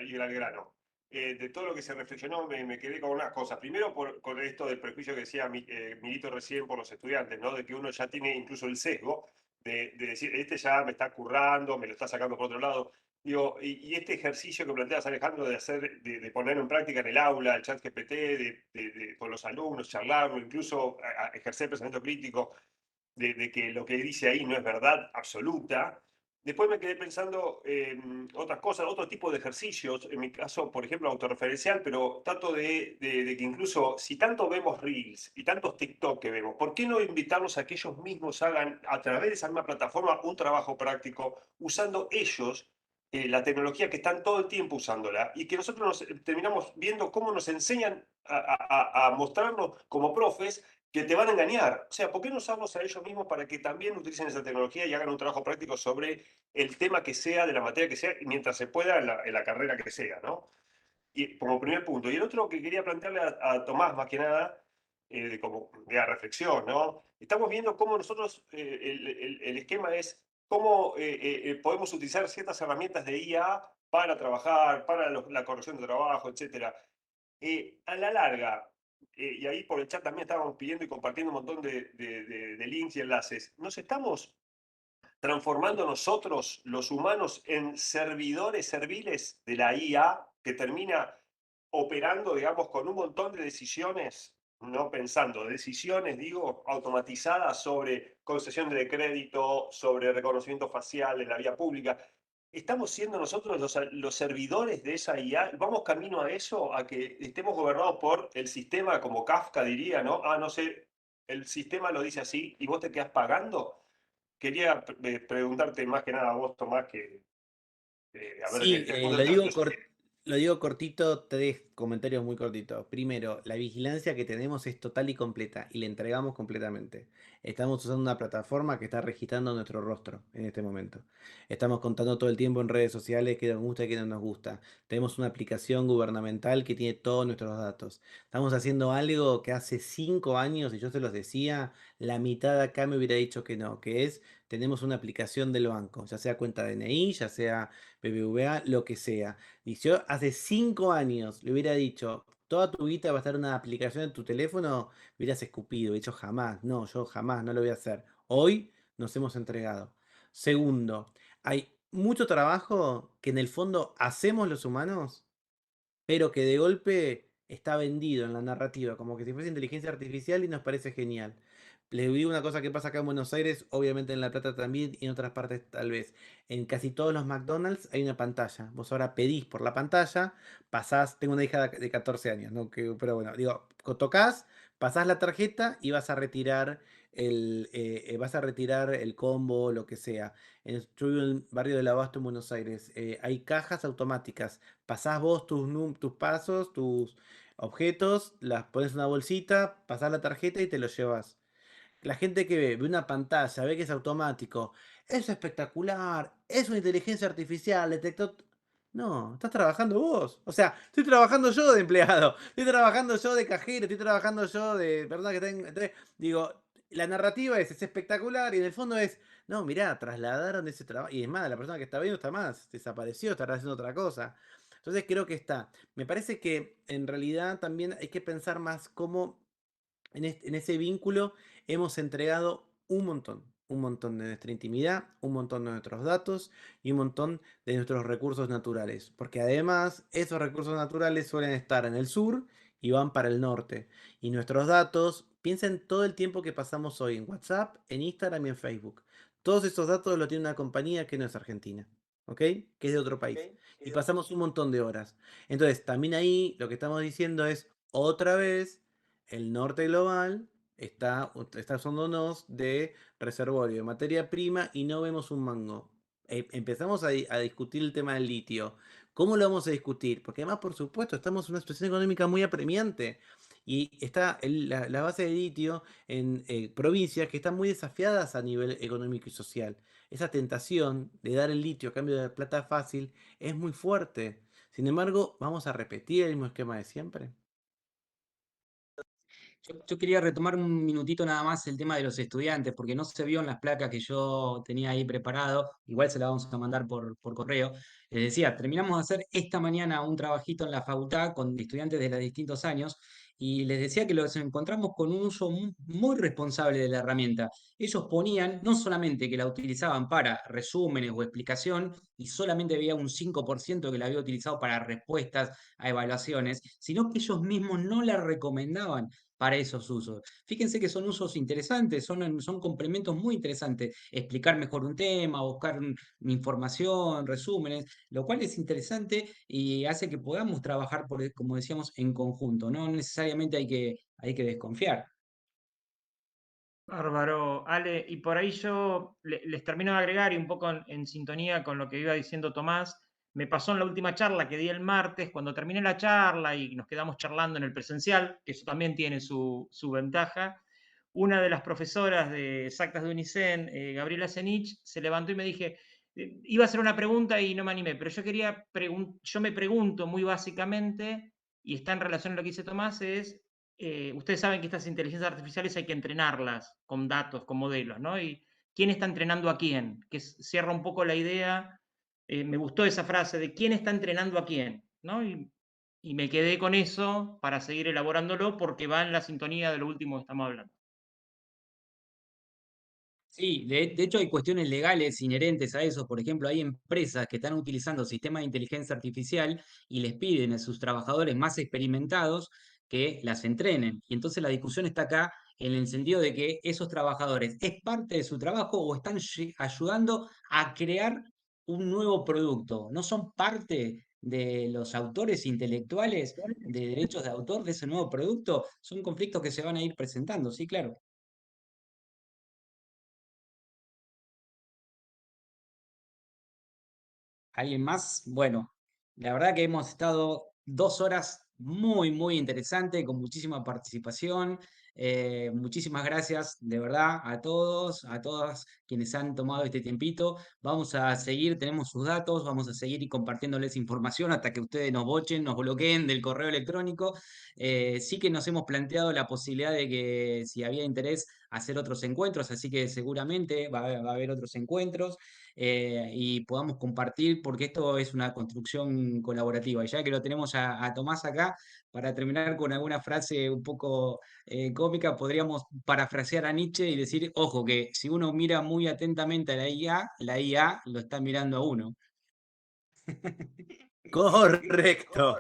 ir al grano, de todo lo que se reflexionó, me quedé con unas cosas. Primero, con esto del prejuicio que decía Milito recién por los estudiantes, ¿no? De que uno ya tiene incluso el sesgo de decir, este ya me está currando, me lo está sacando por otro lado. Digo, y este ejercicio que planteas, Alejandro, de poner en práctica en el aula el chat GPT, con los alumnos, charlarlo, incluso a ejercer pensamiento crítico, de que lo que dice ahí no es verdad absoluta. Después me quedé pensando en otras cosas, otro tipo de ejercicios, en mi caso, por ejemplo, autorreferencial, pero trato de que incluso si tanto vemos Reels y tantos TikTok que vemos, ¿por qué no invitarlos a que ellos mismos hagan a través de esa misma plataforma un trabajo práctico usando ellos la tecnología que están todo el tiempo usándola y que nosotros terminamos viendo cómo nos enseñan a mostrarnos como profes que te van a engañar? O sea, ¿por qué no usarlos a ellos mismos para que también utilicen esa tecnología y hagan un trabajo práctico sobre el tema que sea, de la materia que sea, mientras se pueda en la carrera que sea, ¿no? Y como primer punto. Y el otro que quería plantearle a Tomás, más que nada, como de reflexión, ¿no? Estamos viendo cómo nosotros, el esquema es cómo podemos utilizar ciertas herramientas de IA para trabajar, para la corrección de trabajo, etcétera. A la larga, y ahí por el chat también estábamos pidiendo y compartiendo un montón de links y enlaces, ¿nos estamos transformando nosotros, los humanos, en servidores serviles de la IA que termina operando, digamos, con un montón de decisiones, no pensando, decisiones, digo, automatizadas sobre concesión de crédito, sobre reconocimiento facial en la vía pública? ¿Estamos siendo nosotros los servidores de esa IA? ¿Vamos camino a eso? ¿A que estemos gobernados por el sistema, como Kafka diría, ¿no? Ah, no sé, el sistema lo dice así y vos te quedás pagando. Quería preguntarte más que nada a vos, Tomás, que a ver, Sí, responderte a tus... lo digo cortito, 3 comentarios muy cortitos. Primero, la vigilancia que tenemos es total y completa y la entregamos completamente. Estamos usando una plataforma que está registrando nuestro rostro en este momento. Estamos contando todo el tiempo en redes sociales qué nos gusta y qué no nos gusta. Tenemos una aplicación gubernamental que tiene todos nuestros datos. Estamos haciendo algo que hace 5 años, y yo se los decía, la mitad de acá me hubiera dicho que no, que es tenemos una aplicación del banco, ya sea cuenta DNI, ya sea BBVA, lo que sea. Y si yo hace 5 años le hubiera dicho, toda tu guita va a estar en una aplicación en tu teléfono, me hubieras escupido, dicho jamás, no, yo jamás, no lo voy a hacer. Hoy nos hemos entregado. Segundo, hay mucho trabajo que en el fondo hacemos los humanos, pero que de golpe está vendido en la narrativa, como que si fuese inteligencia artificial y nos parece genial. Les digo una cosa que pasa acá en Buenos Aires, obviamente en La Plata también y en otras partes tal vez. En casi todos los McDonald's hay una pantalla. Vos ahora pedís por la pantalla, pasás, tengo una hija de 14 años, ¿no? Pero bueno, digo, tocas, pasás la tarjeta y vas a retirar el combo, lo que sea. Yo vivo en el barrio del Abasto en Buenos Aires. Hay cajas automáticas. Pasás vos tus pasos, tus objetos, las pones en una bolsita, pasás la tarjeta y te lo llevas. La gente que ve una pantalla, ve que es automático, es espectacular, es una inteligencia artificial, detectó... No, estás trabajando vos. O sea, estoy trabajando yo de empleado, estoy trabajando yo de cajero, estoy trabajando yo de... Perdón que tengo... Digo, la narrativa es espectacular y en el fondo es, no, mirá, trasladaron ese trabajo. Y es más, la persona que está viendo está más, desapareció, estará haciendo otra cosa. Entonces creo que está. Me parece que en realidad también hay que pensar más cómo en ese vínculo hemos entregado un montón de nuestra intimidad, un montón de nuestros datos y un montón de nuestros recursos naturales. Porque además esos recursos naturales suelen estar en el sur y van para el norte. Y nuestros datos, piensen todo el tiempo que pasamos hoy en WhatsApp, en Instagram y en Facebook. Todos esos datos los tiene una compañía que no es argentina, ¿ok? Que es de otro país. Y pasamos un montón de horas. Entonces, también ahí lo que estamos diciendo es, otra vez, el norte global está usándonos de reservorio de materia prima y no vemos un mango. Empezamos a discutir el tema del litio. ¿Cómo lo vamos a discutir? Porque además, por supuesto, estamos en una situación económica muy apremiante. Y está la base de litio en provincias que están muy desafiadas a nivel económico y social. Esa tentación de dar el litio a cambio de plata fácil es muy fuerte. Sin embargo, vamos a repetir el mismo esquema de siempre. Yo quería retomar un minutito nada más el tema de los estudiantes, porque no se vio en las placas que yo tenía ahí preparado, igual se la vamos a mandar por correo. Les decía, terminamos de hacer esta mañana un trabajito en la facultad con estudiantes de los distintos años y les decía que los encontramos con un uso muy responsable de la herramienta. Ellos ponían no solamente que la utilizaban para resúmenes o explicación y solamente había un 5% que la había utilizado para respuestas a evaluaciones, sino que ellos mismos no la recomendaban para esos usos. Fíjense que son usos interesantes, son complementos muy interesantes. Explicar mejor un tema, buscar información, resúmenes, lo cual es interesante y hace que podamos trabajar, como decíamos, en conjunto. No necesariamente hay que desconfiar. Bárbaro, Ale, y por ahí yo les termino de agregar y un poco en sintonía con lo que iba diciendo Tomás, me pasó en la última charla que di el martes, cuando terminé la charla y nos quedamos charlando en el presencial, que eso también tiene su ventaja, una de las profesoras de exactas de UNICEN, Gabriela Zenich, se levantó y me dije, iba a hacer una pregunta y no me animé, pero yo me pregunto muy básicamente, y está en relación a lo que dice Tomás, es ustedes saben que estas inteligencias artificiales hay que entrenarlas con datos, con modelos, ¿no? Y quién está entrenando a quién, que cierra un poco la idea, me gustó esa frase de quién está entrenando a quién, ¿no? Y me quedé con eso para seguir elaborándolo porque va en la sintonía de lo último que estamos hablando. Sí, de hecho hay cuestiones legales inherentes a eso. Por ejemplo, hay empresas que están utilizando sistemas de inteligencia artificial y les piden a sus trabajadores más experimentados que las entrenen. Y entonces la discusión está acá en el sentido de que esos trabajadores es parte de su trabajo o están ayudando a crear un nuevo producto. No son parte de los autores intelectuales de derechos de autor de ese nuevo producto. Son conflictos que se van a ir presentando, sí, claro. ¿Alguien más? Bueno, la verdad que hemos estado 2 horas muy interesantes, con muchísima participación. Muchísimas gracias de verdad a todos, a todas quienes han tomado este tiempito. Vamos a seguir, tenemos sus datos, vamos a seguir compartiéndoles información hasta que ustedes nos bochen, nos bloqueen del correo electrónico. Sí que nos hemos planteado la posibilidad de que si había interés hacer otros encuentros, así que seguramente va a haber otros encuentros y podamos compartir, porque esto es una construcción colaborativa. Y ya que lo tenemos a Tomás acá, para terminar con alguna frase un poco cómica, podríamos parafrasear a Nietzsche y decir, ojo, que si uno mira muy atentamente a la IA lo está mirando a uno. Correcto.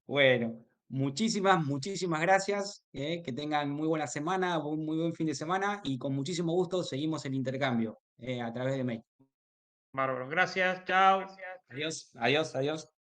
Bueno, muchísimas gracias. Que tengan muy buena semana, muy buen fin de semana y con muchísimo gusto seguimos el intercambio a través de mail. Bárbaro, gracias, chao. Adiós, adiós, adiós.